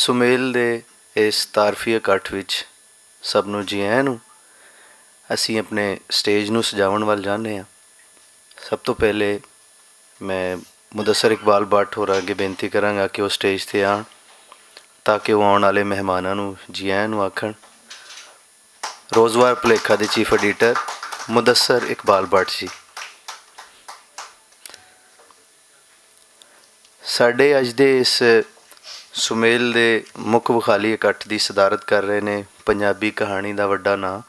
ਸੁਮੇਲ ਦੇ ਇਸ ਤਾਰਫੀ ਇਕੱਠ ਵਿੱਚ ਸਭ ਨੂੰ ਜੀ ਆਇਆਂ ਨੂੰ। ਅਸੀਂ ਆਪਣੇ ਸਟੇਜ ਨੂੰ ਸਜਾਉਣ ਵੱਲ ਜਾਂਦੇ ਹਾਂ। ਸਭ ਤੋਂ ਪਹਿਲੇ ਮੈਂ ਮੁਦੱਸਰ ਇਕਬਾਲ ਭੱਟ ਹੋਰਾਂ ਅੱਗੇ ਬੇਨਤੀ ਕਰਾਂਗਾ ਕਿ ਉਹ ਸਟੇਜ 'ਤੇ ਆਉਣ ਤਾਂ ਕਿ ਉਹ ਆਉਣ ਵਾਲੇ ਮਹਿਮਾਨਾਂ ਨੂੰ ਜੀ ਆਇਆਂ ਨੂੰ ਆਖਣ। ਰੋਜ਼ਵਾਰ ਭੁਲੇਖਾ ਦੇ ਚੀਫ ਐਡੀਟਰ ਮੁਦੱਸਰ ਇਕਬਾਲ ਭੱਟ ਜੀ। ਸਾਡੇ ਅੱਜ ਦੇ ਇਸ ਸੁਮੇਲ ਦੇ ਮੁੱਖ ਵਿਖਾਲੀ ਇਕੱਠ ਦੀ ਸਦਾਰਤ ਕਰ ਰਹੇ ਨੇ ਪੰਜਾਬੀ ਕਹਾਣੀ ਦਾ ਵੱਡਾ ਨਾਂ,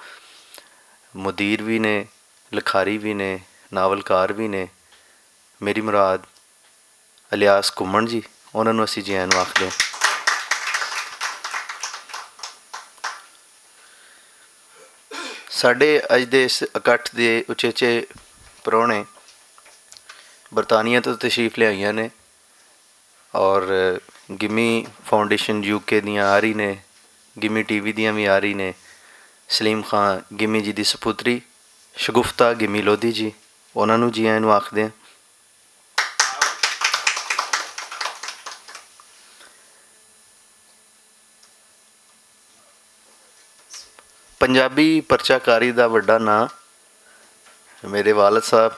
ਮੁਦੀਰ ਵੀ ਨੇ, ਲਿਖਾਰੀ ਵੀ ਨੇ, ਨਾਵਲਕਾਰ ਵੀ ਨੇ, ਮੇਰੀ ਮੁਰਾਦ ਇਲਿਆਸ ਘੁੰਮਣ ਜੀ। ਉਹਨਾਂ ਨੂੰ ਅਸੀਂ ਜੀ ਆਇਆਂ ਨੂੰ ਆਖਦੇ ਹਾਂ। ਸਾਡੇ ਅੱਜ ਦੇ ਇਸ ਇਕੱਠ ਦੇ ਉਚੇਚੇ ਪ੍ਰਾਹੁਣੇ ਬਰਤਾਨੀਆ ਤੋਂ ਤਸ਼ਰੀਫ ਲਿਆਈਆਂ ਨੇ ਔਰ ਗਿਮੀ ਫਾਊਂਡੇਸ਼ਨ UK ਦੀਆਂ ਆ ਰਹੀ ਨੇ, ਗਿਮੀ TV ਦੀਆਂ ਵੀ ਆ ਰਹੀ ਨੇ। ਸਲੀਮ ਖਾਂ ਗਿਮੀ ਜੀ ਦੀ ਸਪੁੱਤਰੀ, ਸ਼ਗੁਫਤਾ ਗਿਮੀ ਲੋਧੀ ਜੀ, ਉਹਨਾਂ ਨੂੰ ਜੀ ਆਇਆਂ ਨੂੰ ਆਖਦੇ ਹਾਂ। ਪੰਜਾਬੀ ਪਰਚਾਕਾਰੀ ਦਾ ਵੱਡਾ ਨਾਂ ਮੇਰੇ ਵਾਲਦ ਸਾਹਿਬ,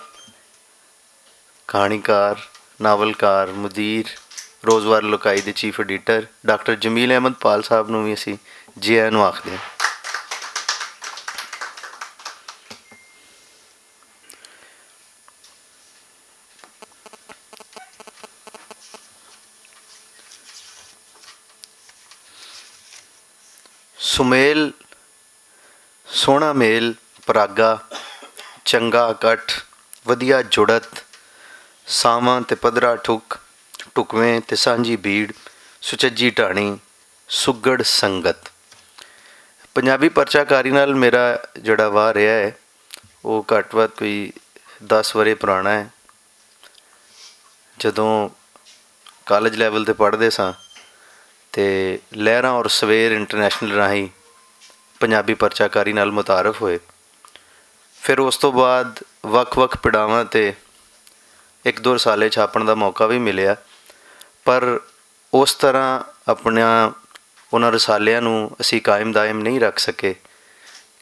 ਕਹਾਣੀਕਾਰ, ਨਾਵਲਕਾਰ, ਮੁਦੀਰ, ਰੋਜ਼ਵਾਰ ਲੋਕਾਈ ਦੇ chief editor doctor Jamil Ahmed Pal Sahib ਨੂੰ ਵੀ ਅਸੀਂ ਜੀ ਆਇਆਂ ਨੂੰ ਆਖਦੇ ਹਾਂ। ਸੁਮੇਲ ਸੋਹਣਾ ਮੇਲ, ਪਰਾਗਾ, ਚੰਗਾ ਇਕੱਠ, ਵਧੀਆ ਜੁੜਤ, ਸਾਵਾਂ ਤੇ ਪੱਧਰਾ ਠੁੱਕ, ਢੁਕਵੇਂ ਤੇ ਸਾਂਝੀ ਬੀੜ, ਸੁਚੱਜੀ ਢਾਣੀ, ਸੁੱਗੜ ਸੰਗਤ। ਪੰਜਾਬੀ ਪਰਚਾਕਾਰੀ ਨਾਲ ਮੇਰਾ ਜਿਹੜਾ ਵਾਹ ਰਿਹਾ ਹੈ ਉਹ ਘੱਟ ਵੱਧ ਕੋਈ 10 ਵਰ੍ਹੇ ਪੁਰਾਣਾ ਹੈ। ਜਦੋਂ ਕਾਲਜ ਲੈਵਲ 'ਤੇ ਪੜ੍ਹਦੇ ਸਾਂ ਅਤੇ ਲਹਿਰਾਂ ਔਰ ਸਵੇਰ ਇੰਟਰਨੈਸ਼ਨਲ ਰਾਹੀਂ ਪੰਜਾਬੀ ਪਰਚਾਕਾਰੀ ਨਾਲ ਮੁਤਾਰਫ ਹੋਏ। ਫਿਰ ਉਸ ਤੋਂ ਬਾਅਦ ਵੱਖ-ਵੱਖ ਪੜਾਵਾਂ 'ਤੇ 1-2 ਰਸਾਲੇ ਛਾਪਣ ਦਾ ਮੌਕਾ ਵੀ ਮਿਲਿਆ, ਪਰ ਉਸ ਤਰ੍ਹਾਂ ਆਪਣਾ ਉਹਨਾਂ ਰਸਾਲਿਆਂ ਨੂੰ ਅਸੀਂ ਕਾਇਮ ਦਾਇਮ ਨਹੀਂ ਰੱਖ ਸਕੇ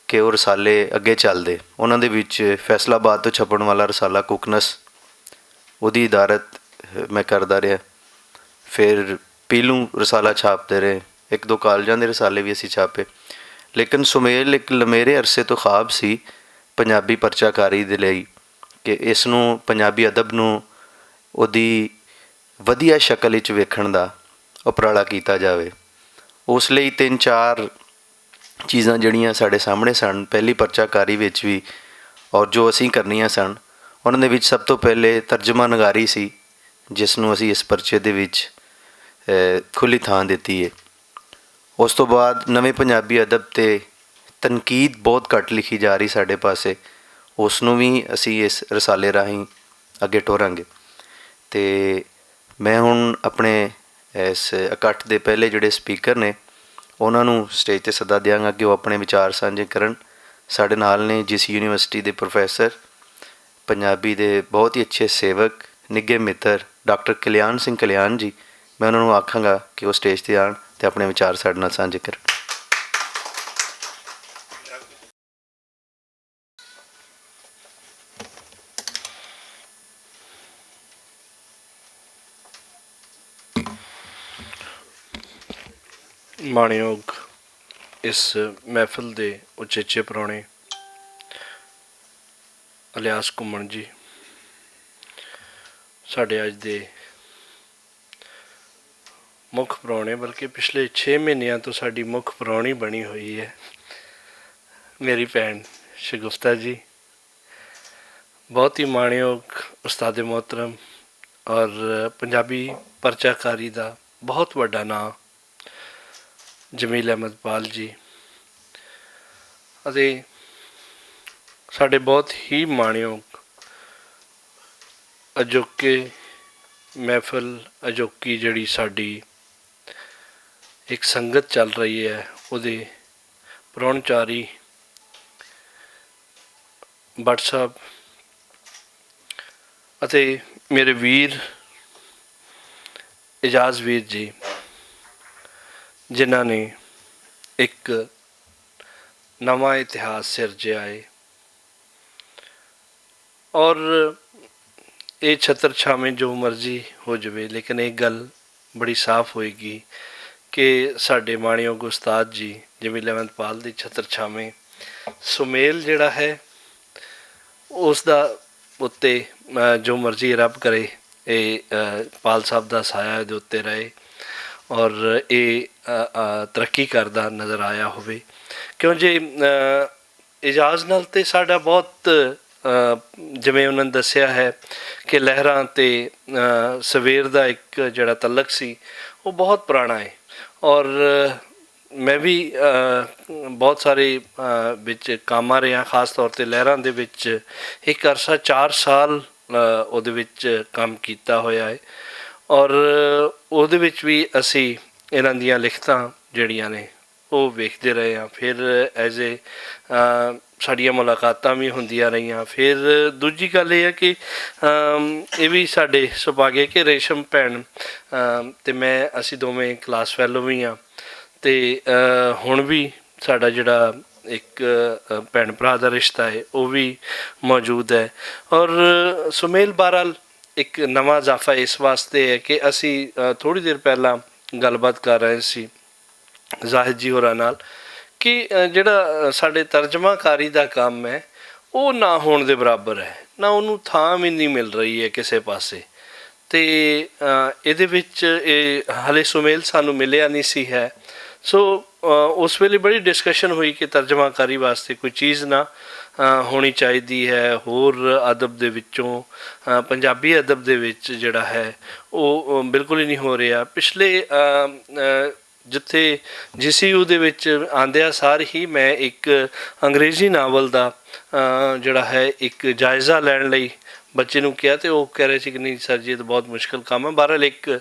ਕਿ ਉਹ ਰਸਾਲੇ ਅੱਗੇ ਚੱਲਦੇ। ਉਹਨਾਂ ਦੇ ਵਿੱਚ ਫੈਸਲਾਬਾਦ ਤੋਂ ਛਪਣ ਵਾਲਾ ਰਸਾਲਾ ਕੁਕਨਸ, ਉਹਦੀ ਇਦਾਰਤ ਮੈਂ ਕਰਦਾ ਰਿਹਾ। ਫਿਰ ਪੀਲੂ ਰਸਾਲਾ ਛਾਪਦੇ ਰਹੇ, 1-2 ਕਾਲਜਾਂ ਦੇ ਰਸਾਲੇ ਵੀ ਅਸੀਂ ਛਾਪੇ। ਲੇਕਿਨ ਸੁਮੇਲ ਇੱਕ ਲੰਮੇਰੇ ਅਰਸੇ ਤੋਂ ਖ਼ਾਬ ਸੀ ਪੰਜਾਬੀ ਪਰਚਾਕਾਰੀ ਦੇ ਲਈ ਕਿ ਇਸ ਨੂੰ ਪੰਜਾਬੀ ਅਦਬ ਨੂੰ ਉਹਦੀ ਵਧੀਆ ਸ਼ਕਲ ਵਿੱਚ ਵੇਖਣ ਦਾ ਉਪਰਾਲਾ ਕੀਤਾ ਜਾਵੇ। ਉਸ ਲਈ 3-4 ਚੀਜ਼ਾਂ ਜਿਹੜੀਆਂ ਸਾਡੇ ਸਾਹਮਣੇ ਸਨ ਪਹਿਲੀ ਪਰਚਾਕਾਰੀ ਵਿੱਚ ਵੀ ਔਰ ਜੋ ਅਸੀਂ ਕਰਨੀਆਂ ਸਨ, ਉਹਨਾਂ ਦੇ ਵਿੱਚ ਸਭ ਤੋਂ ਪਹਿਲੇ ਤਰਜਮਾ ਨਗਾਰੀ ਸੀ, ਜਿਸ ਨੂੰ ਅਸੀਂ ਇਸ ਪਰਚੇ ਦੇ ਵਿੱਚ ਖੁੱਲ੍ਹੀ ਥਾਂ ਦਿੱਤੀ ਹੈ। ਉਸ ਤੋਂ ਬਾਅਦ ਨਵੇਂ ਪੰਜਾਬੀ ਅਦਬ 'ਤੇ ਤਨਕੀਦ ਬਹੁਤ ਘੱਟ ਲਿਖੀ ਜਾ ਰਹੀ ਸਾਡੇ ਪਾਸੇ, ਉਸ ਨੂੰ ਵੀ ਅਸੀਂ ਇਸ ਰਸਾਲੇ ਰਾਹੀਂ ਅੱਗੇ ਟੋਰਾਂਗੇ। ਅਤੇ ਮੈਂ ਹੁਣ ਆਪਣੇ ਇਸ ਇਕੱਠ ਦੇ ਪਹਿਲੇ ਜਿਹੜੇ ਸਪੀਕਰ ਨੇ ਉਹਨਾਂ ਨੂੰ ਸਟੇਜ 'ਤੇ ਸੱਦਾ ਦਿਆਂਗਾ ਕਿ ਉਹ ਆਪਣੇ ਵਿਚਾਰ ਸਾਂਝੇ ਕਰਨ। ਸਾਡੇ ਨਾਲ ਨੇ ਜਿਸ ਯੂਨੀਵਰਸਿਟੀ ਦੇ ਪ੍ਰੋਫੈਸਰ, ਪੰਜਾਬੀ ਦੇ ਬਹੁਤ ਹੀ ਅੱਛੇ ਸੇਵਕ, ਨਿੱਘੇ ਮਿੱਤਰ ਡਾਕਟਰ ਕਲਿਆਣ ਸਿੰਘ ਕਲਿਆਣ ਜੀ। ਮੈਂ ਉਹਨਾਂ ਨੂੰ ਆਖਾਂਗਾ ਕਿ ਉਹ ਸਟੇਜ 'ਤੇ ਆਉਣ ਅਤੇ ਆਪਣੇ ਵਿਚਾਰ ਸਾਡੇ ਨਾਲ ਸਾਂਝੇ ਕਰਨ। ਮਾਣਯੋਗ ਇਸ ਮਹਿਫਿਲ ਦੇ ਉਚੇਚੇ ਪ੍ਰਾਹੁਣੇ ਇਲਿਆਸ ਘੁੰਮਣ ਜੀ, ਸਾਡੇ ਅੱਜ ਦੇ ਮੁੱਖ ਪ੍ਰਾਹੁਣੇ, ਬਲਕਿ ਪਿਛਲੇ 6 ਮਹੀਨਿਆਂ ਤੋਂ ਸਾਡੀ ਮੁੱਖ ਪ੍ਰਾਹੁਣੀ ਬਣੀ ਹੋਈ ਹੈ ਮੇਰੀ ਭੈਣ ਸ਼ਗੁਫਤਾ ਜੀ। ਬਹੁਤ ਹੀ ਮਾਣਯੋਗ ਉਸਤਾਦ ਮੁਹਤਰਮ ਔਰ ਪੰਜਾਬੀ ਪਰਚਾਕਾਰੀ ਦਾ ਬਹੁਤ ਵੱਡਾ ਨਾਂ ਜਮੀਲ ਅਹਿਮਦ ਪਾਲ ਜੀ, ਅਤੇ ਸਾਡੇ ਬਹੁਤ ਹੀ ਮਾਣਯੋਗ ਅਜੋਕੇ ਮਹਿਫਿਲ, ਅਜੋਕੀ ਜਿਹੜੀ ਸਾਡੀ ਇੱਕ ਸੰਗਤ ਚੱਲ ਰਹੀ ਹੈ, ਉਹਦੇ ਪ੍ਰਾਹੁਣਚਾਰੀ ਭੱਟ ਸਾਹਿਬ ਅਤੇ ਮੇਰੇ ਵੀਰ ਇਜਾਜ਼ ਵੀਰ ਜੀ, ਜਿਨ੍ਹਾਂ ਨੇ ਇੱਕ ਨਵਾਂ ਇਤਿਹਾਸ ਸਿਰਜਿਆ ਹੈ। ਔਰ ਇਹ ਛਤਰ ਛਾਵੇਂ ਜੋ ਮਰਜ਼ੀ ਹੋ ਜਾਵੇ, ਲੇਕਿਨ ਇੱਕ ਗੱਲ ਬੜੀ ਸਾਫ਼ ਹੋਏਗੀ ਕਿ ਸਾਡੇ ਮਾਣਯੋਗ ਉਸਤਾਦ ਜੀ ਜਿਵੇਂ ਲਵੰਤਪਾਲ ਦੀ ਛਤਰ ਛਾਵੇਂ ਸੁਮੇਲ ਜਿਹੜਾ ਹੈ ਉਸ ਦਾ ਉੱਤੇ ਜੋ ਮਰਜ਼ੀ ਰੱਬ ਕਰੇ ਇਹ ਪਾਲ ਸਾਹਿਬ ਦਾ ਸਾਇਆ ਇਹਦੇ ਉੱਤੇ ਰਹੇ ਔਰ ਇਹ ਤਰੱਕੀ ਕਰਦਾ ਨਜ਼ਰ ਆਇਆ ਹੋਵੇ। ਕਿਉਂ ਜੇ ਇਜਾਜ਼ ਨਾਲ ਤੇ ਸਾਡਾ ਬਹੁਤ ਜਿਵੇਂ ਉਹਨਾਂ ਨੇ ਦੱਸਿਆ ਹੈ ਕਿ ਲਹਿਰਾਂ ਤੇ ਸਵੇਰ ਦਾ ਇੱਕ ਜਿਹੜਾ ਤਲਕ ਸੀ ਉਹ ਬਹੁਤ ਪੁਰਾਣਾ ਹੈ। ਔਰ ਮੈਂ ਵੀ ਬਹੁਤ ਸਾਰੇ ਵਿੱਚ ਕਾਮਾਂ ਰਿਹਾ, ਖ਼ਾਸ ਤੌਰ 'ਤੇ ਲਹਿਰਾਂ ਦੇ ਵਿੱਚ ਇੱਕ ਅਰਸਾ 4 ਸਾਲ ਉਹਦੇ ਵਿੱਚ ਕੰਮ ਕੀਤਾ ਹੋਇਆ ਹੈ। ਔਰ ਉਹਦੇ ਵਿੱਚ ਵੀ ਅਸੀਂ ਇਹਨਾਂ ਦੀਆਂ ਲਿਖਤਾਂ ਜਿਹੜੀਆਂ ਨੇ ਉਹ ਵੇਖਦੇ ਰਹੇ ਹਾਂ। ਫਿਰ ਐਜ਼ ਏ ਸਾਡੀਆਂ ਮੁਲਾਕਾਤਾਂ ਵੀ ਹੁੰਦੀਆਂ ਰਹੀਆਂ। ਫਿਰ ਦੂਜੀ ਗੱਲ ਇਹ ਹੈ ਕਿ ਇਹ ਵੀ ਸਾਡੇ ਸੁਭਾਗੇ ਕਿ ਰੇਸ਼ਮ ਭੈਣ ਅਤੇ ਮੈਂ ਅਸੀਂ ਦੋਵੇਂ ਕਲਾਸ ਫੈਲੋ ਵੀ ਹਾਂ ਅਤੇ ਹੁਣ ਵੀ ਸਾਡਾ ਜਿਹੜਾ ਇੱਕ ਭੈਣ ਭਰਾ ਦਾ ਰਿਸ਼ਤਾ ਹੈ ਉਹ ਵੀ ਮੌਜੂਦ ਹੈ। ਔਰ ਸੁਮੇਲ ਬਹਰਹਾਲ ਇੱਕ ਨਵਾਂ ਇਜ਼ਾਫਾ ਇਸ ਵਾਸਤੇ ਹੈ ਕਿ ਅਸੀਂ ਥੋੜ੍ਹੀ ਦੇਰ ਪਹਿਲਾਂ ਗੱਲਬਾਤ ਕਰ ਰਹੇ ਸੀ ਜ਼ਾਹਿਦ ਜੀ ਹੋਰਾਂ ਨਾਲ ਕਿ ਜਿਹੜਾ ਸਾਡੇ ਤਰਜਮਾਕਾਰੀ ਦਾ ਕੰਮ ਹੈ ਉਹ ਨਾ ਹੋਣ ਦੇ ਬਰਾਬਰ ਹੈ, ਨਾ ਉਹਨੂੰ ਥਾਂ ਵੀ ਨਹੀਂ ਮਿਲ ਰਹੀ ਹੈ ਕਿਸੇ ਪਾਸੇ। ਅਤੇ ਇਹਦੇ ਵਿੱਚ ਇਹ ਹਾਲੇ ਸੁਮੇਲ ਸਾਨੂੰ ਮਿਲਿਆ ਨਹੀਂ ਸੀ ਹੈ। ਸੋ ਉਸ ਵੇਲੇ ਬੜੀ ਡਿਸਕਸ਼ਨ ਹੋਈ ਕਿ ਤਰਜਮਾਕਾਰੀ ਵਾਸਤੇ ਕੋਈ ਚੀਜ਼ ਨਾ ਹੋਣੀ ਚਾਹੀਦੀ ਹੈ। ਹੋਰ ਅਦਬ ਦੇ ਵਿੱਚੋਂ ਪੰਜਾਬੀ ਅਦਬ ਦੇ ਵਿੱਚ ਜਿਹੜਾ ਹੈ ਉਹ ਬਿਲਕੁਲ ਹੀ ਨਹੀਂ ਹੋ ਰਿਹਾ। ਪਿਛਲੇ ਜਿੱਥੇ GCU ਦੇ ਵਿੱਚ ਆਉਂਦਿਆਂ ਸਾਰ ਹੀ ਮੈਂ ਇੱਕ ਅੰਗਰੇਜ਼ੀ ਨਾਵਲ ਦਾ ਜਿਹੜਾ ਹੈ ਇੱਕ ਜਾਇਜ਼ਾ ਲੈਣ ਲਈ ਬੱਚੇ ਨੂੰ ਕਿਹਾ ਅਤੇ ਉਹ ਕਹਿ ਰਹੇ ਸੀ ਕਿ ਨਹੀਂ ਸਰ ਜੀ ਇਹ ਤਾਂ ਬਹੁਤ ਮੁਸ਼ਕਿਲ ਕੰਮ ਹੈ। ਬਹਰਹਾਲ ਇੱਕ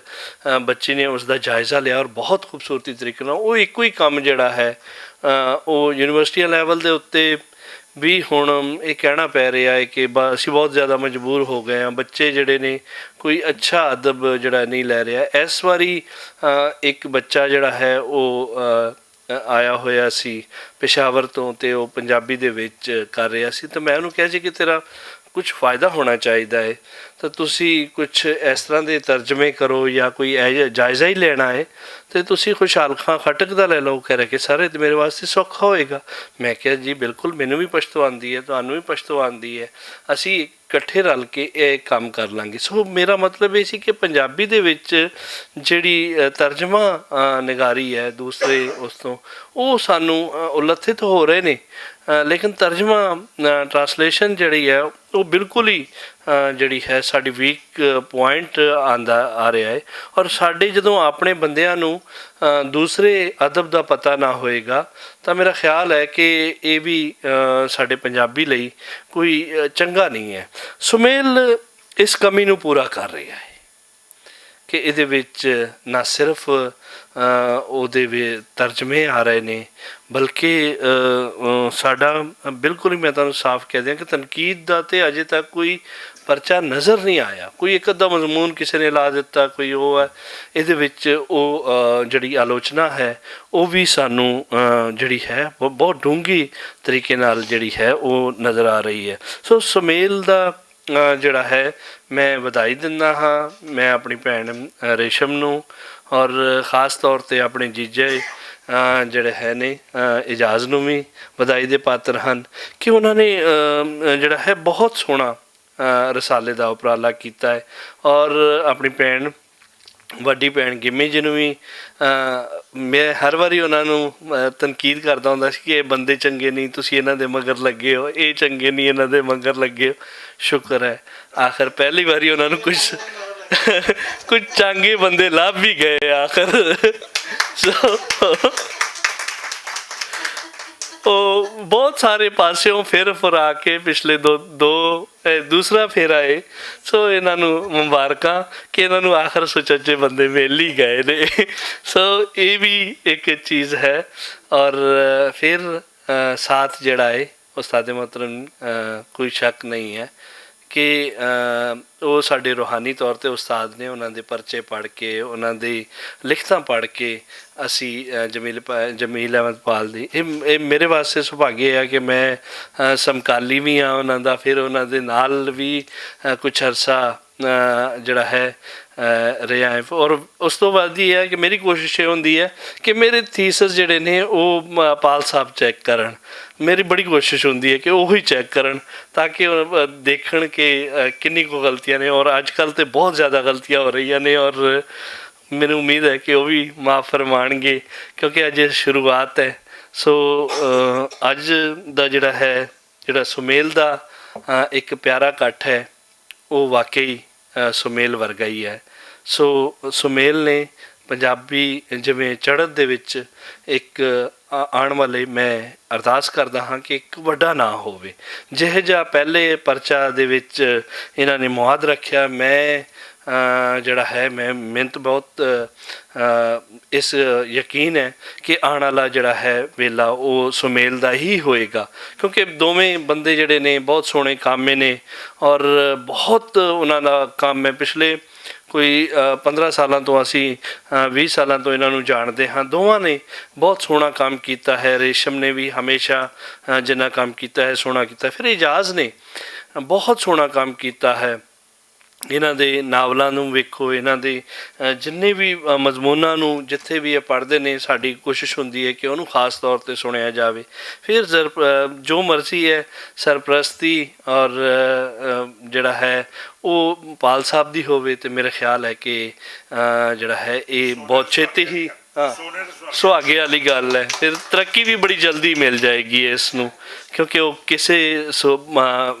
ਬੱਚੇ ਨੇ ਉਸ ਦਾ ਜਾਇਜ਼ਾ ਲਿਆ ਔਰ ਬਹੁਤ ਖੂਬਸੂਰਤੀ ਤਰੀਕੇ ਨਾਲ ਉਹ ਇੱਕੋ ਹੀ ਕੰਮ ਜਿਹੜਾ ਹੈ ਉਹ ਯੂਨੀਵਰਸਿਟੀਆਂ ਲੈਵਲ ਦੇ ਉੱਤੇ ਵੀ ਹੁਣ ਇਹ ਕਹਿਣਾ ਪੈ ਰਿਹਾ ਹੈ ਕਿ ਅਸੀਂ ਬਹੁਤ ਜ਼ਿਆਦਾ ਮਜਬੂਰ ਹੋ ਗਏ ਹਾਂ। ਬੱਚੇ ਜਿਹੜੇ ਨੇ ਕੋਈ ਅੱਛਾ ਅਦਬ ਜਿਹੜਾ ਨਹੀਂ ਲੈ ਰਿਹਾ। ਇਸ ਵਾਰੀ ਇੱਕ ਬੱਚਾ ਜਿਹੜਾ ਹੈ ਉਹ ਆਇਆ ਹੋਇਆ ਸੀ ਪੇਸ਼ਾਵਰ ਤੋਂ ਅਤੇ ਉਹ ਪੰਜਾਬੀ ਦੇ ਵਿੱਚ ਕਰ ਰਿਹਾ ਸੀ। ਤਾਂ ਮੈਂ ਉਹਨੂੰ ਕਿਹਾ ਸੀ ਕਿ ਤੇਰਾ ਕੁਛ ਫਾਇਦਾ ਹੋਣਾ ਚਾਹੀਦਾ ਹੈ ਤਾਂ ਤੁਸੀਂ ਕੁਛ ਇਸ ਤਰ੍ਹਾਂ ਦੇ ਤਰਜਮੇ ਕਰੋ ਜਾਂ ਕੋਈ ਜਾਇਜ਼ਾ ਹੀ ਲੈਣਾ ਹੈ ਅਤੇ ਤੁਸੀਂ ਖੁਸ਼ਹਾਲ ਖਾਂ ਖਟਕ ਦਾ ਲੈ ਲਓ। ਕਹਿ ਰਿਹਾ ਕਿ ਸਰ ਇਹ ਤਾਂ ਮੇਰੇ ਵਾਸਤੇ ਸੌਖਾ ਹੋਏਗਾ। ਮੈਂ ਕਿਹਾ ਜੀ ਬਿਲਕੁਲ, ਮੈਨੂੰ ਵੀ ਪਸ਼ਤੋ ਆਉਂਦੀ ਹੈ, ਤੁਹਾਨੂੰ ਵੀ ਪਸ਼ਤੋ ਆਉਂਦੀ ਹੈ, ਅਸੀਂ ਇਕੱਠੇ ਰਲ ਕੇ ਇਹ ਕੰਮ ਕਰ ਲਾਂਗੇ। ਸੋ ਮੇਰਾ ਮਤਲਬ ਇਹ ਸੀ ਕਿ ਪੰਜਾਬੀ ਦੇ ਵਿੱਚ ਜਿਹੜੀ ਤਰਜਮਾ ਨਿਗਾਰੀ ਹੈ ਦੂਸਰੇ ਉਸ ਤੋਂ ਉਹ ਸਾਨੂੰ ਉਲੱਥਿਤ ਹੋ ਰਹੇ ਨੇ, ਲੇਕਿਨ ਤਰਜਮਾ ਟਰਾਂਸਲੇਸ਼ਨ ਜਿਹੜੀ ਹੈ ਉਹ ਬਿਲਕੁਲ ਹੀ ਜਿਹੜੀ ਹੈ ਸਾਡੀ ਵੀਕ ਪੁਆਇੰਟ ਆ ਰਿਹਾ ਹੈ। ਔਰ ਸਾਡੇ ਜਦੋਂ ਆਪਣੇ ਬੰਦਿਆਂ ਨੂੰ ਦੂਸਰੇ ਅਦਬ ਦਾ ਪਤਾ ਨਾ ਹੋਏਗਾ ਤਾਂ ਮੇਰਾ ਖਿਆਲ ਹੈ ਕਿ ਇਹ ਵੀ ਸਾਡੇ ਪੰਜਾਬੀ ਲਈ ਕੋਈ ਚੰਗਾ ਨਹੀਂ ਹੈ। ਸੁਮੇਲ ਇਸ ਕਮੀ ਨੂੰ ਪੂਰਾ ਕਰ ਰਿਹਾ ਹੈ ਕਿ ਇਹਦੇ ਵਿੱਚ ਨਾ ਸਿਰਫ ਉਹਦੇ ਤਰਜਮੇ ਆ ਰਹੇ ਨੇ ਬਲਕਿ ਸਾਡਾ ਬਿਲਕੁਲ ਹੀ ਮੈਂ ਤੁਹਾਨੂੰ ਸਾਫ਼ ਕਹਿ ਦਿਆਂ ਕਿ ਤਨਕੀਦ ਦਾ ਤਾਂ ਅਜੇ ਤੱਕ ਕੋਈ ਪਰਚਾ ਨਜ਼ਰ ਨਹੀਂ ਆਇਆ। ਕੋਈ ਇੱਕ ਅੱਧਾ ਮਜ਼ਮੂਨ ਕਿਸੇ ਨੇ ਲਾ ਦਿੱਤਾ, ਕੋਈ ਉਹ ਹੈ। ਇਹਦੇ ਵਿੱਚ ਉਹ ਜਿਹੜੀ ਆਲੋਚਨਾ ਹੈ ਉਹ ਵੀ ਸਾਨੂੰ ਜਿਹੜੀ ਹੈ ਬਹੁਤ ਡੂੰਘੀ ਤਰੀਕੇ ਨਾਲ ਜਿਹੜੀ ਹੈ ਉਹ ਨਜ਼ਰ ਆ ਰਹੀ ਹੈ। ਸੋ ਸੁਮੇਲ ਦਾ ਜਿਹੜਾ ਹੈ ਮੈਂ ਵਧਾਈ ਦਿੰਦਾ ਹਾਂ। ਮੈਂ ਆਪਣੀ ਭੈਣ ਰੇਸ਼ਮ ਨੂੰ ਔਰ ਖ਼ਾਸ ਤੌਰ 'ਤੇ ਆਪਣੇ ਜੀਜੇ ਜਿਹੜੇ ਹੈ ਨੇ ਇਜਾਜ਼ ਨੂੰ ਵੀ ਵਧਾਈ ਦੇ ਪਾਤਰ ਹਨ ਕਿ ਉਹਨਾਂ ਨੇ ਜਿਹੜਾ ਹੈ ਬਹੁਤ ਸੋਹਣਾ ਰਸਾਲੇ ਦਾ ਉਪਰਾਲਾ ਕੀਤਾ ਹੈ। ਔਰ ਆਪਣੀ ਭੈਣ ਵੱਡੀ ਭੈਣ ਗਿੰਮੀ ਜੀ ਨੂੰ ਵੀ ਮੈਂ ਹਰ ਵਾਰੀ ਉਹਨਾਂ ਨੂੰ ਤਨਕੀਦ ਕਰਦਾ ਹੁੰਦਾ ਸੀ ਕਿ ਇਹ ਬੰਦੇ ਚੰਗੇ ਨਹੀਂ, ਤੁਸੀਂ ਇਹਨਾਂ ਦੇ ਮਗਰ ਲੱਗੇ ਹੋ, ਇਹ ਚੰਗੇ ਨਹੀਂ ਇਹਨਾਂ ਦੇ ਮਗਰ ਲੱਗੇ ਹੋ। ਸ਼ੁਕਰ ਹੈ ਆਖਰ ਪਹਿਲੀ ਵਾਰੀ ਉਹਨਾਂ ਨੂੰ ਕੁਝ ਚੰਗੇ ਬੰਦੇ ਲੱਭ ਵੀ ਗਏ ਆਖਰ। ਉਹ ਬਹੁਤ ਸਾਰੇ ਪਾਸਿਓਂ ਫਿਰ ਫੁਰਾ ਕੇ ਪਿਛਲੇ ਦੂਸਰਾ ਫੇਰਾ ਹੈ। ਸੋ ਇਹਨਾਂ ਨੂੰ ਮੁਬਾਰਕਾਂ ਕਿ ਇਹਨਾਂ ਨੂੰ ਆਖਰ ਸੁਚੱਜੇ ਬੰਦੇ ਮਿਲ ਹੀ ਗਏ ਨੇ। ਸੋ ਇਹ ਵੀ ਇੱਕ ਚੀਜ਼ ਹੈ। ਔਰ ਫਿਰ ਸਾਥ ਜਿਹੜਾ ਹੈ ਉਸਤਾਦ ਮੁਹੱਤਰਮ ਕੋਈ ਸ਼ੱਕ ਨਹੀਂ ਹੈ ਕਿ ਉਹ ਸਾਡੇ ਰੂਹਾਨੀ ਤੌਰ 'ਤੇ ਉਸਤਾਦ ਨੇ। ਉਹਨਾਂ ਦੇ ਪਰਚੇ ਪੜ੍ਹ ਕੇ, ਉਹਨਾਂ ਦੀ ਲਿਖਤਾਂ ਪੜ੍ਹ ਕੇ ਅਸੀਂ ਜਮੀਲ ਅਹਿਮਦਪਾਲ ਦੀ ਇਹ ਮੇਰੇ ਵਾਸਤੇ ਸੁਭਾਗੇ ਹੈ ਕਿ ਮੈਂ ਸਮਕਾਲੀ ਵੀ ਹਾਂ ਉਹਨਾਂ ਦਾ, ਫਿਰ ਉਹਨਾਂ ਦੇ ਨਾਲ ਵੀ ਕੁਛ ਅਰਸਾ ਜਿਹੜਾ ਹੈ ਰਿਹਾ ਹੈ। ਔਰ ਉਸ ਤੋਂ ਬਾਅਦ ਇਹ ਹੈ ਕਿ ਮੇਰੀ ਕੋਸ਼ਿਸ਼ ਇਹ ਹੁੰਦੀ ਹੈ ਕਿ ਮੇਰੇ ਥੀਸਸ ਜਿਹੜੇ ਨੇ ਉਹ ਪਾਲ ਸਾਹਿਬ ਚੈੱਕ ਕਰਨ। ਮੇਰੀ ਬੜੀ ਕੋਸ਼ਿਸ਼ ਹੁੰਦੀ ਹੈ ਕਿ ਉਹ ਹੀ ਚੈੱਕ ਕਰਨ ਤਾਂ ਕਿ ਉਹ ਦੇਖਣ ਕਿ ਕਿੰਨੀ ਕੁ ਗਲਤੀਆਂ ਨੇ। ਔਰ ਅੱਜ ਕੱਲ੍ਹ ਤਾਂ ਬਹੁਤ ਜ਼ਿਆਦਾ ਗਲਤੀਆਂ ਹੋ ਰਹੀਆਂ ਨੇ, ਔਰ ਮੈਨੂੰ ਉਮੀਦ ਹੈ ਕਿ ਉਹ ਵੀ ਮਾਫ਼ ਫਰਮਾਣਗੇ ਕਿਉਂਕਿ ਅਜੇ ਸ਼ੁਰੂਆਤ ਹੈ। ਸੋ ਅੱਜ ਦਾ ਜਿਹੜਾ ਸੁਮੇਲ ਦਾ ਇੱਕ ਪਿਆਰਾ ਇਕੱਠ ਹੈ, ਉਹ ਵਾਕਈ ਸੁਮੇਲ ਵਰਗਾ ਹੀ ਹੈ। ਸੋ ਸੁਮੇਲ ਨੇ ਪੰਜਾਬੀ ਜਿਵੇਂ ਚੜ੍ਹਤ ਦੇ ਵਿੱਚ ਇੱਕ ਆਉਣ ਵਾਲੇ, ਮੈਂ ਅਰਦਾਸ ਕਰਦਾ ਹਾਂ ਕਿ ਇੱਕ ਵੱਡਾ ਨਾਂ ਹੋਵੇ। ਜਿਹੋ ਜਿਹਾ ਪਹਿਲੇ ਪਰਚਾ ਦੇ ਵਿੱਚ ਇਹਨਾਂ ਨੇ ਮੁਆਦ ਰੱਖਿਆ, ਮੈਂ ਮੈਂ ਮਿਹਨਤ ਬਹੁਤ ਇਸ ਯਕੀਨ ਹੈ ਕਿ ਆਉਣ ਵਾਲਾ ਜਿਹੜਾ ਹੈ ਵੇਲਾ ਉਹ ਸੁਮੇਲ ਦਾ ਹੀ ਹੋਏਗਾ, ਕਿਉਂਕਿ ਦੋਵੇਂ ਬੰਦੇ ਜਿਹੜੇ ਨੇ ਬਹੁਤ ਸੋਹਣੇ ਕਾਮੇ ਨੇ ਔਰ ਬਹੁਤ ਉਹਨਾਂ ਦਾ ਕੰਮ ਹੈ। ਪਿਛਲੇ ਕੋਈ 15 ਸਾਲਾਂ ਤੋਂ ਅਸੀਂ 20 ਸਾਲਾਂ ਤੋਂ ਇਹਨਾਂ ਨੂੰ ਜਾਣਦੇ ਹਾਂ। ਦੋਵਾਂ ਨੇ ਬਹੁਤ ਸੋਹਣਾ ਕੰਮ ਕੀਤਾ ਹੈ। ਰੇਸ਼ਮ ਨੇ ਵੀ ਹਮੇਸ਼ਾ ਜਿੰਨਾ ਕੰਮ ਕੀਤਾ ਹੈ ਸੋਹਣਾ ਕੀਤਾ। ਫਿਰ ਇਜਾਜ਼ ਨੇ ਬਹੁਤ ਸੋਹਣਾ ਕੰਮ ਕੀਤਾ ਹੈ। ਇਹਨਾਂ ਦੇ ਨਾਵਲਾਂ ਨੂੰ ਵੇਖੋ, ਇਹਨਾਂ ਦੇ ਜਿੰਨੇ ਵੀ ਮਜ਼ਮੂਨਾਂ ਨੂੰ ਜਿੱਥੇ ਵੀ ਇਹ ਪੜ੍ਹਦੇ ਨੇ, ਸਾਡੀ ਕੋਸ਼ਿਸ਼ ਹੁੰਦੀ ਹੈ ਕਿ ਉਹਨੂੰ ਖ਼ਾਸ ਤੌਰ 'ਤੇ ਸੁਣਿਆ ਜਾਵੇ। ਫਿਰ ਜੋ ਮਰਜ਼ੀ ਹੈ ਸਰਪ੍ਰਸਤੀ ਔਰ ਜਿਹੜਾ ਹੈ ਉਹ ਪਾਲ ਸਾਹਿਬ ਦੀ ਹੋਵੇ, ਅਤੇ ਮੇਰਾ ਖਿਆਲ ਹੈ ਕਿ ਇਹ ਬਹੁਤ ਛੇਤੀ ਹੀ ਸੁਹਾਗੇ ਵਾਲੀ ਗੱਲ ਹੈ। ਫਿਰ ਤਰੱਕੀ ਵੀ ਬੜੀ ਜਲਦੀ ਮਿਲ ਜਾਏਗੀ ਇਸ ਨੂੰ, ਕਿਉਂਕਿ ਉਹ ਕਿਸੇ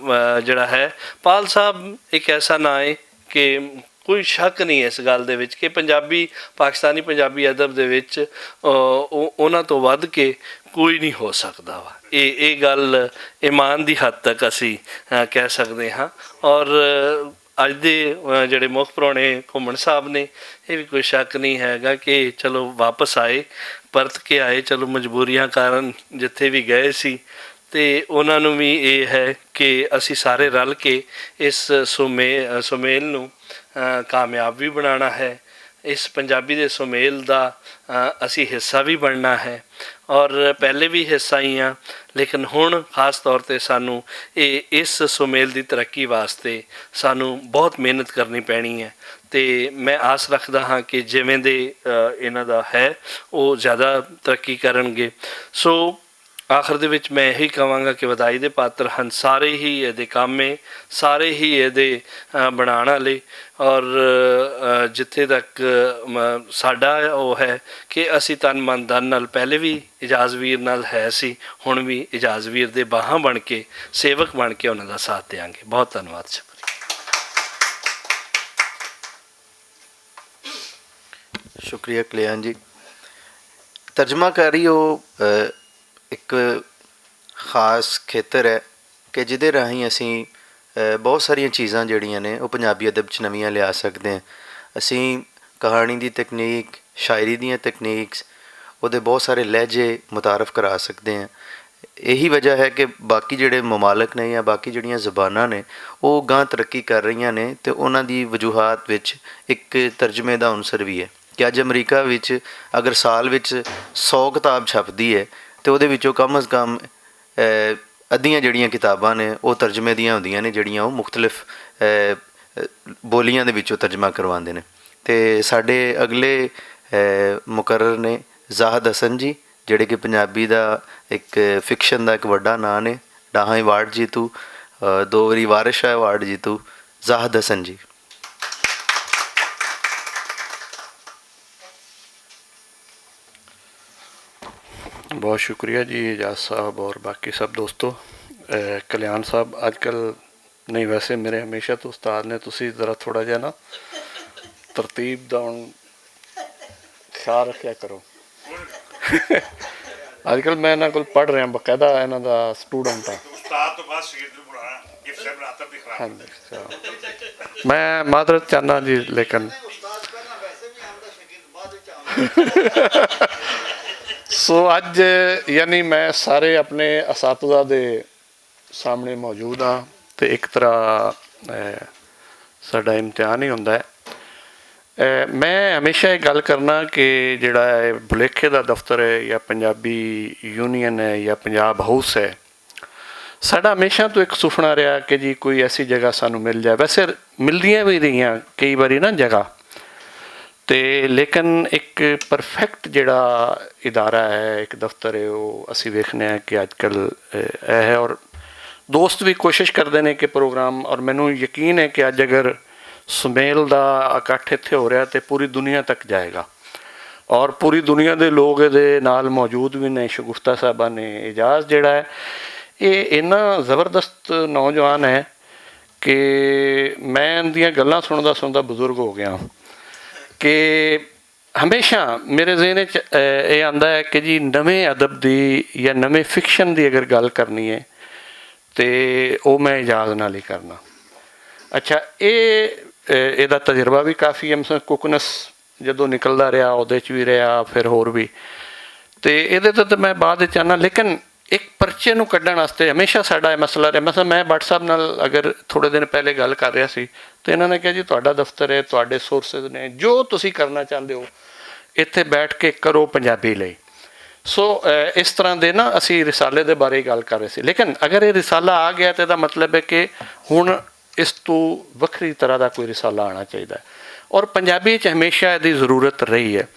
ਪਾਲ ਸਾਹਿਬ ਇੱਕ ਐਸਾ ਨਾਂ ਹੈ ਕਿ ਕੋਈ ਸ਼ੱਕ ਨਹੀਂ ਇਸ ਗੱਲ ਦੇ ਵਿੱਚ ਕਿ ਪਾਕਿਸਤਾਨੀ ਪੰਜਾਬੀ ਅਦਬ ਦੇ ਵਿੱਚ ਉਹਨਾਂ ਤੋਂ ਵੱਧ ਕੇ ਕੋਈ ਨਹੀਂ ਹੋ ਸਕਦਾ ਵਾ। ਇਹ ਗੱਲ ਇਮਾਨ ਦੀ ਹੱਦ ਤੱਕ ਅਸੀਂ ਕਹਿ ਸਕਦੇ ਹਾਂ। ਔਰ ਅੱਜ ਦੇ ਜਿਹੜੇ ਮੁੱਖ ਪ੍ਰਾਹੁਣੇ ਘੁੰਮਣ ਸਾਹਿਬ ਨੇ, ਇਹ ਵੀ ਕੋਈ ਸ਼ੱਕ ਨਹੀਂ ਹੈਗਾ ਕਿ ਚਲੋ ਵਾਪਸ ਆਏ, ਪਰਤ ਕੇ ਆਏ, ਚਲੋ ਮਜਬੂਰੀਆਂ ਕਾਰਨ ਜਿੱਥੇ ਵੀ ਗਏ ਸੀ। ਅਤੇ ਉਹਨਾਂ ਨੂੰ ਵੀ ਇਹ ਹੈ ਕਿ ਅਸੀਂ ਸਾਰੇ ਰਲ ਕੇ ਇਸ ਸੁਮੇਲ ਨੂੰ ਕਾਮਯਾਬ ਵੀ ਬਣਾਉਣਾ ਹੈ। ਇਸ ਪੰਜਾਬੀ ਦੇ ਸੁਮੇਲ ਦਾ ਅਸੀਂ ਹਿੱਸਾ ਵੀ ਬਣਨਾ ਹੈ, ਔਰ ਪਹਿਲੇ ਵੀ ਹਿੱਸਾ ਹੀ ਹਾਂ, ਲੇਕਿਨ ਹੁਣ ਖ਼ਾਸ ਤੌਰ 'ਤੇ ਸਾਨੂੰ ਇਸ ਸੁਮੇਲ ਦੀ ਤਰੱਕੀ ਵਾਸਤੇ ਸਾਨੂੰ ਬਹੁਤ ਮਿਹਨਤ ਕਰਨੀ ਪੈਣੀ ਹੈ। ਅਤੇ ਮੈਂ ਆਸ ਰੱਖਦਾ ਹਾਂ ਕਿ ਜਿਵੇਂ ਦੇ ਇਹਨਾਂ ਦਾ ਹੈ ਉਹ ਜ਼ਿਆਦਾ ਤਰੱਕੀ ਕਰਨਗੇ। ਸੋ ਆਖਰ ਦੇ ਵਿੱਚ ਮੈਂ ਇਹੀ ਕਹਾਂਗਾ ਕਿ ਵਧਾਈ ਦੇ ਪਾਤਰ ਹਨ ਸਾਰੇ ਹੀ ਇਹਦੇ ਕਾਮੇ, ਸਾਰੇ ਹੀ ਇਹਦੇ ਬਣਾਉਣ ਵਾਲੇ। ਔਰ ਜਿੱਥੇ ਤੱਕ ਸਾਡਾ ਉਹ ਹੈ ਕਿ ਅਸੀਂ ਤਨ ਮਨ ਧਨ ਨਾਲ ਪਹਿਲੇ ਵੀ ਇਜਾਜ਼ ਵੀਰ ਨਾਲ ਹੈ ਸੀ, ਹੁਣ ਵੀ ਇਜਾਜ਼ ਵੀਰ ਦੇ ਬਾਹਾਂ ਬਣ ਕੇ, ਸੇਵਕ ਬਣ ਕੇ ਉਹਨਾਂ ਦਾ ਸਾਥ ਦਿਆਂਗੇ। ਬਹੁਤ ਧੰਨਵਾਦ, ਸ਼ੁਕਰੀਆ। ਸ਼ੁਕਰੀਆ ਕਲਿਆਣ ਜੀ। ਤਰਜਮਾਕਾਰੀ ਉਹ ਇੱਕ ਖ਼ਾਸ ਖੇਤਰ ਹੈ ਕਿ ਜਿਹਦੇ ਰਾਹੀਂ ਅਸੀਂ ਬਹੁਤ ਸਾਰੀਆਂ ਚੀਜ਼ਾਂ ਜਿਹੜੀਆਂ ਨੇ ਉਹ ਪੰਜਾਬੀ ਅਦਬ 'ਚ ਨਵੀਆਂ ਲਿਆ ਸਕਦੇ ਹਾਂ। ਅਸੀਂ ਕਹਾਣੀ ਦੀ ਤਕਨੀਕ, ਸ਼ਾਇਰੀ ਦੀਆਂ ਤਕਨੀਕਸ, ਉਹਦੇ ਬਹੁਤ ਸਾਰੇ ਲਹਿਜੇ ਮੁਤਾਰਫ ਕਰਾ ਸਕਦੇ ਹਾਂ। ਇਹੀ ਵਜ੍ਹਾ ਹੈ ਕਿ ਬਾਕੀ ਜਿਹੜੇ ਮਮਾਲਕ ਨੇ ਜਾਂ ਬਾਕੀ ਜਿਹੜੀਆਂ ਜ਼ਬਾਨਾਂ ਨੇ ਉਹ ਗਾਂਹ ਤਰੱਕੀ ਕਰ ਰਹੀਆਂ ਨੇ, ਅਤੇ ਉਹਨਾਂ ਦੀ ਵਜੂਹਾਤ ਵਿੱਚ ਇੱਕ ਤਰਜਮੇ ਦਾ ਅਨਸਰ ਵੀ ਹੈ ਕਿ ਅੱਜ ਅਮਰੀਕਾ ਵਿੱਚ ਅਗਰ ਸਾਲ ਵਿੱਚ 100 ਕਿਤਾਬ ਛਪਦੀ ਹੈ ਅਤੇ ਉਹਦੇ ਵਿੱਚੋਂ ਕਮ ਅਜ਼ ਕਮ ਅੱਧੀਆਂ ਜਿਹੜੀਆਂ ਕਿਤਾਬਾਂ ਨੇ ਉਹ ਤਰਜਮੇ ਦੀਆਂ ਹੁੰਦੀਆਂ ਨੇ, ਜਿਹੜੀਆਂ ਉਹ ਮੁਖਤਲਿਫ ਬੋਲੀਆਂ ਦੇ ਵਿੱਚੋਂ ਤਰਜਮਾ ਕਰਵਾਉਂਦੇ ਨੇ। ਅਤੇ ਸਾਡੇ ਅਗਲੇ ਮੁਕਰਰ ਨੇ ਜ਼ਾਹਦ ਹਸਨ ਜੀ, ਜਿਹੜੇ ਕਿ ਪੰਜਾਬੀ ਦਾ ਇੱਕ ਫਿਕਸ਼ਨ ਦਾ ਇੱਕ ਵੱਡਾ ਨਾਂ ਨੇ, ਡਾਹਾਂ ਅਵਾਰਡ ਜੀਤੂ, 2 ਵਾਰੀ ਵਾਰਿਸ ਸ਼ਾਹ ਅਵਾਰਡ ਜੀਤੂ ਜ਼ਾਹਦ ਹਸਨ ਜੀ। बहुत शुक्रिया जी एजाज साहब और बाकी सब दोस्तों। कल्याण साहब आजकल नहीं, वैसे मेरे हमेशा तो उस्ताद ने, तुसी ज़रा थोड़ा जिहा ना तरतीब दा ख्याल रखा करो। आजकल मैं इन्हां कोल पढ़ रहा, बकायदा इन्हां दा स्टूडेंट हाँ। हाँ जी, मैं मादरत चाहना जी, लेकिन सो अज यानी मैं सारे अपने असातिज़ा दे सामने मौजूद हाँ, तो एक तरह ਸਾਡਾ ਇਮਤਿਹਾਨ ਹੀ ਹੁੰਦਾ ਹੈ। ਮੈਂ ਹਮੇਸ਼ਾ ਇਹ ਗੱਲ ਕਰਨਾ ਕਿ ਜਿਹੜਾ ਇਹ ਭੁਲੇਖੇ ਦਾ ਦਫ਼ਤਰ ਹੈ ਜਾਂ ਪੰਜਾਬੀ ਯੂਨੀਅਨ ਹੈ ਜਾਂ ਪੰਜਾਬ ਹਾਊਸ ਹੈ, ਸਾਡਾ ਹਮੇਸ਼ਾ ਤੋਂ ਇੱਕ ਸੁਪਨਾ ਰਿਹਾ ਕਿ ਜੀ ਕੋਈ ਐਸੀ ਜਗ੍ਹਾ ਸਾਨੂੰ ਮਿਲ ਜਾਏ। ਵੈਸੇ ਮਿਲਦੀਆਂ ਵੀ ਰਹੀਆਂ ਕਈ ਵਾਰੀ ਨਾ ਜਗ੍ਹਾ, ਅਤੇ ਲੇਕਿਨ ਇੱਕ ਪਰਫੈਕਟ ਜਿਹੜਾ ਇਦਾਰਾ ਹੈ, ਇੱਕ ਦਫ਼ਤਰ ਹੈ, ਉਹ ਅਸੀਂ ਵੇਖਦੇ ਹਾਂ ਕਿ ਅੱਜ ਕੱਲ੍ਹ ਇਹ ਹੈ। ਔਰ ਦੋਸਤ ਵੀ ਕੋਸ਼ਿਸ਼ ਕਰਦੇ ਨੇ ਕਿ ਪ੍ਰੋਗਰਾਮ, ਔਰ ਮੈਨੂੰ ਯਕੀਨ ਹੈ ਕਿ ਅੱਜ ਅਗਰ ਸੁਮੇਲ ਦਾ ਇਕੱਠ ਇੱਥੇ ਹੋ ਰਿਹਾ ਤਾਂ ਪੂਰੀ ਦੁਨੀਆ ਤੱਕ ਜਾਏਗਾ, ਔਰ ਪੂਰੀ ਦੁਨੀਆ ਦੇ ਲੋਕ ਇਹਦੇ ਨਾਲ ਮੌਜੂਦ ਵੀ ਨੇ। ਸ਼ਗੁਫਤਾ ਸਾਹਿਬਾ ਨੇ, ਇਜਾਜ਼ ਜਿਹੜਾ ਹੈ ਇਹ ਇੰਨਾ ਜ਼ਬਰਦਸਤ ਨੌਜਵਾਨ ਹੈ ਕਿ ਮੈਂ ਇਹਦੀਆਂ ਗੱਲਾਂ ਸੁਣਦਾ ਬਜ਼ੁਰਗ ਹੋ ਗਿਆ ਕਿ ਹਮੇਸ਼ਾ ਮੇਰੇ ਜ਼ਿਹਨ 'ਚ ਇਹ ਆਉਂਦਾ ਹੈ ਕਿ ਜੀ ਨਵੇਂ ਅਦਬ ਦੀ ਜਾਂ ਨਵੇਂ ਫਿਕਸ਼ਨ ਦੀ ਅਗਰ ਗੱਲ ਕਰਨੀ ਹੈ ਅਤੇ ਉਹ ਮੈਂ ਇਜਾਜ਼ ਨਾਲ ਹੀ ਕਰਨਾ। ਅੱਛਾ, ਇਹਦਾ ਤਜਰਬਾ ਵੀ ਕਾਫੀ ਹੈ। ਮਸਲ ਕੁਕਨਸ ਜਦੋਂ ਨਿਕਲਦਾ ਰਿਹਾ ਉਹਦੇ 'ਚ ਵੀ ਰਿਹਾ, ਫਿਰ ਹੋਰ ਵੀ, ਅਤੇ ਇਹਦੇ ਤੋਂ ਤਾਂ ਮੈਂ ਬਾਅਦ ਵਿੱਚ ਆਉਣਾ। ਲੇਕਿਨ ਇੱਕ ਪਰਚੇ ਨੂੰ ਕੱਢਣ ਵਾਸਤੇ ਹਮੇਸ਼ਾ ਸਾਡਾ ਇਹ ਮਸਲਾ ਰਿਹਾ। ਮਸਲਾ ਮੈਂ ਭੱਟ ਸਾਹਿਬ ਨਾਲ ਅਗਰ ਥੋੜ੍ਹੇ ਦਿਨ ਪਹਿਲੇ ਗੱਲ ਕਰ ਰਿਹਾ ਸੀ ਤਾਂ ਇਹਨਾਂ ਨੇ ਕਿਹਾ ਜੀ ਤੁਹਾਡਾ ਦਫ਼ਤਰ ਹੈ, ਤੁਹਾਡੇ ਸੋਰਸਿਸ ਨੇ, ਜੋ ਤੁਸੀਂ ਕਰਨਾ ਚਾਹੁੰਦੇ ਹੋ ਇੱਥੇ ਬੈਠ ਕੇ ਕਰੋ ਪੰਜਾਬੀ ਲਈ। ਸੋ ਇਸ ਤਰ੍ਹਾਂ ਦੇ ਨਾ ਅਸੀਂ ਰਿਸਾਲੇ ਦੇ ਬਾਰੇ ਗੱਲ ਕਰ ਰਹੇ ਸੀ। ਲੇਕਿਨ ਅਗਰ ਇਹ ਰਿਸਾਲਾ ਆ ਗਿਆ ਤਾਂ ਇਹਦਾ ਮਤਲਬ ਹੈ ਕਿ ਹੁਣ ਇਸ ਤੋਂ ਵੱਖਰੀ ਤਰ੍ਹਾਂ ਦਾ ਕੋਈ ਰਿਸਾਲਾ ਆਉਣਾ ਚਾਹੀਦਾ ਹੈ, ਔਰ ਪੰਜਾਬੀ 'ਚ ਹਮੇਸ਼ਾ ਇਹਦੀ ਜ਼ਰੂਰਤ ਰਹੀ ਹੈ।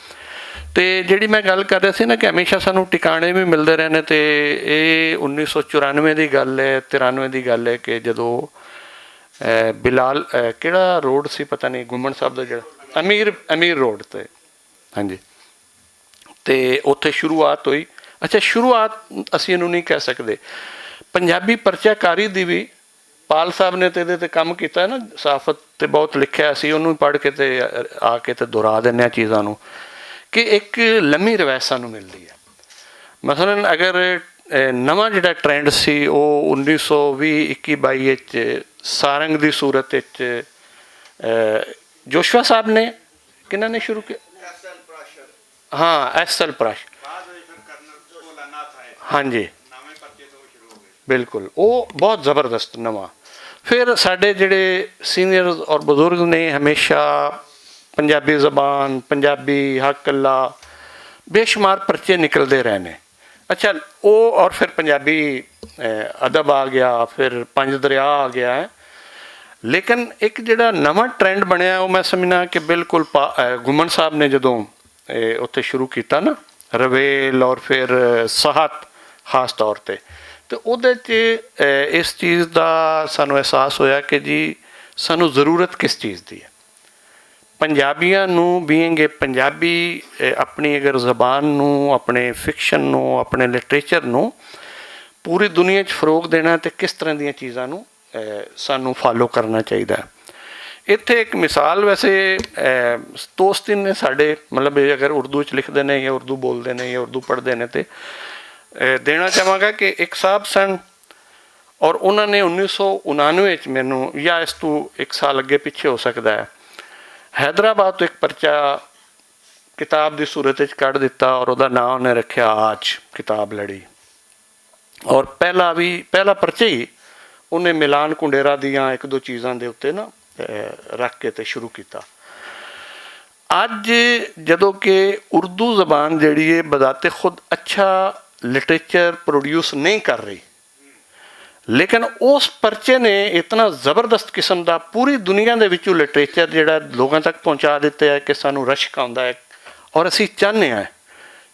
ਅਤੇ ਜਿਹੜੀ ਮੈਂ ਗੱਲ ਕਰ ਰਿਹਾ ਸੀ ਨਾ ਕਿ ਹਮੇਸ਼ਾ ਸਾਨੂੰ ਟਿਕਾਣੇ ਵੀ ਮਿਲਦੇ ਰਹੇ ਨੇ, ਅਤੇ ਇਹ 1994 ਦੀ ਗੱਲ ਹੈ, 93 ਦੀ ਗੱਲ ਹੈ ਕਿ ਜਦੋਂ ਬਿਲਾਲ ਕਿਹੜਾ ਰੋਡ ਸੀ ਪਤਾ ਨਹੀਂ, ਗੁੰਮਣ ਸਾਹਿਬ ਦਾ ਜਿਹੜਾ ਅਮੀਰ ਰੋਡ 'ਤੇ, ਹਾਂਜੀ, ਅਤੇ ਉੱਥੇ ਸ਼ੁਰੂਆਤ ਹੋਈ। ਅੱਛਾ, ਸ਼ੁਰੂਆਤ ਅਸੀਂ ਇਹਨੂੰ ਨਹੀਂ ਕਹਿ ਸਕਦੇ। ਪੰਜਾਬੀ ਪਰਚਾਕਾਰੀ ਦੀ ਵੀ ਪਾਲ ਸਾਹਿਬ ਨੇ ਤਾਂ ਇਹਦੇ 'ਤੇ ਕੰਮ ਕੀਤਾ ਨਾ, ਸਾਫਤ 'ਤੇ ਬਹੁਤ ਲਿਖਿਆ ਸੀ, ਉਹਨੂੰ ਪੜ੍ਹ ਕੇ ਅਤੇ ਆ ਕੇ ਅਤੇ ਦੁਹਰਾ ਦਿੰਦੇ ਹਾਂ ਚੀਜ਼ਾਂ ਨੂੰ, ਕਿ ਇੱਕ ਲੰਮੀ ਰਵਾਇਤ ਸਾਨੂੰ ਮਿਲਦੀ ਹੈ। ਮਸਲਨ ਅਗਰ ਨਵਾਂ ਜਿਹੜਾ ਟਰੈਂਡ ਸੀ ਉਹ 1920-21-22 ਵਿੱਚ ਸਾਰੰਗ ਦੀ ਸੂਰਤ ਵਿੱਚ ਜੋਸ਼ਵਾ ਸਾਹਿਬ ਨੇ, ਕਿਹਨਾਂ ਨੇ ਸ਼ੁਰੂ ਕੀਤਾ? ਹਾਂ, SL ਪ੍ਰਾਸ਼, ਹਾਂਜੀ, ਬਿਲਕੁਲ, ਉਹ ਬਹੁਤ ਜ਼ਬਰਦਸਤ ਨਵਾਂ। ਫਿਰ ਸਾਡੇ ਜਿਹੜੇ ਸੀਨੀਅਰ ਔਰ ਬਜ਼ੁਰਗ ਨੇ ਹਮੇਸ਼ਾ ਪੰਜਾਬੀ ਜ਼ਬਾਨ, ਪੰਜਾਬੀ ਹੱਕ ਅੱਲਾ, ਬੇਸ਼ੁਮਾਰ ਪਰਚੇ ਨਿਕਲਦੇ ਰਹੇ ਨੇ। ਅੱਛਾ, ਉਹ ਔਰ ਫਿਰ ਪੰਜਾਬੀ ਅਦਬ ਆ ਗਿਆ, ਫਿਰ ਪੰਜ ਦਰਿਆ ਆ ਗਿਆ ਹੈ। ਲੇਕਿਨ ਇੱਕ ਜਿਹੜਾ ਨਵਾਂ ਟਰੈਂਡ ਬਣਿਆ ਉਹ ਮੈਂ ਸਮਝਣਾ ਕਿ ਬਿਲਕੁਲ ਗੁੰਮਣ ਸਾਹਿਬ ਨੇ ਜਦੋਂ ਉੱਥੇ ਸ਼ੁਰੂ ਕੀਤਾ ਨਾ, ਰਵੇਲ ਔਰ ਫਿਰ ਸਹਤ ਖਾਸ ਤੌਰ 'ਤੇ, ਅਤੇ ਉਹਦੇ 'ਚ ਇਸ ਚੀਜ਼ ਦਾ ਸਾਨੂੰ ਅਹਿਸਾਸ ਹੋਇਆ ਕਿ ਜੀ ਸਾਨੂੰ ਜ਼ਰੂਰਤ ਕਿਸ ਚੀਜ਼ ਦੀ ਹੈ। ਪੰਜਾਬੀਆਂ ਨੂੰ ਬੀਇੰਗ ਏ ਪੰਜਾਬੀ, ਆਪਣੀ ਅਗਰ ਜ਼ਬਾਨ ਨੂੰ, ਆਪਣੇ ਫਿਕਸ਼ਨ ਨੂੰ, ਆਪਣੇ ਲਿਟਰੇਚਰ ਨੂੰ ਪੂਰੀ ਦੁਨੀਆ 'ਚ ਫਰੋਗ ਦੇਣਾ ਅਤੇ ਕਿਸ ਤਰ੍ਹਾਂ ਦੀਆਂ ਚੀਜ਼ਾਂ ਨੂੰ ਸਾਨੂੰ ਫਾਲੋ ਕਰਨਾ ਚਾਹੀਦਾ। ਇੱਥੇ ਇੱਕ ਮਿਸਾਲ, ਵੈਸੇ ਦੋਸਤ ਨੇ ਸਾਡੇ, ਮਤਲਬ ਅਗਰ ਉਰਦੂ 'ਚ ਲਿਖਦੇ ਨੇ ਜਾਂ ਉਰਦੂ ਬੋਲਦੇ ਨੇ ਜਾਂ ਉਰਦੂ ਪੜ੍ਹਦੇ ਨੇ, ਅਤੇ ਦੇਣਾ ਚਾਹਾਂਗਾ ਕਿ ਇੱਕ ਸਾਹਿਬ ਸਨ ਔਰ ਉਹਨਾਂ ਨੇ 1999 'ਚ ਮੈਨੂੰ, ਜਾਂ ਇਸ ਤੋਂ ਇੱਕ ਸਾਲ ਅੱਗੇ ਪਿੱਛੇ ਹੋ ਸਕਦਾ ਹੈ, ਹੈਦਰਾਬਾਦ ਤੋਂ ਇੱਕ ਪਰਚਾ ਕਿਤਾਬ ਦੀ ਸੂਰਤ ਵਿੱਚ ਕੱਢ ਦਿੱਤਾ ਔਰ ਉਹਦਾ ਨਾਂ ਉਹਨੇ ਰੱਖਿਆ ਆਜ ਕਿਤਾਬ ਲੜੀ। ਔਰ ਪਹਿਲਾ ਪਰਚਾ ਹੀ ਉਹਨੇ ਮਿਲਾਨ ਕੁੰਡੇਰਾ ਦੀਆਂ ਇੱਕ ਦੋ ਚੀਜ਼ਾਂ ਦੇ ਉੱਤੇ ਨਾ ਰੱਖ ਕੇ ਅਤੇ ਸ਼ੁਰੂ ਕੀਤਾ। ਅੱਜ ਜਦੋਂ ਕਿ ਉਰਦੂ ਜ਼ਬਾਨ ਜਿਹੜੀ ਹੈ ਬਜ਼ਾਤੇ ਖੁਦ ਅੱਛਾ ਲਿਟਰੇਚਰ ਪ੍ਰੋਡਿਊਸ ਨਹੀਂ ਕਰ ਰਹੀ, ਲੇਕਿਨ ਉਸ ਪਰਚੇ ਨੇ ਇਤਨਾ ਜ਼ਬਰਦਸਤ ਕਿਸਮ ਦਾ ਪੂਰੀ ਦੁਨੀਆ ਦੇ ਵਿੱਚੋਂ ਲਿਟਰੇਚਰ ਜਿਹੜਾ ਲੋਕਾਂ ਤੱਕ ਪਹੁੰਚਾ ਦਿੱਤਾ ਹੈ ਕਿ ਸਾਨੂੰ ਰਸ਼ਕ ਆਉਂਦਾ ਹੈ। ਔਰ ਅਸੀਂ ਚਾਹੁੰਦੇ ਹਾਂ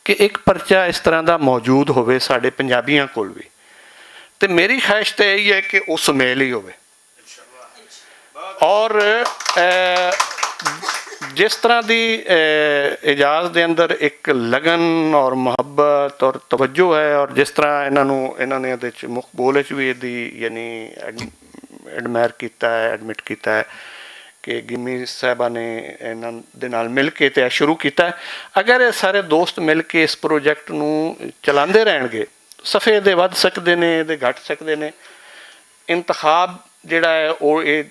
ਕਿ ਇੱਕ ਪਰਚਾ ਇਸ ਤਰ੍ਹਾਂ ਦਾ ਮੌਜੂਦ ਹੋਵੇ ਸਾਡੇ ਪੰਜਾਬੀਆਂ ਕੋਲ ਵੀ, ਅਤੇ ਮੇਰੀ ਖਾਹਿਸ਼ ਤਾਂ ਇਹੀ ਹੈ ਕਿ ਉਹ ਸੁਮੇਲ ਹੀ ਹੋਵੇ। ਔਰ ਜਿਸ ਤਰ੍ਹਾਂ ਦੀ ਇਜਾਜ਼ ਦੇ ਅੰਦਰ ਇੱਕ ਲਗਨ ਔਰ ਮੁਹੱਬਤ ਔਰ ਤਵੱਜੋ ਹੈ, ਔਰ ਜਿਸ ਤਰ੍ਹਾਂ ਇਹਨਾਂ ਨੇ ਇਹਦੇ 'ਚ ਮਕਬੂਲ ਵਿੱਚ ਵੀ ਇਹਦੀ ਯਾਨੀ ਐਡਮਾਇਰ ਕੀਤਾ ਹੈ, ਐਡਮਿਟ ਕੀਤਾ ਹੈ ਕਿ ਗਿੰਮੀ ਸਾਹਿਬਾ ਨੇ ਇਹਨਾਂ ਦੇ ਨਾਲ ਮਿਲ ਕੇ ਅਤੇ ਸ਼ੁਰੂ ਕੀਤਾ ਹੈ। ਅਗਰ ਇਹ ਸਾਰੇ ਦੋਸਤ ਮਿਲ ਕੇ ਇਸ ਪ੍ਰੋਜੈਕਟ ਨੂੰ ਚਲਾਉਂਦੇ ਰਹਿਣਗੇ, ਸਫੇ ਇਹਦੇ ਵੱਧ ਸਕਦੇ ਨੇ, ਇਹਦੇ ਘੱਟ ਸਕਦੇ ਨੇ। ਇੰਤਖਾਬ ਜਿਹੜਾ ਹੈ ਉਹ ਇਹ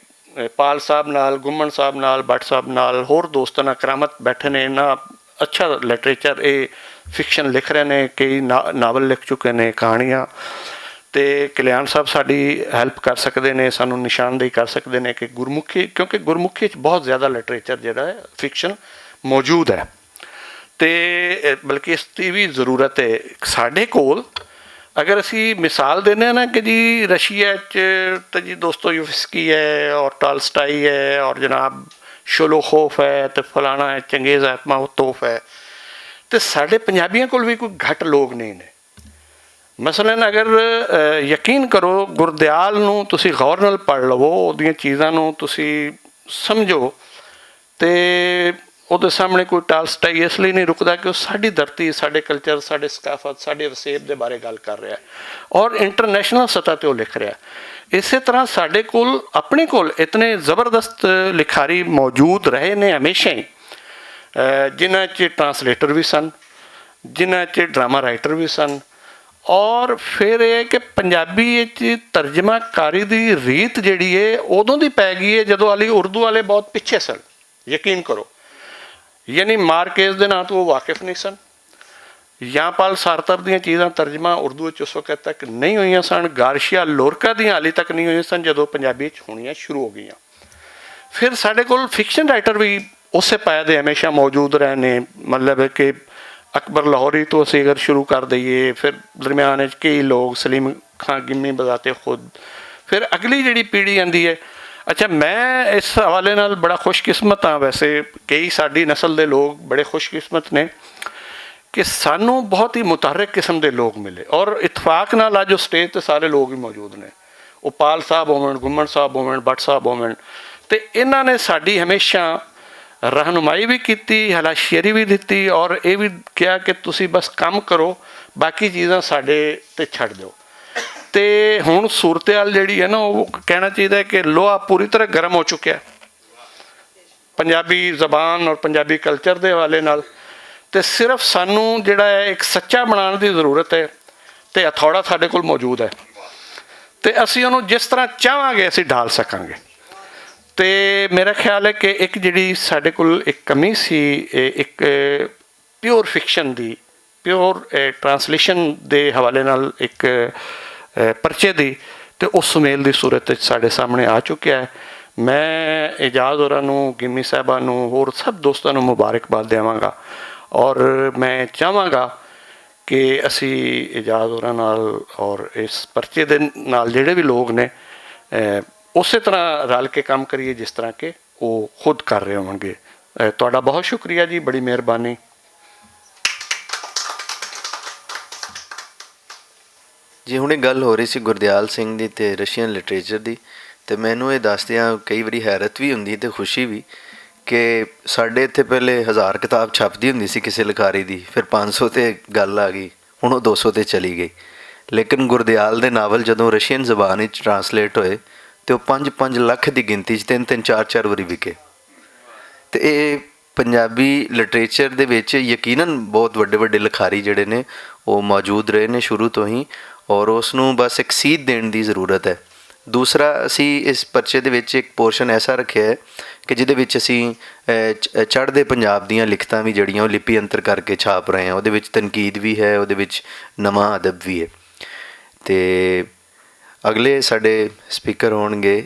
ਪਾਲ ਸਾਹਿਬ ਨਾਲ, ਗੁੰਮਣ ਸਾਹਿਬ ਨਾਲ, ਭੱਟ ਸਾਹਿਬ ਨਾਲ, ਹੋਰ ਦੋਸਤਾਂ ਨਾਲ, ਕਰਾਮਤ ਬੈਠੇ ਨੇ, ਇੰਨਾ ਅੱਛਾ ਲਿਟਰੇਚਰ, ਇਹ ਫਿਕਸ਼ਨ ਲਿਖ ਰਹੇ ਨੇ, ਕਈ ਨਾਵਲ ਲਿਖ ਚੁੱਕੇ ਨੇ, ਕਹਾਣੀਆਂ, ਤੇ ਕਲਿਆਣ ਸਾਹਿਬ ਸਾਡੀ ਹੈਲਪ ਕਰ ਸਕਦੇ ਨੇ, ਸਾਨੂੰ ਨਿਸ਼ਾਨਦੇਹੀ ਕਰ ਸਕਦੇ ਨੇ ਕਿ ਗੁਰਮੁਖੀ, ਕਿਉਂਕਿ ਗੁਰਮੁਖੀ 'ਚ ਬਹੁਤ ਜ਼ਿਆਦਾ ਲਿਟਰੇਚਰ ਜਿਹੜਾ ਹੈ ਫਿਕਸ਼ਨ ਮੌਜੂਦ ਹੈ, ਤੇ ਬਲਕਿ ਇਸ ਦੀ ਵੀ ਜ਼ਰੂਰਤ ਹੈ। ਸਾਡੇ ਕੋਲ ਅਗਰ ਅਸੀਂ ਮਿਸਾਲ ਦਿੰਦੇ ਹਾਂ ਨਾ ਕਿ ਜੀ ਰਸ਼ੀਆ 'ਚ ਤਾਂ ਜੀ ਦੋਸਤੋਯੇਵਸਕੀ ਹੈ ਔਰ ਟਾਲਸਟਾਈ ਹੈ ਔਰ ਜਨਾਬ ਸ਼ੋਲੋਖੋਫ ਹੈ ਅਤੇ ਫਲਾਣਾ ਹੈ, ਚੰਗੇਜ਼ ਐਤਮਾਤੋਫ ਹੈ, ਅਤੇ ਸਾਡੇ ਪੰਜਾਬੀਆਂ ਕੋਲ ਵੀ ਕੋਈ ਘੱਟ ਲੋਕ ਨਹੀਂ ਨੇ। ਮਸਲਨ ਅਗਰ ਯਕੀਨ ਕਰੋ, ਗੁਰਦਿਆਲ ਨੂੰ ਤੁਸੀਂ ਗੌਰ ਨਾਲ ਪੜ੍ਹ ਲਵੋ, ਉਹਦੀਆਂ ਚੀਜ਼ਾਂ ਨੂੰ ਤੁਸੀਂ ਸਮਝੋ, ਅਤੇ ਉਹਦੇ ਸਾਹਮਣੇ ਕੋਈ ਟਾਲਸਟਾਈ ਇਸ ਲਈ ਨਹੀਂ ਰੁਕਦਾ ਕਿ ਉਹ ਸਾਡੀ ਧਰਤੀ, ਸਾਡੇ ਕਲਚਰ, ਸਾਡੇ ਸਕਾਫਤ, ਸਾਡੇ ਵਸੇਬ ਦੇ ਬਾਰੇ ਗੱਲ ਕਰ ਰਿਹਾ ਔਰ ਇੰਟਰਨੈਸ਼ਨਲ ਸਤ੍ਹਾ 'ਤੇ ਉਹ ਲਿਖ ਰਿਹਾ। ਇਸੇ ਤਰ੍ਹਾਂ ਸਾਡੇ ਕੋਲ ਆਪਣੇ ਕੋਲ ਇਤਨੇ ਜ਼ਬਰਦਸਤ ਲਿਖਾਰੀ ਮੌਜੂਦ ਰਹੇ ਨੇ ਹਮੇਸ਼ਾ ਹੀ, ਜਿਨ੍ਹਾਂ 'ਚ ਟਰਾਂਸਲੇਟਰ ਵੀ ਸਨ, ਜਿਨ੍ਹਾਂ 'ਚ ਡਰਾਮਾ ਰਾਈਟਰ ਵੀ ਸਨ, ਔਰ ਫਿਰ ਇਹ ਕਿ ਪੰਜਾਬੀ ਵਿੱਚ ਤਰਜਮਾਕਾਰੀ ਦੀ ਰੀਤ ਜਿਹੜੀ ਹੈ ਉਦੋਂ ਦੀ ਪੈ ਗਈ ਹੈ ਜਦੋਂ ਵਾਲੀ ਉਰਦੂ ਵਾਲੇ ਬਹੁਤ ਪਿੱਛੇ ਸਨ, ਯਕੀਨ ਕਰੋ। ਯਾਨੀ ਮਾਰਕੇਜ਼ ਦੇ ਨਾਂ ਤੋਂ ਉਹ ਵਾਕਿਫ ਨਹੀਂ ਸਨ, ਯਾਂਪਾਲ ਸਾਰਤਰ ਦੀਆਂ ਚੀਜ਼ਾਂ ਤਰਜਮਾ ਉਰਦੂ ਵਿੱਚ ਉਸ ਵਕਤ ਤੱਕ ਨਹੀਂ ਹੋਈਆਂ ਸਨ, ਗਾਰਸ਼ੀਆ ਲੋਰਕਾ ਦੀਆਂ ਹਾਲੇ ਤੱਕ ਨਹੀਂ ਹੋਈਆਂ ਸਨ ਜਦੋਂ ਪੰਜਾਬੀ 'ਚ ਹੋਣੀਆਂ ਸ਼ੁਰੂ ਹੋ ਗਈਆਂ। ਫਿਰ ਸਾਡੇ ਕੋਲ ਫਿਕਸ਼ਨ ਰਾਈਟਰ ਵੀ ਉਸੇ ਪਾਇਆ ਦੇ ਹਮੇਸ਼ਾ ਮੌਜੂਦ ਰਹੇ ਨੇ, ਮਤਲਬ ਕਿ ਅਕਬਰ ਲਾਹੌਰੀ ਤੋਂ ਅਸੀਂ ਅਗਰ ਸ਼ੁਰੂ ਕਰ ਦਈਏ, ਫਿਰ ਦਰਮਿਆਨ 'ਚ ਕਈ ਲੋਕ, ਸਲੀਮ ਖਾਂ ਗਿੰਮੀ ਬਜ਼ਾਤੇ ਖੁਦ, ਫਿਰ ਅਗਲੀ ਜਿਹੜੀ ਪੀੜ੍ਹੀ ਆਉਂਦੀ ਹੈ। ਅੱਛਾ, ਮੈਂ ਇਸ ਹਵਾਲੇ ਨਾਲ ਬੜਾ ਖੁਸ਼ਕਿਸਮਤ ਹਾਂ, ਵੈਸੇ ਕਈ ਸਾਡੀ ਨਸਲ ਦੇ ਲੋਕ ਬੜੇ ਖੁਸ਼ਕਿਸਮਤ ਨੇ ਕਿ ਸਾਨੂੰ ਬਹੁਤ ਹੀ ਮੁਤਹਰਕ ਕਿਸਮ ਦੇ ਲੋਕ ਮਿਲੇ, ਔਰ ਇਤਫਾਕ ਨਾਲ ਅੱਜ ਉਹ ਸਟੇਜ 'ਤੇ ਸਾਰੇ ਲੋਕ ਹੀ ਮੌਜੂਦ ਨੇ। ਉਹ ਪਾਲ ਸਾਹਿਬ ਹੋਵਣ, ਗੁੰਮਣ ਸਾਹਿਬ ਹੋਵਣ, ਭੱਟ ਸਾਹਿਬ ਹੋਵਣ, ਅਤੇ ਇਹਨਾਂ ਨੇ ਸਾਡੀ ਹਮੇਸ਼ਾ ਰਹਿਨੁਮਾਈ ਵੀ ਕੀਤੀ, ਹਲਾਸ਼ੇਰੀ ਵੀ ਦਿੱਤੀ, ਔਰ ਇਹ ਵੀ ਕਿਹਾ ਕਿ ਤੁਸੀਂ ਬਸ ਕੰਮ ਕਰੋ, ਬਾਕੀ ਚੀਜ਼ਾਂ ਸਾਡੇ 'ਤੇ ਛੱਡ ਦਿਓ। ਅਤੇ ਹੁਣ ਸੂਰਤ-ਏ-ਹਾਲ ਜਿਹੜੀ ਹੈ ਨਾ, ਉਹ ਕਹਿਣਾ ਚਾਹੀਦਾ ਕਿ ਲੋਹਾ ਪੂਰੀ ਤਰ੍ਹਾਂ ਗਰਮ ਹੋ ਚੁੱਕਿਆ ਪੰਜਾਬੀ ਜ਼ਬਾਨ ਔਰ ਪੰਜਾਬੀ ਕਲਚਰ ਦੇ ਹਵਾਲੇ ਨਾਲ, ਅਤੇ ਸਿਰਫ ਸਾਨੂੰ ਜਿਹੜਾ ਹੈ ਇੱਕ ਸੱਚਾ ਬਣਾਉਣ ਦੀ ਜ਼ਰੂਰਤ ਹੈ, ਅਤੇ ਹਥੌੜਾ ਸਾਡੇ ਕੋਲ ਮੌਜੂਦ ਹੈ, ਅਤੇ ਅਸੀਂ ਉਹਨੂੰ ਜਿਸ ਤਰ੍ਹਾਂ ਚਾਹਾਂਗੇ ਅਸੀਂ ਢਾਲ ਸਕਾਂਗੇ। ਅਤੇ ਮੇਰਾ ਖਿਆਲ ਹੈ ਕਿ ਇੱਕ ਜਿਹੜੀ ਸਾਡੇ ਕੋਲ ਇੱਕ ਕਮੀ ਸੀ, ਇੱਕ ਪਿਓਰ ਫਿਕਸ਼ਨ ਦੀ, ਪਿਓਰ ਟਰਾਂਸਲੇਸ਼ਨ ਦੇ ਹਵਾਲੇ ਨਾਲ ਇੱਕ ਪਰਚੇ ਦੀ, ਅਤੇ ਉਹ ਸੁਮੇਲ ਦੀ ਸੂਰਤ ਵਿੱਚ ਸਾਡੇ ਸਾਹਮਣੇ ਆ ਚੁੱਕਿਆ ਹੈ। ਮੈਂ ਇਜਾਜ਼ ਹੋਰਾਂ ਨੂੰ, ਗਿੰਮੀ ਸਾਹਿਬਾਂ ਨੂੰ, ਹੋਰ ਸਭ ਦੋਸਤਾਂ ਨੂੰ ਮੁਬਾਰਕਬਾਦ ਦੇਵਾਂਗਾ, ਔਰ ਮੈਂ ਚਾਹਾਂਗਾ ਕਿ ਅਸੀਂ ਇਜਾਜ਼ ਹੋਰਾਂ ਨਾਲ ਔਰ ਇਸ ਪਰਚੇ ਦੇ ਨਾਲ ਜਿਹੜੇ ਵੀ ਲੋਕ ਨੇ ਉਸੇ ਤਰ੍ਹਾਂ ਰਲ ਕੇ ਕੰਮ ਕਰੀਏ ਜਿਸ ਤਰ੍ਹਾਂ ਕਿ ਉਹ ਖੁਦ ਕਰ ਰਹੇ ਹੋਣਗੇ। ਤੁਹਾਡਾ ਬਹੁਤ ਸ਼ੁਕਰੀਆ ਜੀ, ਬੜੀ ਮਿਹਰਬਾਨੀ। ਜੀ ਹੁਣੇ ਗੱਲ ਹੋ ਰਹੀ ਸੀ ਗੁਰਦਿਆਲ ਸਿੰਘ ਦੀ ਅਤੇ ਰਸ਼ੀਅਨ ਲਿਟਰੇਚਰ ਦੀ, ਅਤੇ ਮੈਨੂੰ ਇਹ ਦੱਸਦਿਆਂ ਕਈ ਵਾਰੀ ਹੈਰਤ ਵੀ ਹੁੰਦੀ ਅਤੇ ਖੁਸ਼ੀ ਵੀ ਕਿ ਸਾਡੇ ਇੱਥੇ ਪਹਿਲੇ 1000 ਕਿਤਾਬ ਛਪਦੀ ਹੁੰਦੀ ਸੀ ਕਿਸੇ ਲਿਖਾਰੀ ਦੀ, ਫਿਰ 500 'ਤੇ ਗੱਲ ਆ ਗਈ, ਹੁਣ ਉਹ 200 'ਤੇ ਚਲੀ ਗਈ। ਲੇਕਿਨ ਗੁਰਦਿਆਲ ਦੇ ਨਾਵਲ ਜਦੋਂ ਰਸ਼ੀਅਨ ਜ਼ਬਾਨ ਵਿੱਚ ਟਰਾਂਸਲੇਟ ਹੋਏ ਅਤੇ ਉਹ 5-5 ਲੱਖ ਦੀ ਗਿਣਤੀ 'ਚ 3-3 4-4 ਵਾਰੀ ਵਿਕੇ। ਅਤੇ ਇਹ ਪੰਜਾਬੀ ਲਿਟਰੇਚਰ ਦੇ ਵਿੱਚ ਯਕੀਨਨ ਬਹੁਤ ਵੱਡੇ ਵੱਡੇ ਲਿਖਾਰੀ ਜਿਹੜੇ ਨੇ ਉਹ ਮੌਜੂਦ ਰਹੇ ਨੇ ਸ਼ੁਰੂ ਤੋਂ ਹੀ, ਔਰ ਉਸ ਨੂੰ ਬਸ ਇੱਕ ਸੀਧ ਦੇਣ ਦੀ ਜ਼ਰੂਰਤ ਹੈ। ਦੂਸਰਾ, ਅਸੀਂ ਇਸ ਪਰਚੇ ਦੇ ਵਿੱਚ ਇੱਕ ਪੋਰਸ਼ਨ ਐਸਾ ਰੱਖਿਆ ਹੈ ਕਿ ਜਿਹਦੇ ਵਿੱਚ ਅਸੀਂ ਚੜ੍ਹਦੇ ਪੰਜਾਬ ਦੀਆਂ ਲਿਖਤਾਂ ਵੀ ਜਿਹੜੀਆਂ ਉਹ ਲਿਪੀ ਅੰਤਰ ਕਰਕੇ ਛਾਪ ਰਹੇ ਹਾਂ। ਉਹਦੇ ਵਿੱਚ ਤਨਕੀਦ ਵੀ ਹੈ, ਉਹਦੇ ਵਿੱਚ ਨਵਾਂ ਅਦਬ ਵੀ ਹੈ। ਅਤੇ ਅਗਲੇ ਸਾਡੇ ਸਪੀਕਰ ਹੋਣਗੇ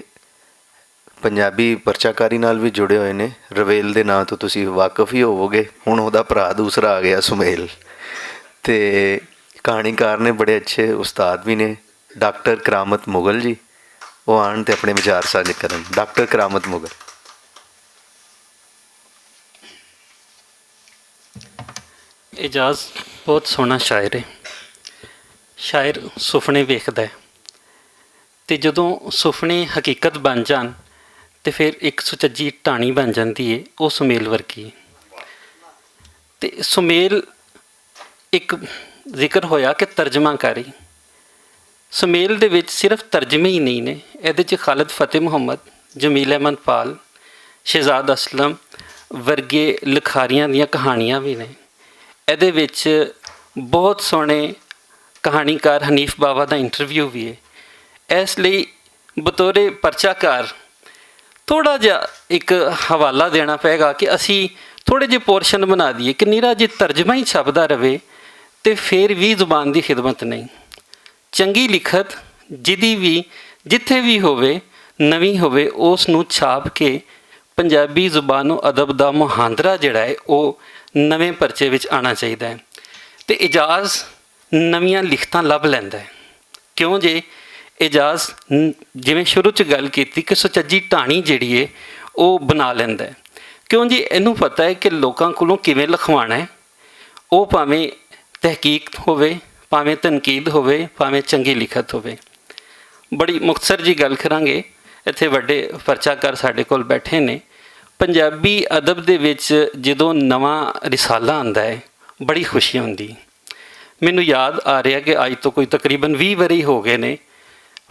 ਪੰਜਾਬੀ ਪਰਚਾਕਾਰੀ ਨਾਲ ਵੀ ਜੁੜੇ ਹੋਏ ਨੇ, ਰਵੇਲ ਦੇ ਨਾਂ ਤੋਂ ਤੁਸੀਂ ਵਾਕਫ ਹੀ ਹੋਵੋਗੇ, ਹੁਣ ਉਹਦਾ ਭਰਾ ਦੂਸਰਾ ਆ ਗਿਆ ਸੁਮੇਲ, ਅਤੇ ਕਹਾਣੀਕਾਰ ਨੇ, ਬੜੇ ਅੱਛੇ ਉਸਤਾਦ ਵੀ ਨੇ, ਡਾਕਟਰ ਕਰਾਮਤ ਮੁਗਲ ਜੀ। ਉਹ ਆਉਣ ਅਤੇ ਆਪਣੇ ਵਿਚਾਰ ਸਾਂਝੇ ਕਰਨ। ਡਾਕਟਰ ਕਰਾਮਤ ਮੁਗਲ। ਇਜਾਜ਼ ਬਹੁਤ ਸੋਹਣਾ ਸ਼ਾਇਰ ਹੈ। ਸ਼ਾਇਰ ਸੁਪਨੇ ਵੇਖਦਾ ਹੈ, ਅਤੇ ਜਦੋਂ ਸੁਪਨੇ ਹਕੀਕਤ ਬਣ ਜਾਣ ਅਤੇ ਫਿਰ ਇੱਕ ਸੁਚੱਜੀ ਢਾਣੀ ਬਣ ਜਾਂਦੀ ਹੈ, ਉਹ ਸੁਮੇਲ ਵਰਗੀ ਹੈ। ਅਤੇ ਸੁਮੇਲ ਇੱਕ ਜ਼ਿਕਰ ਹੋਇਆ ਕਿ ਤਰਜਮਾਕਾਰੀ, ਸੁਮੇਲ ਦੇ ਵਿੱਚ ਸਿਰਫ ਤਰਜਮੇ ਹੀ ਨਹੀਂ ਨੇ, ਇਹਦੇ 'ਚ ਖਾਲਿਦ ਫਤਿਹ ਮੁਹੰਮਦ, ਜਮੀਲ ਅਹਿਮਦ ਪਾਲ, ਸ਼ਹਿਜ਼ਾਦ ਅਸਲਮ ਵਰਗੇ ਲਿਖਾਰੀਆਂ ਦੀਆਂ ਕਹਾਣੀਆਂ ਵੀ ਨੇ। ਇਹਦੇ ਵਿੱਚ ਬਹੁਤ ਸੋਹਣੇ ਕਹਾਣੀਕਾਰ ਹਨੀਫ ਬਾਵਾ ਦਾ ਇੰਟਰਵਿਊ ਵੀ ਹੈ। ਇਸ ਲਈ ਬਤੌਰੇ ਪਰਚਾਕਾਰ ਥੋੜ੍ਹਾ ਜਿਹਾ ਇੱਕ ਹਵਾਲਾ ਦੇਣਾ ਪਏਗਾ ਕਿ ਅਸੀਂ ਥੋੜ੍ਹੇ ਜਿਹੇ ਪੋਰਸ਼ਨ ਬਣਾ ਦਈਏ ਕਿ ਨਿਰਾ ਜੇ ਤਰਜਮਾ ਹੀ ਛਪਦਾ ਰਹੇ ਅਤੇ ਫਿਰ ਵੀ ਜ਼ੁਬਾਨ ਦੀ ਖਿਦਮਤ ਨਹੀਂ। ਚੰਗੀ ਲਿਖਤ ਜਿਹਦੀ ਵੀ ਜਿੱਥੇ ਵੀ ਹੋਵੇ ਨਵੀਂ ਹੋਵੇ ਉਸ ਨੂੰ ਛਾਪ ਕੇ ਪੰਜਾਬੀ ਜ਼ੁਬਾਨ ਨੂੰ ਅਦਬ ਦਾ ਮੁਹਾਂਦਰਾ ਜਿਹੜਾ ਹੈ ਉਹ ਨਵੇਂ ਪਰਚੇ ਵਿੱਚ ਆਉਣਾ ਚਾਹੀਦਾ ਹੈ। ਅਤੇ ਇਜਾਜ਼ ਨਵੀਆਂ ਲਿਖਤਾਂ ਲੱਭ ਲੈਂਦਾ ਹੈ। ਕਿਉਂ ਜੇ ਇਜਾਜ਼ ਜਿਵੇਂ ਸ਼ੁਰੂ 'ਚ ਗੱਲ ਕੀਤੀ ਕਿ ਸੁਚੱਜੀ ਢਾਣੀ ਜਿਹੜੀ ਹੈ ਉਹ ਬਣਾ ਲੈਂਦਾ ਹੈ। ਕਿਉਂ ਜੀ ਇਹਨੂੰ ਪਤਾ ਹੈ ਕਿ ਲੋਕਾਂ ਕੋਲੋਂ ਕਿਵੇਂ ਲਿਖਵਾਉਣਾ ਹੈ। ਉਹ ਭਾਵੇਂ ਤਹਿਕੀਕ ਹੋਵੇ, ਭਾਵੇਂ ਤਨਕੀਦ ਹੋਵੇ, ਭਾਵੇਂ ਚੰਗੀ ਲਿਖਤ ਹੋਵੇ। ਬੜੀ ਮੁਖਤਸਰ ਜੀ ਗੱਲ ਕਰਾਂਗੇ। ਇੱਥੇ ਵੱਡੇ ਪਰਚਾਕਾਰ ਸਾਡੇ ਕੋਲ ਬੈਠੇ ਨੇ। ਪੰਜਾਬੀ ਅਦਬ ਦੇ ਵਿੱਚ ਜਦੋਂ ਨਵਾਂ ਰਿਸਾਲਾ ਆਉਂਦਾ ਹੈ ਬੜੀ ਖੁਸ਼ੀ ਹੁੰਦੀ। ਮੈਨੂੰ ਯਾਦ ਆ ਰਿਹਾ ਕਿ ਅੱਜ ਤੋਂ ਕੋਈ ਤਕਰੀਬਨ 20 ਵਰ੍ਹੇ ਹੋ ਗਏ ਨੇ,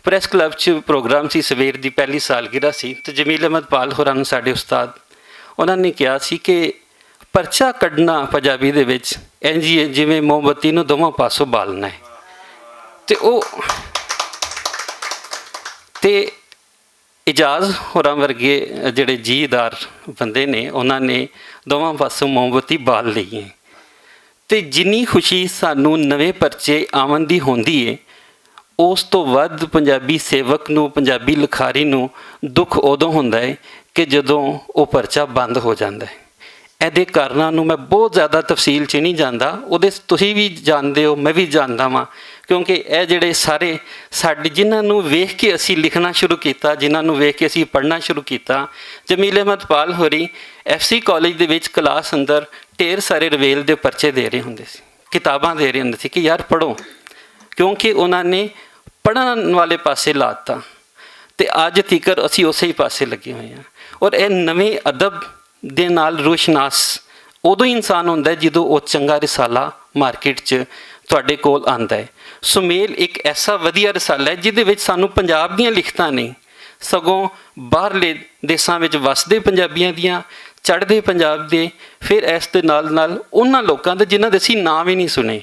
ਪ੍ਰੈਸ ਕਲੱਬ 'ਚ ਪ੍ਰੋਗਰਾਮ ਸੀ, ਸਵੇਰ ਦੀ ਪਹਿਲੀ ਸਾਲਗਿਰਾ ਸੀ, ਅਤੇ ਜਮੀਲ ਅਹਿਮਦ ਪਾਲ ਹੋਰਾਂ ਨੂੰ ਸਾਡੇ ਉਸਤਾਦ ਉਹਨਾਂ ਨੇ ਕਿਹਾ ਸੀ ਕਿ ਪਰਚਾ ਕੱਢਣਾ ਪੰਜਾਬੀ ਦੇ ਵਿੱਚ ਇੰਝ ਹੀ ਹੈ ਜਿਵੇਂ ਮੋਮਬੱਤੀ ਨੂੰ ਦੋਵਾਂ ਪਾਸੋਂ ਬਾਲਣਾ ਹੈ। ਅਤੇ ਇਜਾਜ਼ ਹੋਰਾਂ ਵਰਗੇ ਜਿਹੜੇ ਜੀਦਾਰ ਬੰਦੇ ਨੇ ਉਹਨਾਂ ਨੇ ਦੋਵਾਂ ਪਾਸੋਂ ਮੋਮਬੱਤੀ ਬਾਲ ਲਈ ਹੈ। ਅਤੇ ਜਿੰਨੀ ਖੁਸ਼ੀ ਸਾਨੂੰ ਨਵੇਂ ਪਰਚੇ ਆਉਣ ਦੀ ਹੁੰਦੀ ਹੈ ਉਸ ਤੋਂ ਵੱਧ ਪੰਜਾਬੀ ਸੇਵਕ ਨੂੰ, ਪੰਜਾਬੀ ਲਿਖਾਰੀ ਨੂੰ ਦੁੱਖ ਉਦੋਂ ਹੁੰਦਾ ਹੈ ਕਿ ਜਦੋਂ ਉਹ ਪਰਚਾ ਬੰਦ ਹੋ ਜਾਂਦਾ ਹੈ। ਇਹਦੇ ਕਾਰਨਾਂ ਨੂੰ ਮੈਂ ਬਹੁਤ ਜ਼ਿਆਦਾ ਤਫਸੀਲ 'ਚ ਨਹੀਂ ਜਾਂਦਾ, ਉਹਦੇ ਤੁਸੀਂ ਵੀ ਜਾਣਦੇ ਹੋ, ਮੈਂ ਵੀ ਜਾਣਦਾ ਵਾਂ, ਕਿਉਂਕਿ ਇਹ ਜਿਹੜੇ ਸਾਰੇ ਸਾਡੇ ਜਿਨ੍ਹਾਂ ਨੂੰ ਵੇਖ ਕੇ ਅਸੀਂ ਲਿਖਣਾ ਸ਼ੁਰੂ ਕੀਤਾ, ਜਿਨ੍ਹਾਂ ਨੂੰ ਵੇਖ ਕੇ ਅਸੀਂ ਪੜ੍ਹਨਾ ਸ਼ੁਰੂ ਕੀਤਾ। ਜਮੀਲ ਅਹਿਮਦ ਪਾਲ ਹੋਰੀ FC ਕਾਲਜ ਦੇ ਵਿੱਚ ਕਲਾਸ ਅੰਦਰ ਢੇਰ ਸਾਰੇ ਰਵੇਲ ਦੇ ਪਰਚੇ ਦੇ ਰਹੇ ਹੁੰਦੇ ਸੀ, ਕਿਤਾਬਾਂ ਦੇ ਰਹੇ ਹੁੰਦੇ ਸੀ ਕਿ ਯਾਰ ਪੜ੍ਹੋ, ਕਿਉਂਕਿ ਉਹਨਾਂ ਨੇ ਪੜ੍ਹਨ ਵਾਲੇ ਪਾਸੇ ਲਾ ਦਿੱਤਾ। ਅਤੇ ਅੱਜ ਤੀਕਰ ਅਸੀਂ ਉਸੇ ਹੀ ਪਾਸੇ ਲੱਗੇ ਹੋਏ ਹਾਂ। ਔਰ ਇਹ ਨਵੇਂ ਅਦਬ ਦੇ ਨਾਲ ਰੋਸ਼ਨਾਸ ਉਦੋਂ ਹੀ ਇਨਸਾਨ ਹੁੰਦਾ ਹੈ ਜਦੋਂ ਉਹ ਚੰਗਾ ਰਿਸਾਲਾ ਮਾਰਕੀਟ 'ਚ ਤੁਹਾਡੇ ਕੋਲ ਆਉਂਦਾ ਹੈ। ਸੁਮੇਲ ਇੱਕ ਐਸਾ ਵਧੀਆ ਰਿਸਾਲਾ ਹੈ ਜਿਹਦੇ ਵਿੱਚ ਸਾਨੂੰ ਪੰਜਾਬ ਦੀਆਂ ਲਿਖਤਾਂ ਨਹੀਂ, ਸਗੋਂ ਬਾਹਰਲੇ ਦੇਸ਼ਾਂ ਵਿੱਚ ਵਸਦੇ ਪੰਜਾਬੀਆਂ ਦੀਆਂ, ਚੜ੍ਹਦੇ ਪੰਜਾਬ ਦੇ, ਫਿਰ ਇਸ ਦੇ ਨਾਲ ਨਾਲ ਉਹਨਾਂ ਲੋਕਾਂ ਦੇ ਜਿਨ੍ਹਾਂ ਦੇ ਅਸੀਂ ਨਾਂ ਵੀ ਨਹੀਂ ਸੁਣੇ,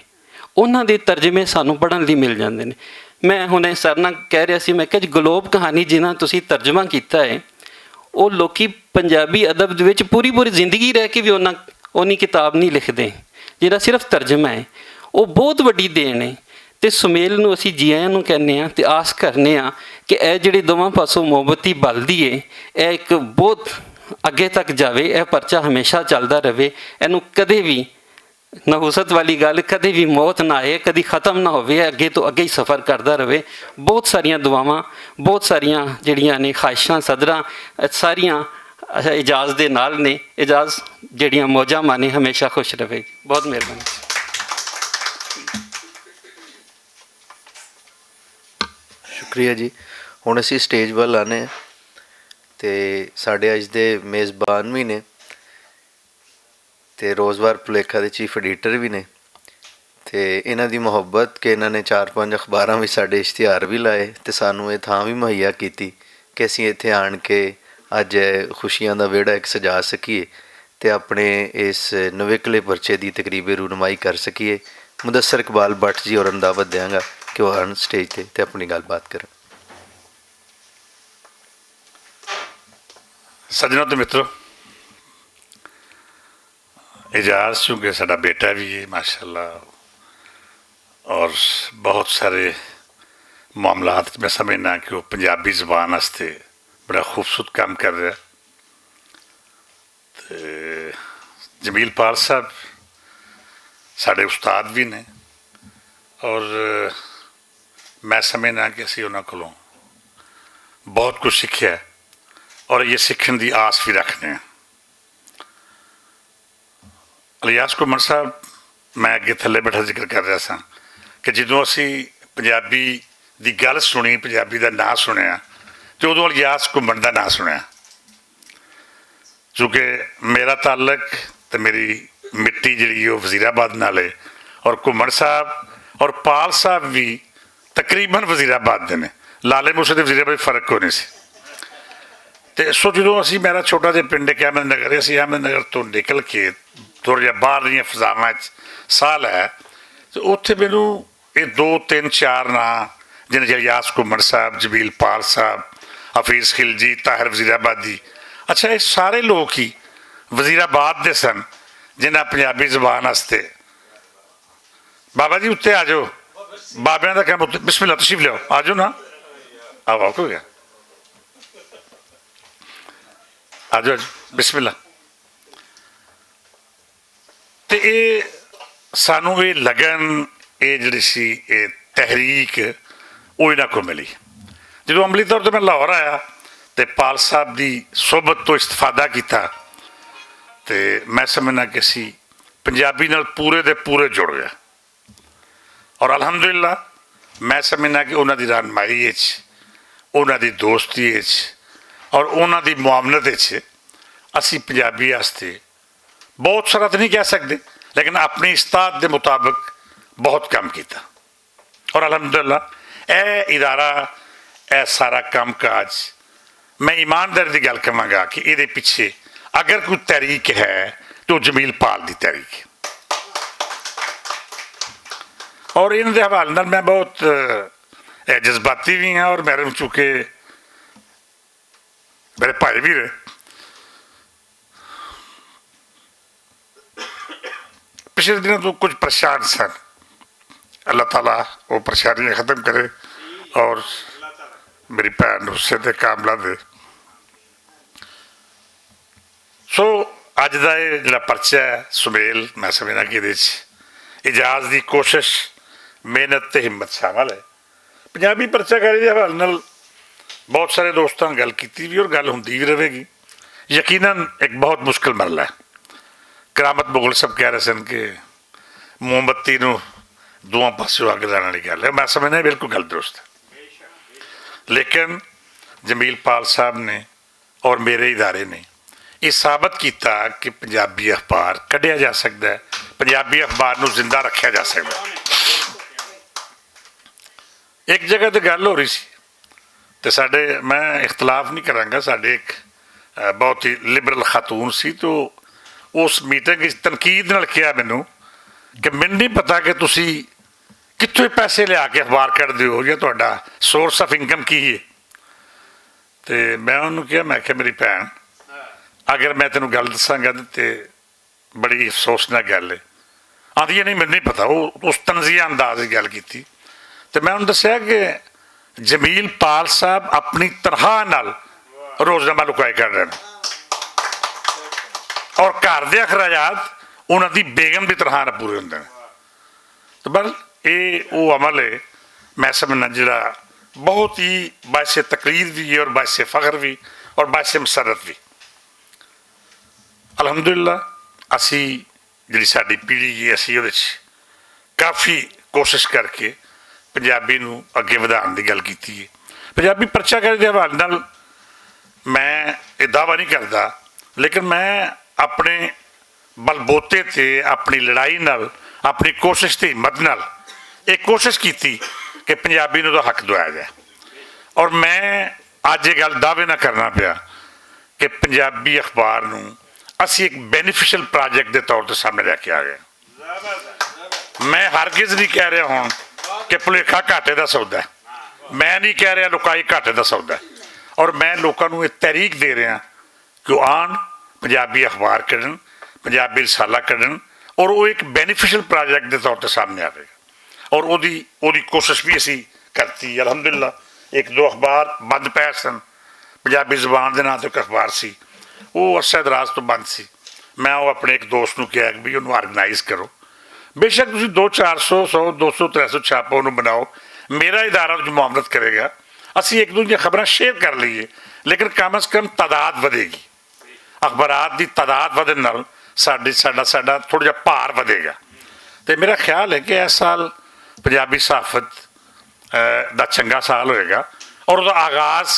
ਉਹਨਾਂ ਦੇ ਤਰਜਮੇ ਸਾਨੂੰ ਪੜ੍ਹਨ ਲਈ ਮਿਲ ਜਾਂਦੇ ਨੇ। ਮੈਂ ਹੁਣੇ ਸਰ ਨਾਲ ਕਹਿ ਰਿਹਾ ਸੀ, ਮੈਂ ਕਿਹਾ ਜੀ ਗਲੋਬ ਕਹਾਣੀ ਜਿਨ੍ਹਾਂ ਤੁਸੀਂ ਤਰਜਮਾ ਕੀਤਾ ਹੈ ਉਹ ਲੋਕੀ ਪੰਜਾਬੀ ਅਦਬ ਦੇ ਵਿੱਚ ਪੂਰੀ ਜ਼ਿੰਦਗੀ ਰਹਿ ਕੇ ਵੀ ਉਨੀ ਕਿਤਾਬ ਨਹੀਂ ਲਿਖਦੇ, ਜਿਹੜਾ ਸਿਰਫ ਤਰਜਮਾ ਹੈ। ਉਹ ਬਹੁਤ ਵੱਡੀ ਦੇਣ ਹੈ। ਅਤੇ ਸੁਮੇਲ ਨੂੰ ਅਸੀਂ ਜੀ ਆਇਆਂ ਨੂੰ ਕਹਿੰਦੇ ਹਾਂ ਅਤੇ ਆਸ ਕਰਨੇ ਹਾਂ ਕਿ ਇਹ ਜਿਹੜੇ ਦੋਵਾਂ ਪਾਸੋਂ ਮੋਮਬੱਤੀ ਬਲਦੀ ਹੈ ਇਹ ਇੱਕ ਬਹੁਤ ਅੱਗੇ ਤੱਕ ਜਾਵੇ, ਇਹ ਪਰਚਾ ਹਮੇਸ਼ਾ ਚੱਲਦਾ ਰਹੇ, ਇਹਨੂੰ ਕਦੇ ਵੀ ਨਹੂਸਤ ਵਾਲੀ ਗੱਲ, ਕਦੇ ਵੀ ਮੌਤ ਨਾ ਆਏ, ਕਦੀ ਖ਼ਤਮ ਨਾ ਹੋਵੇ, ਅੱਗੇ ਤੋਂ ਅੱਗੇ ਹੀ ਸਫ਼ਰ ਕਰਦਾ ਰਹੇ। ਬਹੁਤ ਸਾਰੀਆਂ ਦੁਆਵਾਂ, ਬਹੁਤ ਸਾਰੀਆਂ ਜਿਹੜੀਆਂ ਨੇ ਖਾਹਿਸ਼ਾਂ, ਸਦਰਾਂ ਸਾਰੀਆਂ ਇਜਾਜ਼ ਦੇ ਨਾਲ ਨੇ। ਇਜਾਜ਼ ਜਿਹੜੀਆਂ ਮੌਜਾਂ ਮਾਣੇ, ਹਮੇਸ਼ਾ ਖੁਸ਼ ਰਹੇ। ਬਹੁਤ ਮਿਹਰਬਾਨੀ। ਸ਼ੁਕਰੀਆ ਜੀ। ਹੁਣ ਅਸੀਂ ਸਟੇਜ ਵੱਲ ਆਉਂਦੇ ਹਾਂ ਅਤੇ ਸਾਡੇ ਅੱਜ ਦੇ ਮੇਜ਼ਬਾਨ ਵੀ ਨੇ ਅਤੇ ਰੋਜ਼ਵਾਰ ਭੁਲੇਖਾ ਦੇ ਚੀਫ ਐਡੀਟਰ ਵੀ ਨੇ, ਅਤੇ ਇਹਨਾਂ ਦੀ ਮੁਹੱਬਤ ਕਿ ਇਹਨਾਂ ਨੇ 4-5 ਅਖਬਾਰਾਂ ਵਿੱਚ ਸਾਡੇ ਇਸ਼ਤਿਹਾਰ ਵੀ ਲਾਏ ਅਤੇ ਸਾਨੂੰ ਇਹ ਥਾਂ ਵੀ ਮੁਹੱਈਆ ਕੀਤੀ ਕਿ ਅਸੀਂ ਇੱਥੇ ਆਣ ਕੇ ਅੱਜ ਖੁਸ਼ੀਆਂ ਦਾ ਵਿਹੜਾ ਇੱਕ ਸਜਾ ਸਕੀਏ ਅਤੇ ਆਪਣੇ ਇਸ ਨਵੇਕਲੇ ਪਰਚੇ ਦੀ ਤਕਰੀਬੀ ਰੂਨਮਾਈ ਕਰ ਸਕੀਏ। ਮੁਦੱਸਰ ਇਕਬਾਲ ਭੱਟ ਜੀ ਹੋਰਾਂ ਨੂੰ ਦਾਵਤ ਦਿਆਂਗਾ ਕਿ ਉਹ ਆਉਣ ਸਟੇਜ 'ਤੇ ਅਤੇ ਆਪਣੀ ਗੱਲਬਾਤ ਕਰਨ। ਸੱਜਣੋ ਤੇ ਮਿੱਤਰੋ, एजाज चूँकि साडा बेटा भी है माशाअल्लाह और बहुत सारे मामलात में समझना कि वो पंजाबी ज़बान वास्ते बड़ा खूबसूरत काम कर रहा। तो जमील पाल साहब साडे उस्ताद भी ने और मैं समझना कि असी उन्होंने कोलों बहुत कुछ सीखा और ये सीखने की आस भी रखने। ਇਲਿਆਸ ਘੁੰਮਣ ਸਾਹਿਬ, ਮੈਂ ਅੱਗੇ ਥੱਲੇ ਬੈਠਾ ਜ਼ਿਕਰ ਕਰ ਰਿਹਾ ਸਾਂ ਕਿ ਜਦੋਂ ਅਸੀਂ ਪੰਜਾਬੀ ਦੀ ਗੱਲ ਸੁਣੀ, ਪੰਜਾਬੀ ਦਾ ਨਾਂ ਸੁਣਿਆ ਅਤੇ ਉਦੋਂ ਇਲਿਆਸ ਘੁੰਮਣ ਦਾ ਨਾਂ ਸੁਣਿਆ। ਚੂँਕਿ ਮੇਰਾ ਤਾਲਕ ਅਤੇ ਮੇਰੀ ਮਿੱਟੀ ਜਿਹੜੀ ਉਹ ਵਜ਼ੀਰਾਬਾਦ ਨਾਲ ਹੈ ਔਰ ਘੁੰਮਣ ਸਾਹਿਬ ਔਰ ਪਾਲ ਸਾਹਿਬ ਵੀ ਤਕਰੀਬਨ ਵਜ਼ੀਰਾਬਾਦ ਦੇ ਨੇ। ਲਾਲੇ ਮੂਸੇ ਦੇ ਵਜ਼ੀਰਾਬਾਦ ਫਰਕ ਕੋਈ ਨਹੀਂ ਸੀ। ਅਤੇ ਸੋ ਜਦੋਂ ਅਸੀਂ, ਮੇਰਾ ਛੋਟਾ ਜਿਹਾ ਪਿੰਡ ਹੈ ਅਹਿਮਦ ਨਗਰ, ਅਸੀਂ ਅਹਿਮਦ ਨਗਰ ਤੋਂ ਨਿਕਲ ਕੇ ਥੋੜ੍ਹਾ ਜਿਹਾ ਬਾਹਰਲੀਆਂ ਫਜ਼ਾਵਾਂ 'ਚ ਸਾਹ ਲਿਆ ਅਤੇ ਉੱਥੇ ਮੈਨੂੰ ਇਹ 2-3-4 ਨਾਂ ਜਿਨ੍ਹਾਂ 'ਚ ਇਲਿਆਸ ਘੁੰਮਣ ਸਾਹਿਬ, ਜਮੀਲ ਪਾਲ ਸਾਹਿਬ, ਹਫੀਜ਼ ਖਿਲਜੀ, ਤਾਹਿਰ ਵਜ਼ੀਰਾਬਾਦੀ, ਅੱਛਾ ਇਹ ਸਾਰੇ ਲੋਕ ਹੀ ਵਜ਼ੀਰਾਬਾਦ ਦੇ ਸਨ ਜਿਨ੍ਹਾਂ ਪੰਜਾਬੀ ਜ਼ਬਾਨ ਵਾਸਤੇ। ਬਾਬਾ ਜੀ ਉੱਤੇ ਆ ਜਾਓ। ਬਾਬਿਆਂ ਦਾ ਕੰਮ ਉੱਤੇ ਬਿਸਮਿਲ੍ਲਾ ਤਸ਼ਰੀਫ ਲਿਆਓ, ਆ ਜਾਓ ਨਾ, ਆਓ ਹੋ ਗਿਆ, ਆ ਜਾਓ ਬਿਸਮਿਲ੍ਲਾ। ਤੇ ਇਹ ਸਾਨੂੰ ਇਹ ਲਗਨ, ਇਹ ਜਿਹੜੀ ਸੀ ਇਹ ਤਹਿਰੀਕ, ਉਹ ਇਹਨਾਂ ਕੋਲ ਮਿਲੀ। ਜਦੋਂ ਅਮਲੀ ਤੌਰ 'ਤੇ ਮੈਂ ਲਾਹੌਰ ਆਇਆ ਤੇ ਪਾਲ ਸਾਹਿਬ ਦੀ ਸੁਹਬਤ ਤੋਂ ਇਸਤਫਾਦਾ ਕੀਤਾ ਤੇ ਮੈਂ ਸਮਝਣਾ ਕਿ ਅਸੀਂ ਪੰਜਾਬੀ ਨਾਲ ਪੂਰੇ ਦੇ ਪੂਰੇ ਜੁੜ ਗਿਆ। ਔਰ ਅਲਹਮਦੁਲਿਲਾ ਮੈਂ ਸਮਝਣਾ ਕਿ ਉਹਨਾਂ ਦੀ ਰਹਿਨੁਮਾਈ ਵਿੱਚ, ਉਹਨਾਂ ਦੀ ਦੋਸਤੀ ਵਿੱਚ ਔਰ ਉਹਨਾਂ ਦੀ ਮੁਆਵਨਤ ਵਿੱਚ ਅਸੀਂ ਪੰਜਾਬੀ ਵਾਸਤੇ ਬਹੁਤ ਸਾਰਾ ਤਾਂ ਨਹੀਂ ਕਹਿ ਸਕਦੇ, ਲੇਕਿਨ ਆਪਣੀ ਇਸਤਾਦ ਦੇ ਮੁਤਾਬਕ ਬਹੁਤ ਕੰਮ ਕੀਤਾ। ਔਰ ਅਲਹਮਦੁਲਿਲਾ ਇਹ ਇਦਾਰਾ, ਇਹ ਸਾਰਾ ਕੰਮ ਕਾਜ, ਮੈਂ ਇਮਾਨਦਾਰੀ ਦੀ ਗੱਲ ਕਹਾਂਗਾ ਕਿ ਇਹਦੇ ਪਿੱਛੇ ਅਗਰ ਕੋਈ ਤਹਿਰੀਕ ਹੈ ਤਾਂ ਜਮੀਲ ਪਾਲ ਦੀ ਤਹਿਰੀਕ ਹੈ। ਔਰ ਇਹਨਾਂ ਦੇ ਹਵਾਲੇ ਨਾਲ ਮੈਂ ਬਹੁਤ ਜਜ਼ਬਾਤੀ ਵੀ ਹਾਂ ਔਰ ਮੇਰੇ ਚੂੰਕਿ ਮੇਰੇ ਭਾਈ ਵੀ ਰਹੇ। ਪਿਛਲੇ ਦਿਨਾਂ ਤੋਂ ਕੁਝ ਪਰੇਸ਼ਾਨ ਸਨ, ਅੱਲਾਹ ਤਾਲਾ ਉਹ ਪਰੇਸ਼ਾਨੀਆਂ ਖਤਮ ਕਰੇ ਔਰ ਮੇਰੀ ਭੈਣ ਨੂੰ ਸਿੱਧੇ ਕਾਮਲਾ ਦੇ। ਸੋ ਅੱਜ ਦਾ ਇਹ ਜਿਹੜਾ ਪਰਚਾ ਹੈ ਸੁਮੇਲ, ਮੈਂ ਸਮਝਦਾ ਕਿ ਇਹਦੇ 'ਚ ਇਜਾਜ਼ ਦੀ ਕੋਸ਼ਿਸ਼, ਮਿਹਨਤ ਤੇ ਹਿੰਮਤ ਸ਼ਾਮਲ ਹੈ। ਪੰਜਾਬੀ ਪਰਚਾਕਾਰੀ ਦੇ ਹਵਾਲੇ ਨਾਲ ਬਹੁਤ ਸਾਰੇ ਦੋਸਤਾਂ ਨਾਲ ਗੱਲ ਕੀਤੀ ਵੀ ਔਰ ਗੱਲ ਹੁੰਦੀ ਵੀ ਰਹੇਗੀ। ਯਕੀਨਨ ਇੱਕ ਬਹੁਤ ਮੁਸ਼ਕਿਲ ਮਰਲਾ ਹੈ। ਕਰਾਮਤ ਮੁਗਲ ਸਾਹਿਬ ਕਹਿ ਰਹੇ ਸਨ ਕਿ ਮੋਮਬੱਤੀ ਨੂੰ ਦੋਵਾਂ ਪਾਸਿਓਂ ਅੱਗ ਲਾਉਣ ਵਾਲੀ ਗੱਲ ਹੈ। ਮੈਂ ਸਮਝਦਾ ਬਿਲਕੁਲ ਗੱਲ ਦਰੁਸਤ ਹੈ। ਲੇਕਿਨ ਜਮੀਲ ਪਾਲ ਸਾਹਿਬ ਨੇ ਔਰ ਮੇਰੇ ਇਦਾਰੇ ਨੇ ਇਹ ਸਾਬਤ ਕੀਤਾ ਕਿ ਪੰਜਾਬੀ ਅਖਬਾਰ ਕੱਢਿਆ ਜਾ ਸਕਦਾ ਹੈ, ਪੰਜਾਬੀ ਅਖਬਾਰ ਨੂੰ ਜ਼ਿੰਦਾ ਰੱਖਿਆ ਜਾ ਸਕਦਾ ਹੈ। ਇੱਕ ਜਗ੍ਹਾ ਤੇ ਗੱਲ ਹੋ ਰਹੀ ਸੀ ਤੇ ਸਾਡੇ, ਮੈਂ ਇਖਤਲਾਫ ਨਹੀਂ ਕਰਾਂਗਾ, ਸਾਡੇ ਇੱਕ ਬਹੁਤ ਹੀ ਲਿਬਰਲ ਖਾਤੂਨ ਸੀ ਤੋਂ ਉਸ ਮੀਟਿੰਗ ਵਿੱਚ ਤਨਕੀਦ ਨਾਲ ਕਿਹਾ ਮੈਨੂੰ ਕਿ ਮੈਨੂੰ ਨਹੀਂ ਪਤਾ ਕਿ ਤੁਸੀਂ ਕਿੱਥੋਂ ਪੈਸੇ ਲਿਆ ਕੇ ਅਖਬਾਰ ਕੱਢਦੇ ਹੋ ਜਾਂ ਤੁਹਾਡਾ ਸੋਰਸ ਆਫ ਇਨਕਮ ਕੀ ਹੈ। ਤੇ ਮੈਂ ਉਹਨੂੰ ਕਿਹਾ, ਮੈਂ ਕਿਹਾ ਮੇਰੀ ਭੈਣ, ਅਗਰ ਮੈਂ ਤੈਨੂੰ ਗੱਲ ਦੱਸਾਂਗਾ ਤੇ ਬੜੀ ਅਫਸੋਸਨਾਕ ਗੱਲ ਹੈ। ਆਂਦੀ ਹੈ ਨਹੀਂ ਮੈਨੂੰ ਨਹੀਂ ਪਤਾ। ਉਹ ਉਸ ਤਨਜ਼ੀਆ ਅੰਦਾਜ਼ ਦੀ ਗੱਲ ਕੀਤੀ ਤੇ ਮੈਂ ਉਹਨੂੰ ਦੱਸਿਆ ਕਿ ਜਮੀਲ ਪਾਲ ਸਾਹਿਬ ਆਪਣੀ ਤਨਖਾਹ ਨਾਲ ਰੋਜ਼ਨਾਮਾ ਲੁਕਾਏ ਕਰ ਰਹੇ ਨੇ ਔਰ ਘਰ ਦੇ ਅਖਰਾਜਾਤ ਉਹਨਾਂ ਦੀ ਬੇਗਮ ਦੀ ਤਨਖਾਹ ਨਾਲ ਪੂਰੇ ਹੁੰਦੇ ਨੇ। ਤੇ ਬਸ ਇਹ ਉਹ ਅਮਲ ਹੈ, ਮੈਂ ਸਮਝਣਾ ਜਿਹੜਾ ਬਹੁਤ ਹੀ ਬਾਇਸੇ ਤਕਰੀਰ ਵੀ ਔਰ ਬਾਇਸੇ ਫਖਰ ਵੀ ਔਰ ਬਾਇਸੇ ਮਸਰਤ ਵੀ। ਅਲਹਮਦੁਲਿਲਾ ਅਸੀਂ ਜਿਹੜੀ ਸਾਡੀ ਪੀੜ੍ਹੀ ਹੈ, ਅਸੀਂ ਉਹਦੇ 'ਚ ਕਾਫੀ ਕੋਸ਼ਿਸ਼ ਕਰਕੇ ਪੰਜਾਬੀ ਨੂੰ ਅੱਗੇ ਵਧਾਉਣ ਦੀ ਗੱਲ ਕੀਤੀ ਹੈ। ਪੰਜਾਬੀ ਪਰਚਾਕਾਰੀ ਦੇ ਹਵਾਲੇ ਨਾਲ ਮੈਂ ਇਹ ਦਾਅਵਾ ਨਹੀਂ ਕਰਦਾ, ਲੇਕਿਨ ਮੈਂ ਆਪਣੇ ਬਲਬੋਤੇ 'ਤੇ, ਆਪਣੀ ਲੜਾਈ ਨਾਲ, ਆਪਣੀ ਕੋਸ਼ਿਸ਼ ਤੇ ਹਿੰਮਤ ਨਾਲ ਇਹ ਕੋਸ਼ਿਸ਼ ਕੀਤੀ ਕਿ ਪੰਜਾਬੀ ਨੂੰ ਤਾਂ ਹੱਕ ਦਿਵਾਇਆ ਜਾਏ। ਔਰ ਮੈਂ ਅੱਜ ਇਹ ਗੱਲ ਦਾਅਵੇ ਨਾਲ ਕਰਨਾ ਪਿਆ ਕਿ ਪੰਜਾਬੀ ਅਖਬਾਰ ਨੂੰ ਅਸੀਂ ਇੱਕ ਬੈਨੀਫੀਸ਼ੀਅਲ ਪ੍ਰੋਜੈਕਟ ਦੇ ਤੌਰ 'ਤੇ ਸਾਹਮਣੇ ਲੈ ਕੇ ਆ ਗਏ। ਮੈਂ ਹਰਗਿਜ਼ ਨਹੀਂ ਕਹਿ ਰਿਹਾ ਹੁਣ ਕਿ ਭੁਲੇਖਾ ਘਾਟੇ ਦਾ ਸੌਦਾ ਹੈ, ਮੈਂ ਨਹੀਂ ਕਹਿ ਰਿਹਾ ਲੁਕਾਈ ਘਾਟੇ ਦਾ ਸੌਦਾ ਹੈ। ਔਰ ਮੈਂ ਲੋਕਾਂ ਨੂੰ ਇਹ ਤਹਿਰੀਕ ਦੇ ਰਿਹਾ ਕਿ ਉਹ ਆਉਣ, ਪੰਜਾਬੀ ਅਖਬਾਰ ਕੱਢਣ, ਪੰਜਾਬੀ ਰਸਾਲਾ ਕੱਢਣ ਔਰ ਉਹ ਇੱਕ ਬੈਨੀਫੀਸ਼ੀਅਲ ਪ੍ਰੋਜੈਕਟ ਦੇ ਤੌਰ 'ਤੇ ਸਾਹਮਣੇ ਆਵੇਗਾ। ਔਰ ਉਹਦੀ ਕੋਸ਼ਿਸ਼ ਵੀ ਅਸੀਂ ਕਰਤੀ। ਅਲਹਮਦੁਲਿਲਾ ਇੱਕ ਦੋ ਅਖਬਾਰ ਬੰਦ ਪਏ ਸਨ, ਪੰਜਾਬੀ ਜ਼ੁਬਾਨ ਦੇ ਨਾਂ 'ਤੇ ਇੱਕ ਅਖਬਾਰ ਸੀ, ਉਹ ਅਰਸਾ ਦਰਾਜ਼ ਤੋਂ ਬੰਦ ਸੀ। ਮੈਂ ਉਹ ਆਪਣੇ ਇੱਕ ਦੋਸਤ ਨੂੰ ਕਿਹਾ ਕਿ ਵੀ ਉਹਨੂੰ ਆਰਗੇਨਾਈਜ਼ ਕਰੋ। ਬੇਸ਼ੱਕ ਤੁਸੀਂ 200-400, 100, 200, 300 ਛਾਪੋ, ਉਹਨੂੰ ਬਣਾਓ, ਮੇਰਾ ਇਦਾਰਾ ਉਹਦੀ ਮੁਆਮਲਤ ਕਰੇਗਾ। ਅਸੀਂ ਇੱਕ ਦੂਜੇ ਦੀਆਂ ਖਬਰਾਂ ਸ਼ੇਅਰ ਕਰ ਲਈਏ, ਲੇਕਿਨ ਕਮ ਅਜ਼ ਕਮ ਤਾਦਾਦ ਵਧੇਗੀ। ਅਖਬਾਰਾਤ ਦੀ ਤਾਦਾਦ ਵਧਣ ਨਾਲ ਸਾਡਾ ਥੋੜ੍ਹਾ ਜਿਹਾ ਭਾਰ ਵਧੇਗਾ। ਅਤੇ ਮੇਰਾ ਖਿਆਲ ਹੈ ਕਿ ਇਸ ਸਾਲ ਪੰਜਾਬੀ ਸਹਾਫਤ ਦਾ ਚੰਗਾ ਸਾਲ ਹੋਏਗਾ ਔਰ ਉਹਦਾ ਆਗਾਜ਼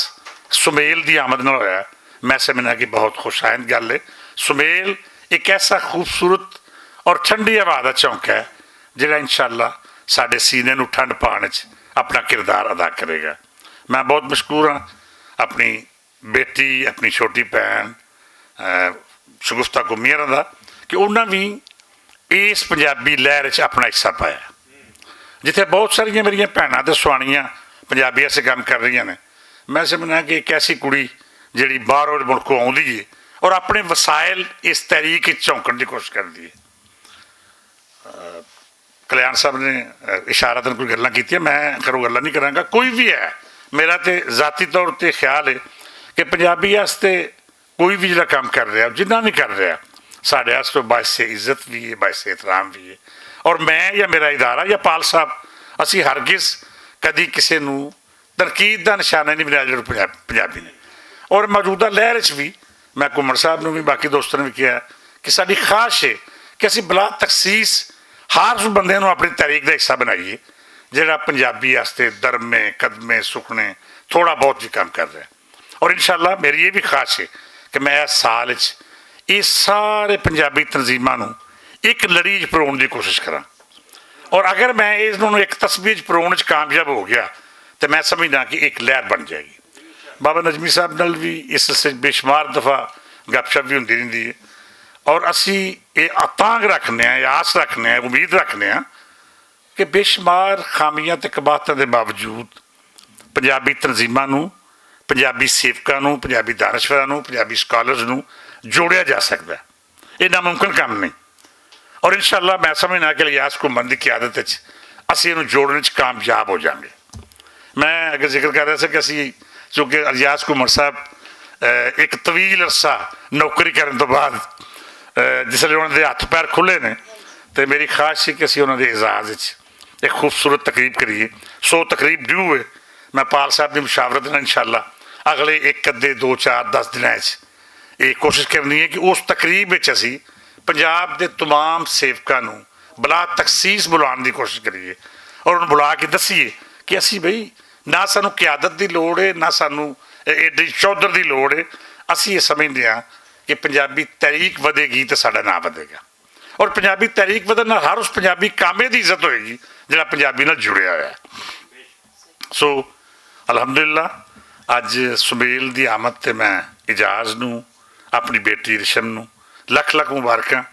ਸੁਮੇਲ ਦੀ ਆਮਦ ਨਾਲ ਹੋਇਆ। ਮੈਂ ਸਮਝਦਾ ਕਿ ਬਹੁਤ ਖੁਸ਼ਾਇੰਦ ਗੱਲ ਹੈ। ਸੁਮੇਲ ਇੱਕ ਐਸਾ ਖੂਬਸੂਰਤ ਔਰ ਠੰਡੀ ਹਵਾ ਦਾ ਚੌਂਕ ਹੈ ਜਿਹੜਾ ਇਨਸ਼ਾਅੱਲਾ ਸਾਡੇ ਸੀਨੇ ਨੂੰ ਠੰਡ ਪਾਉਣ 'ਚ ਆਪਣਾ ਕਿਰਦਾਰ ਅਦਾ ਕਰੇਗਾ। ਮੈਂ ਬਹੁਤ ਮਸ਼ਕੂਰ ਹਾਂ ਆਪਣੀ ਬੇਟੀ, ਆਪਣੀ ਛੋਟੀ ਭੈਣ ਸ਼ਗੁਫਤਾ ਗੁਮੀਰਾਂ ਦਾ ਕਿ ਉਹਨਾਂ ਵੀ ਇਸ ਪੰਜਾਬੀ ਲਹਿਰ 'ਚ ਆਪਣਾ ਹਿੱਸਾ ਪਾਇਆ। ਜਿੱਥੇ ਬਹੁਤ ਸਾਰੀਆਂ ਮੇਰੀਆਂ ਭੈਣਾਂ ਤੇ ਸੁਆਣੀਆਂ ਪੰਜਾਬੀ ਐਸੇ ਕੰਮ ਕਰ ਰਹੀਆਂ ਨੇ, ਮੈਂ ਸਮਝਦਾ ਕਿ ਇੱਕ ਐਸੀ ਕੁੜੀ ਜਿਹੜੀ ਬਾਹਰੋਂ ਮੁਲਕੋਂ ਆਉਂਦੀ ਹੈ ਔਰ ਆਪਣੇ ਵਸਾਇਲ ਇਸ ਤਹਿਰੀਕ ਵਿੱਚ ਝੋਂਕਣ ਦੀ ਕੋਸ਼ਿਸ਼ ਕਰਦੀ ਹੈ। ਕਲਿਆਣ ਸਾਹਿਬ ਨੇ ਇਸ਼ਾਰਤਨ ਕੋਈ ਗੱਲਾਂ ਕੀਤੀਆਂ, ਮੈਂ ਕਰੋ ਗੱਲਾਂ ਨਹੀਂ ਕਰਾਂਗਾ। ਕੋਈ ਵੀ ਹੈ, ਮੇਰਾ ਤੇ ਜ਼ਾਤੀ ਤੌਰ 'ਤੇ ਖਿਆਲ ਹੈ ਕਿ ਪੰਜਾਬੀ ਵਾਸਤੇ ਕੋਈ ਵੀ ਜਿਹੜਾ ਕੰਮ ਕਰ ਰਿਹਾ, ਜਿੰਨਾ ਵੀ ਕਰ ਰਿਹਾ, ਸਾਡੇ ਵਾਸਤੇ ਬਾਇਸ ਇੱਜ਼ਤ ਵੀ ਹੈ, ਬਾਇਸ ਇਹਤਰਾਮ ਵੀ ਹੈ। ਔਰ ਮੈਂ ਜਾਂ ਮੇਰਾ ਇਦਾਰਾ ਜਾਂ ਪਾਲ ਸਾਹਿਬ, ਅਸੀਂ ਹਰਗਿਜ਼ ਕਦੀ ਕਿਸੇ ਨੂੰ ਤਨਕੀਦ ਦਾ ਨਿਸ਼ਾਨਾ ਨਹੀਂ ਬਣਾਇਆ ਜਿਹੜਾ ਪੰਜਾਬੀ ਨੇ। ਔਰ ਮੌਜੂਦਾ ਲਹਿਰ 'ਚ ਵੀ ਮੈਂ ਘੁੰਮਣ ਸਾਹਿਬ ਨੂੰ ਵੀ ਬਾਕੀ ਦੋਸਤਾਂ ਨੂੰ ਵੀ ਕਿਹਾ ਕਿ ਸਾਡੀ ਖਾਸ਼ ਹੈ ਕਿ ਅਸੀਂ ਬਲਾ ਤਖਸੀਸ ਹਰ ਉਸ ਬੰਦੇ ਨੂੰ ਆਪਣੀ ਤਾਰੀਖ ਦਾ ਹਿੱਸਾ ਬਣਾਈਏ ਜਿਹੜਾ ਪੰਜਾਬੀ ਵਾਸਤੇ ਦਰਮੇ ਕਦਮੇ ਸੁਖਣੇ ਥੋੜ੍ਹਾ ਬਹੁਤ ਵੀ ਕੰਮ ਕਰ ਰਿਹਾ। ਔਰ ਇਨਸ਼ਾਅੱਲਾ ਮੇਰੀ ਇਹ ਵੀ ਖਾਸ਼ ਹੈ ਕਿ ਮੈਂ ਇਸ ਸਾਲ 'ਚ ਇਹ ਸਾਰੇ ਪੰਜਾਬੀ ਤਨਜ਼ੀਮਾਂ ਨੂੰ ਇੱਕ ਲੜੀ 'ਚ ਪਰੋਣ ਦੀ ਕੋਸ਼ਿਸ਼ ਕਰਾਂ। ਔਰ ਅਗਰ ਮੈਂ ਇਸ ਨੂੰ ਇੱਕ ਤਸਵੀਰ 'ਚ ਪਰੋਣ 'ਚ ਕਾਮਯਾਬ ਹੋ ਗਿਆ ਤਾਂ ਮੈਂ ਸਮਝਦਾ ਕਿ ਇੱਕ ਲਹਿਰ ਬਣ ਜਾਏਗੀ। ਬਾਬਾ ਨਜ਼ਮੀ ਸਾਹਿਬ ਨਾਲ ਵੀ ਇਸ ਸਿਲਸਿਲੇ ਬੇਸ਼ੁਮਾਰ ਦਫਾ ਗੱਪਸ਼ਪ ਵੀ ਹੁੰਦੀ ਰਹਿੰਦੀ ਹੈ। ਔਰ ਅਸੀਂ ਇਹ ਤਾਂਘ ਰੱਖਦੇ ਹਾਂ, ਆਸ ਰੱਖਦੇ ਹਾਂ, ਉਮੀਦ ਰੱਖਦੇ ਹਾਂ ਕਿ ਬੇਸ਼ੁਮਾਰ ਖਾਮੀਆਂ ਅਤੇ ਕਬਾਹਤਾਂ ਦੇ ਬਾਵਜੂਦ ਪੰਜਾਬੀ ਤਨਜ਼ੀਮਾਂ ਨੂੰ, ਪੰਜਾਬੀ ਸੇਵਕਾਂ ਨੂੰ, ਪੰਜਾਬੀ ਦਾਨਸ਼ਵਰਾਂ ਨੂੰ, ਪੰਜਾਬੀ ਸਕਾਲਰਸ ਨੂੰ ਜੋੜਿਆ ਜਾ ਸਕਦਾ। ਇਹ ਨਾਮੁਮਕਿਨ ਕੰਮ ਨਹੀਂ। ਔਰ ਇਨਸ਼ਾਅੱਲਾ ਮੈਂ ਸਮਝਦਾ ਕਿ ਇਲਿਆਸ ਘੁੰਮਣ ਦੀ ਕਿਆਦਤ 'ਚ ਅਸੀਂ ਇਹਨੂੰ ਜੋੜਨ 'ਚ ਕਾਮਯਾਬ ਹੋ ਜਾਵਾਂਗੇ। ਮੈਂ ਅੱਗੇ ਜ਼ਿਕਰ ਕਰ ਰਿਹਾ ਸੀ ਕਿ ਅਸੀਂ ਚੂँਕਿ ਇਲਿਆਸ ਘੁੰਮਣ ਸਾਹਿਬ ਇੱਕ ਤਵੀਲ ਅਰਸਾ ਨੌਕਰੀ ਕਰਨ ਤੋਂ ਬਾਅਦ ਜਿਸਲੇ ਉਹਨਾਂ ਦੇ ਹੱਥ ਪੈਰ ਖੁੱਲ੍ਹੇ ਨੇ ਅਤੇ ਮੇਰੀ ਖਾਸ਼ ਸੀ ਕਿ ਅਸੀਂ ਉਹਨਾਂ ਦੇ ਇਜ਼ਾਜ਼ ਵਿੱਚ ਇੱਕ ਖੂਬਸੂਰਤ ਤਕਰੀਬ ਕਰੀਏ। ਸੋ ਤਕਰੀਬ ਡਿਊ ਹੈ। ਮੈਂ ਪਾਲ ਸਾਹਿਬ ਦੀ ਮੁਸ਼ਾਵਰਤ ਨਾਲ ਇਨਸ਼ਾਅੱਲਾ ਅਗਲੇ 1 ਅੱਧੇ 2 4 10 ਦਿਨਾਂ 'ਚ ਇਹ ਕੋਸ਼ਿਸ਼ ਕਰਨੀ ਹੈ ਕਿ ਉਸ ਤਕਰੀਬ ਵਿੱਚ ਅਸੀਂ ਪੰਜਾਬ ਦੇ ਤਮਾਮ ਸੇਵਕਾਂ ਨੂੰ ਬਲਾ ਤਖਸੀਸ ਬੁਲਾਉਣ ਦੀ ਕੋਸ਼ਿਸ਼ ਕਰੀਏ ਔਰ ਉਹਨੂੰ ਬੁਲਾ ਕੇ ਦੱਸੀਏ ਕਿ ਅਸੀਂ ਬਈ ਨਾ ਸਾਨੂੰ ਕਿਆਦਤ ਦੀ ਲੋੜ ਹੈ, ਨਾ ਸਾਨੂੰ ਐਡੀ ਚੌਧਰ ਦੀ ਲੋੜ ਹੈ। ਅਸੀਂ ਇਹ ਸਮਝਦੇ ਹਾਂ ਕਿ ਪੰਜਾਬੀ ਤਹਿਰੀਕ ਵਧੇਗੀ ਤਾਂ ਸਾਡਾ ਨਾਂ ਵਧੇਗਾ। ਔਰ ਪੰਜਾਬੀ ਤਹਿਰੀਕ ਵਧਣ ਨਾਲ ਹਰ ਉਸ ਪੰਜਾਬੀ ਕਾਮੇ ਦੀ ਇੱਜ਼ਤ ਹੋਏਗੀ ਜਿਹੜਾ ਪੰਜਾਬੀ ਨਾਲ ਜੁੜਿਆ ਹੋਇਆ। ਸੋ ਅਲਹਮਦੁਲਿਲਾ ਅੱਜ ਸੁਮੇਲ ਦੀ ਆਮਦ 'ਤੇ ਮੈਂ ਇਜਾਜ਼ ਨੂੰ, ਆਪਣੀ ਬੇਟੀ ਰਿਸ਼ਮ ਨੂੰ ਲੱਖ ਲੱਖ ਮੁਬਾਰਕਾਂ।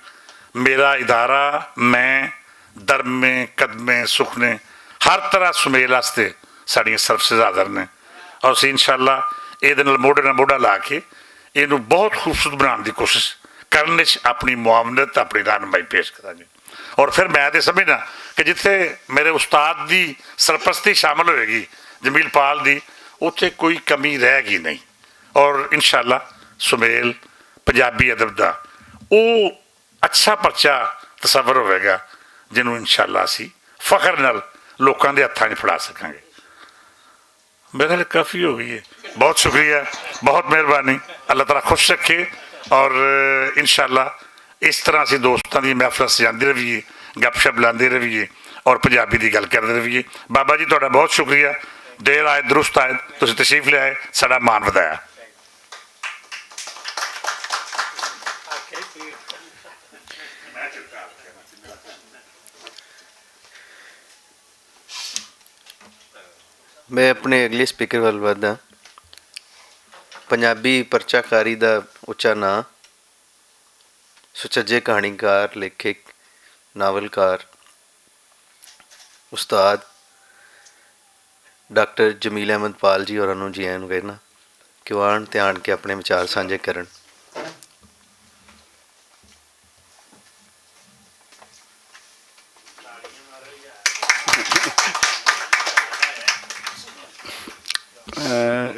ਮੇਰਾ ਇਦਾਰਾ, ਮੈਂ ਦਰਮੇ ਕਦਮੇ ਸੁਖਨੇ ਹਰ ਤਰ੍ਹਾਂ ਸੁਮੇਲ ਵਾਸਤੇ ਸਾਡੀਆਂ ਸਰਵਿਸਿਜ਼ ਹਾਜ਼ਰ ਨੇ। ਔਰ ਅਸੀਂ ਇਨਸ਼ਾਅੱਲਾ ਇਹਦੇ ਨਾਲ ਮੋਢੇ ਨਾਲ ਮੋਢਾ ਲਾ ਕੇ ਇਹਨੂੰ ਬਹੁਤ ਖੂਬਸੂਰਤ ਬਣਾਉਣ ਦੀ ਕੋਸ਼ਿਸ਼ ਕਰਨ ਵਿੱਚ ਆਪਣੀ ਮੁਆਵਨਤ, ਆਪਣੀ ਰਹਿਨੁਮਾਈ ਪੇਸ਼ ਕਰਾਂਗੇ। ਔਰ ਫਿਰ ਮੈਂ ਤਾਂ ਸਮਝਦਾ ਕਿ ਜਿੱਥੇ ਮੇਰੇ ਉਸਤਾਦ ਦੀ ਸਰਪ੍ਰਸਤੀ ਸ਼ਾਮਲ ਹੋਏਗੀ ਜਮੀਲ ਪਾਲ ਦੀ, ਉੱਥੇ ਕੋਈ ਕਮੀ ਰਹੇਗੀ ਨਹੀਂ। ਔਰ ਇਨਸ਼ਾਅੱਲਾ ਸੁਮੇਲ ਪੰਜਾਬੀ ਅਦਬ ਦਾ ਉਹ ਅੱਛਾ ਪਰਚਾ ਤਸੱਵਰ ਹੋਵੇਗਾ ਜਿਹਨੂੰ ਇਨਸ਼ਾਅੱਲਾ ਅਸੀਂ ਫਖਰ ਨਾਲ ਲੋਕਾਂ ਦੇ ਹੱਥਾਂ 'ਚ ਫੜਾ ਸਕਾਂਗੇ। मेरे ख्याल काफ़ी हो गई है। बहुत शुक्रिया, बहुत मेहरबानी। अल्लाह ताला खुश रखे और इंशाअल्लाह इस तरह असीं दोस्तां दी महफिल सजांदे रहिए, गपशप लांदे रहिए और पंजाबी दी गल करदे रहिए। बाबा जी तुहाडा बहुत शुक्रिया, देर आए दुरुस्त आए, तुसीं तशरीफ लिआए, साडा मान वधाया। ਮੈਂ ਆਪਣੇ ਅਗਲੇ ਸਪੀਕਰ ਵੱਲ ਵਧਦਾ। ਪੰਜਾਬੀ ਪਰਚਾਕਾਰੀ ਦਾ ਉੱਚਾ ਨਾਂ ਸੁਚੱਜੇ ਕਹਾਣੀਕਾਰ, ਲੇਖਕ, ਨਾਵਲਕਾਰ ਉਸਤਾਦ ਡਾਕਟਰ ਜਮੀਲ ਅਹਿਮਦ ਪਾਲ ਜੀ ਹੋਰਾਂ ਨੂੰ ਜੀ ਆਇਆਂ ਨੂੰ ਕਹਿਣਾ ਕਿ ਉਹ ਆਉਣ ਤੇ ਆਣ ਕੇ ਆਪਣੇ ਵਿਚਾਰ ਸਾਂਝੇ ਕਰਨ।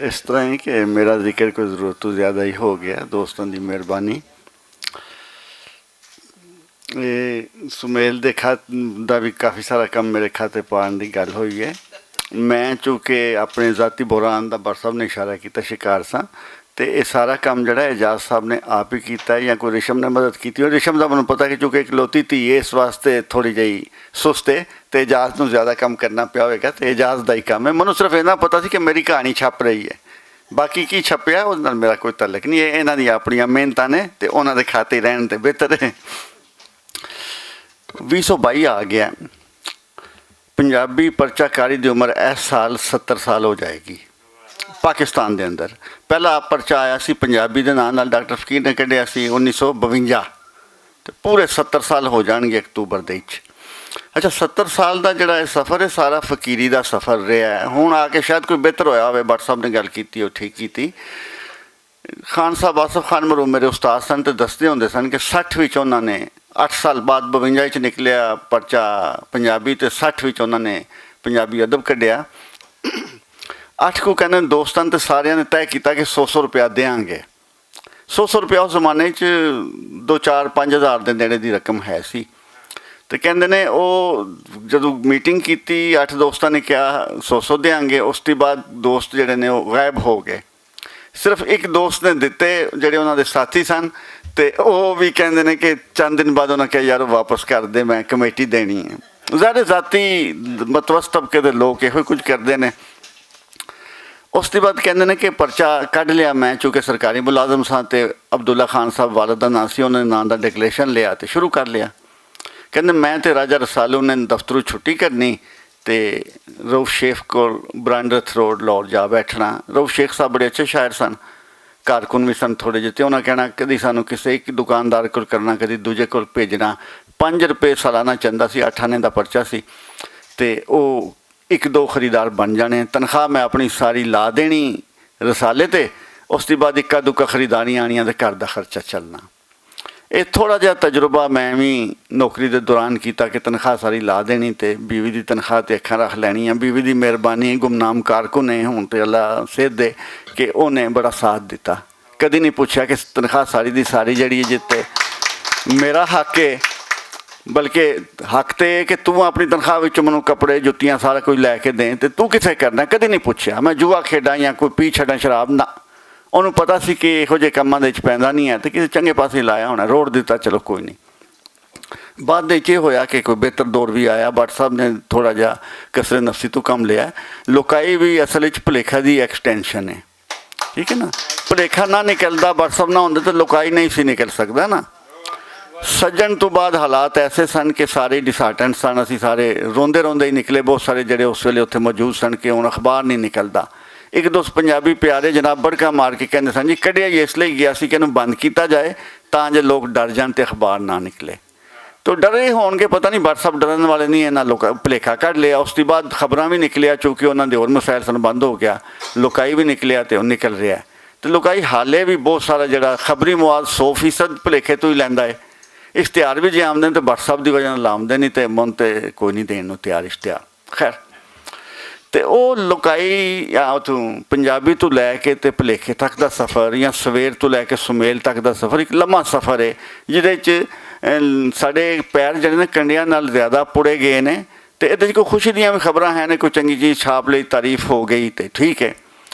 ਇਸ ਤਰ੍ਹਾਂ ਹੀ ਕਿ ਮੇਰਾ ਜ਼ਿਕਰ ਕੋਈ ਜ਼ਰੂਰਤ ਤੋਂ ਜ਼ਿਆਦਾ ਹੀ ਹੋ ਗਿਆ, ਦੋਸਤਾਂ ਦੀ ਮਿਹਰਬਾਨੀ। ਇਹ ਸੁਮੇਲ ਦੇ ਖਤ ਦਾ ਵੀ ਕਾਫੀ ਸਾਰਾ ਕੰਮ ਮੇਰੇ ਖਾਤੇ ਪਾਉਣ ਦੀ ਗੱਲ ਹੋਈ ਹੈ। ਮੈਂ ਚੂँਕਿ ਆਪਣੇ ਜ਼ਾਤੀ ਬੁਹਰਾਨ ਦਾ ਬਰ ਸਾਹਿਬ ਨੇ ਇਸ਼ਾਰਾ ਕੀਤਾ ਸ਼ਿਕਾਰ ਸਾਂ, ਅਤੇ ਇਹ ਸਾਰਾ ਕੰਮ ਜਿਹੜਾ ਇਜਾਜ਼ ਸਾਹਿਬ ਨੇ ਆਪ ਹੀ ਕੀਤਾ ਜਾਂ ਕੋਈ ਰਿਸ਼ਮ ਨੇ ਮਦਦ ਕੀਤੀ। ਔਰ ਰਿਸ਼ਮ ਦਾ ਮੈਨੂੰ ਪਤਾ ਕਿ ਚੂँਕਿ ਇਕਲੌਤੀ ਧੀ ਹੈ ਇਸ ਵਾਸਤੇ ਥੋੜ੍ਹੀ ਜਿਹੀ ਸੁਸਤ ਹੈ ਅਤੇ ਇਜਾਜ਼ ਨੂੰ ਜ਼ਿਆਦਾ ਕੰਮ ਕਰਨਾ ਪਿਆ ਹੋਵੇਗਾ ਅਤੇ ਇਜਾਜ਼ ਦਾ ਹੀ ਕੰਮ ਹੈ। ਮੈਨੂੰ ਸਿਰਫ ਇੰਨਾ ਪਤਾ ਸੀ ਕਿ ਮੇਰੀ ਕਹਾਣੀ ਛਪ ਰਹੀ ਹੈ, ਬਾਕੀ ਕੀ ਛਪਿਆ ਉਹਦੇ ਨਾਲ ਮੇਰਾ ਕੋਈ ਤਾਲੁਕ ਨਹੀਂ। ਇਹ ਇਹਨਾਂ ਦੀਆਂ ਆਪਣੀਆਂ ਮਿਹਨਤਾਂ ਨੇ ਅਤੇ ਉਹਨਾਂ ਦੇ ਖਾਤੇ ਰਹਿਣ 'ਤੇ ਬਿਹਤਰ ਹੈ। 2022 ਆ ਗਿਆ, ਪੰਜਾਬੀ ਪਰਚਾਕਾਰੀ ਦੀ ਉਮਰ ਇਸ ਸਾਲ 70 ਸਾਲ ਹੋ ਜਾਏਗੀ ਪਾਕਿਸਤਾਨ ਦੇ ਅੰਦਰ। ਪਹਿਲਾ ਪਰਚਾ ਆਇਆ ਸੀ ਪੰਜਾਬੀ ਦੇ ਨਾਂ ਨਾਲ, ਡਾਕਟਰ ਫਕੀਰ ਨੇ ਕੱਢਿਆ ਸੀ 1952, ਅਤੇ ਪੂਰੇ 70 ਸਾਲ ਹੋ ਜਾਣਗੇ ਅਕਤੂਬਰ ਦੇ ਵਿੱਚ। ਅੱਛਾ, 70 ਸਾਲ ਦਾ ਜਿਹੜਾ ਇਹ ਸਫ਼ਰ ਹੈ ਸਾਰਾ ਫਕੀਰੀ ਦਾ ਸਫ਼ਰ ਰਿਹਾ ਹੈ। ਹੁਣ ਆ ਕੇ ਸ਼ਾਇਦ ਕੋਈ ਬਿਹਤਰ ਹੋਇਆ ਹੋਵੇ, ਭੱਟ ਸਾਹਿਬ ਨੇ ਗੱਲ ਕੀਤੀ ਉਹ ਠੀਕ ਕੀਤੀ। ਖਾਨ ਸਾਹਿਬ ਆਸਫ ਖਾਨ ਮਰਹੂਮ ਮੇਰੇ ਉਸਤਾਦ ਸਨ ਅਤੇ ਦੱਸਦੇ ਹੁੰਦੇ ਸਨ ਕਿ 60 ਵਿੱਚ ਉਹਨਾਂ ਨੇ 8 ਸਾਲ ਬਾਅਦ 52 'ਚ ਨਿਕਲਿਆ ਪਰਚਾ ਪੰਜਾਬੀ, ਅਤੇ 60 ਵਿੱਚ ਉਹਨਾਂ ਨੇ ਪੰਜਾਬੀ ਅਦਬ ਕੱਢਿਆ। 8 ਕੁ ਕਹਿੰਦੇ ਦੋਸਤਾਂ ਤੇ ਸਾਰਿਆਂ ਨੇ ਤੈਅ ਕੀਤਾ ਕਿ 100 ਰੁਪਇਆ ਦੇਵਾਂਗੇ। 100 ਰੁਪਇਆ ਉਸ ਜ਼ਮਾਨੇ 'ਚ 2-4-5 ਹਜ਼ਾਰ ਦੇ ਨੇੜੇ ਦੀ ਰਕਮ ਹੈ ਸੀ। ਅਤੇ ਕਹਿੰਦੇ ਨੇ ਉਹ ਜਦੋਂ ਮੀਟਿੰਗ ਕੀਤੀ 8 ਦੋਸਤਾਂ ਨੇ ਕਿਹਾ 100 ਦੇਵਾਂਗੇ। ਉਸ ਤੋਂ ਬਾਅਦ ਦੋਸਤ ਜਿਹੜੇ ਨੇ ਉਹ ਗਾਇਬ ਹੋ ਗਏ। ਸਿਰਫ ਇੱਕ ਦੋਸਤ ਨੇ ਦਿੱਤੇ ਜਿਹੜੇ ਉਹਨਾਂ ਦੇ ਸਾਥੀ ਸਨ, ਅਤੇ ਉਹ ਵੀ ਕਹਿੰਦੇ ਨੇ ਕਿ ਚੰਦ ਦਿਨ ਬਾਅਦ ਉਹਨਾਂ ਕਿਹਾ ਯਾਰ ਵਾਪਸ ਕਰ ਦੇ, ਮੈਂ ਕਮੇਟੀ ਦੇਣੀ ਹੈ। ਜ਼ਾਹਿਰ ਜ਼ਾਤੀ ਮਤਵਸਤ ਤਬਕੇ ਦੇ ਲੋਕ ਇਹੋ ਕੁਝ ਕਰਦੇ ਨੇ। ਉਸ ਤੋਂ ਬਾਅਦ ਕਹਿੰਦੇ ਨੇ ਕਿ ਪਰਚਾ ਕੱਢ ਲਿਆ ਮੈਂ, ਚੂँਕਿ ਸਰਕਾਰੀ ਮੁਲਾਜ਼ਮ ਸਾਂ ਅਤੇ ਅਬਦੁੱਲਾ ਖਾਨ ਸਾਹਿਬ ਵਾਲਦ ਦਾ ਨਾਂ ਸੀ, ਉਹਨਾਂ ਨੇ ਨਾਂ ਦਾ ਡਿਕਲੇਰੇਸ਼ਨ ਲਿਆ ਅਤੇ ਸ਼ੁਰੂ ਕਰ ਲਿਆ। ਕਹਿੰਦੇ ਮੈਂ ਅਤੇ ਰਾਜਾ ਰਸਾਲੂ ਨੇ ਦਫ਼ਤਰੋਂ ਛੁੱਟੀ ਕਰਨੀ ਅਤੇ ਰਊਫ ਸ਼ੇਖ ਕੋਲ ਬਰਾਂਡਰਥ ਰੋਡ ਲਾਹੌਰ ਜਾ ਬੈਠਣਾ। ਰਊਫ ਸ਼ੇਖ ਸਾਹਿਬ ਬੜੇ ਅੱਛੇ ਸ਼ਾਇਰ ਸਨ, ਕਾਰਕੁਨ ਵੀ ਸਨ ਥੋੜ੍ਹੇ ਜਿਹੇ, ਅਤੇ ਉਹਨਾਂ ਕਹਿਣਾ ਕਦੀ ਸਾਨੂੰ ਕਿਸੇ ਇੱਕ ਦੁਕਾਨਦਾਰ ਕੋਲ ਕਰਨਾ, ਕਦੀ ਦੂਜੇ ਕੋਲ ਭੇਜਣਾ। 5 ਰੁਪਏ ਸਾਲਾਨਾ ਚੰਦਾ ਸੀ, 8 ਆਨੇ ਦਾ ਪਰਚਾ ਸੀ, ਅਤੇ ਉਹ 1-2 ਖਰੀਦਾਰ ਬਣ ਜਾਣੇ। ਤਨਖਾਹ ਮੈਂ ਆਪਣੀ ਸਾਰੀ ਲਾ ਦੇਣੀ ਰਸਾਲੇ 'ਤੇ। ਉਸ ਤੋਂ ਬਾਅਦ ਇੱਕਾ ਦੁੱਕਾ ਖਰੀਦਾਰੀਆਂ ਆਉਣੀਆਂ ਅਤੇ ਘਰ ਦਾ ਖਰਚਾ ਚੱਲਣਾ। ਇਹ ਥੋੜ੍ਹਾ ਜਿਹਾ ਤਜਰਬਾ ਮੈਂ ਵੀ ਨੌਕਰੀ ਦੇ ਦੌਰਾਨ ਕੀਤਾ ਕਿ ਤਨਖਾਹ ਸਾਰੀ ਲਾ ਦੇਣੀ ਅਤੇ ਬੀਵੀ ਦੀ ਤਨਖਾਹ 'ਤੇ ਅੱਖਾਂ ਰੱਖ ਲੈਣੀਆਂ। ਬੀਵੀ ਦੀ ਮਿਹਰਬਾਨੀ, ਗੁਮਨਾਮ ਕਾਰਕੁਨ ਨੇ ਹੁਣ ਤਾਂ ਅੱਲਾ ਸਿਹਤ ਦੇ, ਕਿ ਉਹਨੇ ਬੜਾ ਸਾਥ ਦਿੱਤਾ। ਕਦੀ ਨਹੀਂ ਪੁੱਛਿਆ ਕਿ ਤਨਖਾਹ ਸਾਰੀ ਦੀ ਸਾਰੀ ਜਿਹੜੀ ਜਿੱਤੇ ਮੇਰਾ ਹੱਕ ਹੈ, ਬਲਕਿ ਹੱਕ ਤੇ ਕਿ ਤੂੰ ਆਪਣੀ ਤਨਖਾਹ ਵਿੱਚ ਮੈਨੂੰ ਕੱਪੜੇ ਜੁੱਤੀਆਂ ਸਾਰਾ ਕੁਝ ਲੈ ਕੇ ਦੇ, ਅਤੇ ਤੂੰ ਕਿੱਥੇ ਕਰਨਾ। ਕਦੀ ਨਹੀਂ ਪੁੱਛਿਆ ਮੈਂ ਜੂਆ ਖੇਡਾਂ ਜਾਂ ਕੋਈ ਪੀ ਛੱਡਾਂ ਸ਼ਰਾਬ, ਨਾ। ਉਹਨੂੰ ਪਤਾ ਸੀ ਕਿ ਇਹੋ ਜਿਹੇ ਕੰਮਾਂ ਦੇ ਵਿੱਚ ਪੈਂਦਾ ਨਹੀਂ ਹੈ, ਅਤੇ ਕਿਸੇ ਚੰਗੇ ਪਾਸੇ ਲਾਇਆ ਹੋਣਾ, ਰੋੜ ਦਿੱਤਾ, ਚਲੋ ਕੋਈ ਨਹੀਂ। ਬਾਅਦ ਵਿੱਚ ਇਹ ਹੋਇਆ ਕਿ ਕੋਈ ਬਿਹਤਰ ਦੌਰ ਵੀ ਆਇਆ। ਭੱਟ ਸਾਹਿਬ ਨੇ ਥੋੜ੍ਹਾ ਜਿਹਾ ਕਸਰੇ ਨਫਸੀ ਤੋਂ ਕੰਮ ਲਿਆ। ਲੋਕਾਈ ਵੀ ਅਸਲ ਵਿੱਚ ਭੁਲੇਖਾ ਦੀ ਐਕਸਟੈਂਸ਼ਨ ਹੈ, ਠੀਕ ਹੈ ਨਾ। ਭੁਲੇਖਾ ਨਾ ਨਿਕਲਦਾ, ਭੱਟ ਸਾਹਿਬ ਨਾ ਹੁੰਦੇ ਤਾਂ ਲੋਕਾਈ ਨਹੀਂ ਸੀ ਨਿਕਲ ਸਕਦਾ ਨਾ। ਸੱਜਣ ਤੋਂ ਬਾਅਦ ਹਾਲਾਤ ਐਸੇ ਸਨ ਕਿ ਸਾਰੇ ਡਿਸਹਾਰਟੈਂਟ ਸਨ, ਅਸੀਂ ਸਾਰੇ ਰੋਂਦੇ ਰੋਂਦੇ ਹੀ ਨਿਕਲੇ। ਬਹੁਤ ਸਾਰੇ ਜਿਹੜੇ ਉਸ ਵੇਲੇ ਉੱਥੇ ਮੌਜੂਦ ਸਨ ਕਿ ਹੁਣ ਅਖਬਾਰ ਨਹੀਂ ਨਿਕਲਦਾ। ਇੱਕ ਦੋ ਪੰਜਾਬੀ ਪਿਆਰੇ ਜਨਾਬ ਬੜਕਾ ਮਾਰ ਕੇ ਕਹਿੰਦੇ ਸਨ ਜੀ ਕੱਢਿਆ ਹੀ ਇਸ ਲਈ ਗਿਆ ਸੀ ਕਿ ਇਹਨੂੰ ਬੰਦ ਕੀਤਾ ਜਾਏ ਤਾਂ ਜੇ ਲੋਕ ਡਰ ਜਾਣ ਅਤੇ ਅਖਬਾਰ ਨਾ ਨਿਕਲੇ। ਤੋ ਡਰੇ ਹੋਣਗੇ, ਪਤਾ ਨਹੀਂ ਭੱਟ ਸਾਹਿਬ ਡਰਨ ਵਾਲੇ ਨਹੀਂ, ਇਹਨਾਂ ਲੋਕਾਂ ਭੁਲੇਖਾ ਕੱਢ ਲਿਆ। ਉਸ ਤੋਂ ਬਾਅਦ ਖਬਰਾਂ ਵੀ ਨਿਕਲਿਆ, ਚੂँਕਿ ਉਹਨਾਂ ਦੇ ਹੋਰ ਮਸਾਇਲ ਸਨ, ਬੰਦ ਹੋ ਗਿਆ। ਲੋਕਾਈ ਵੀ ਨਿਕਲਿਆ ਅਤੇ ਉਹ ਨਿਕਲ ਰਿਹਾ। ਅਤੇ ਲੋਕਾਈ ਹਾਲੇ ਵੀ ਬਹੁਤ ਸਾਰਾ ਜਿਹੜਾ ਖਬਰੀ ਮਵਾਦ 100% ਭੁਲੇਖੇ ਤੋਂ ਹੀ ਲੈਂਦਾ ਹੈ। ਇਸ਼ਤਿਹਾਰ ਵੀ ਜੇ ਆਮਦੇ ਨੇ ਤਾਂ ਭੱਟ ਸਾਹਿਬ ਦੀ ਵਜ੍ਹਾ ਨਾਲ ਲਾਉਂਦੇ ਨਹੀਂ, ਅਤੇ ਮਨ ਤਾਂ ਕੋਈ ਨਹੀਂ ਦੇਣ ਨੂੰ ਤਿਆਰ ਇਸ਼ਤਿਹਾਰ। ਖੈਰ, ਅਤੇ ਉਹ ਲੋਕਾਈ ਜਾਂ ਉੱਥੋਂ ਪੰਜਾਬੀ ਤੋਂ ਲੈ ਕੇ ਅਤੇ ਭੁਲੇਖੇ ਤੱਕ ਦਾ ਸਫ਼ਰ, ਜਾਂ ਸਵੇਰ ਤੋਂ ਲੈ ਕੇ ਸੁਮੇਲ ਤੱਕ ਦਾ ਸਫ਼ਰ ਇੱਕ ਲੰਮਾ ਸਫ਼ਰ ਹੈ, ਜਿਹਦੇ 'ਚ ਸਾਡੇ ਪੈਰ ਜਿਹੜੇ ਨੇ ਕੰਡਿਆਂ ਨਾਲ ਜ਼ਿਆਦਾ ਪੁੜੇ ਗਏ ਨੇ। ਅਤੇ ਇਹਦੇ 'ਚ ਕੋਈ ਖੁਸ਼ੀ ਦੀਆਂ ਵੀ ਖਬਰਾਂ ਹੈ ਨੇ, ਕੋਈ ਚੰਗੀ ਚੀਜ਼ ਛਾਪ ਲਈ, ਤਾਰੀਫ ਹੋ ਗਈ ਅਤੇ ਠੀਕ ਹੈ।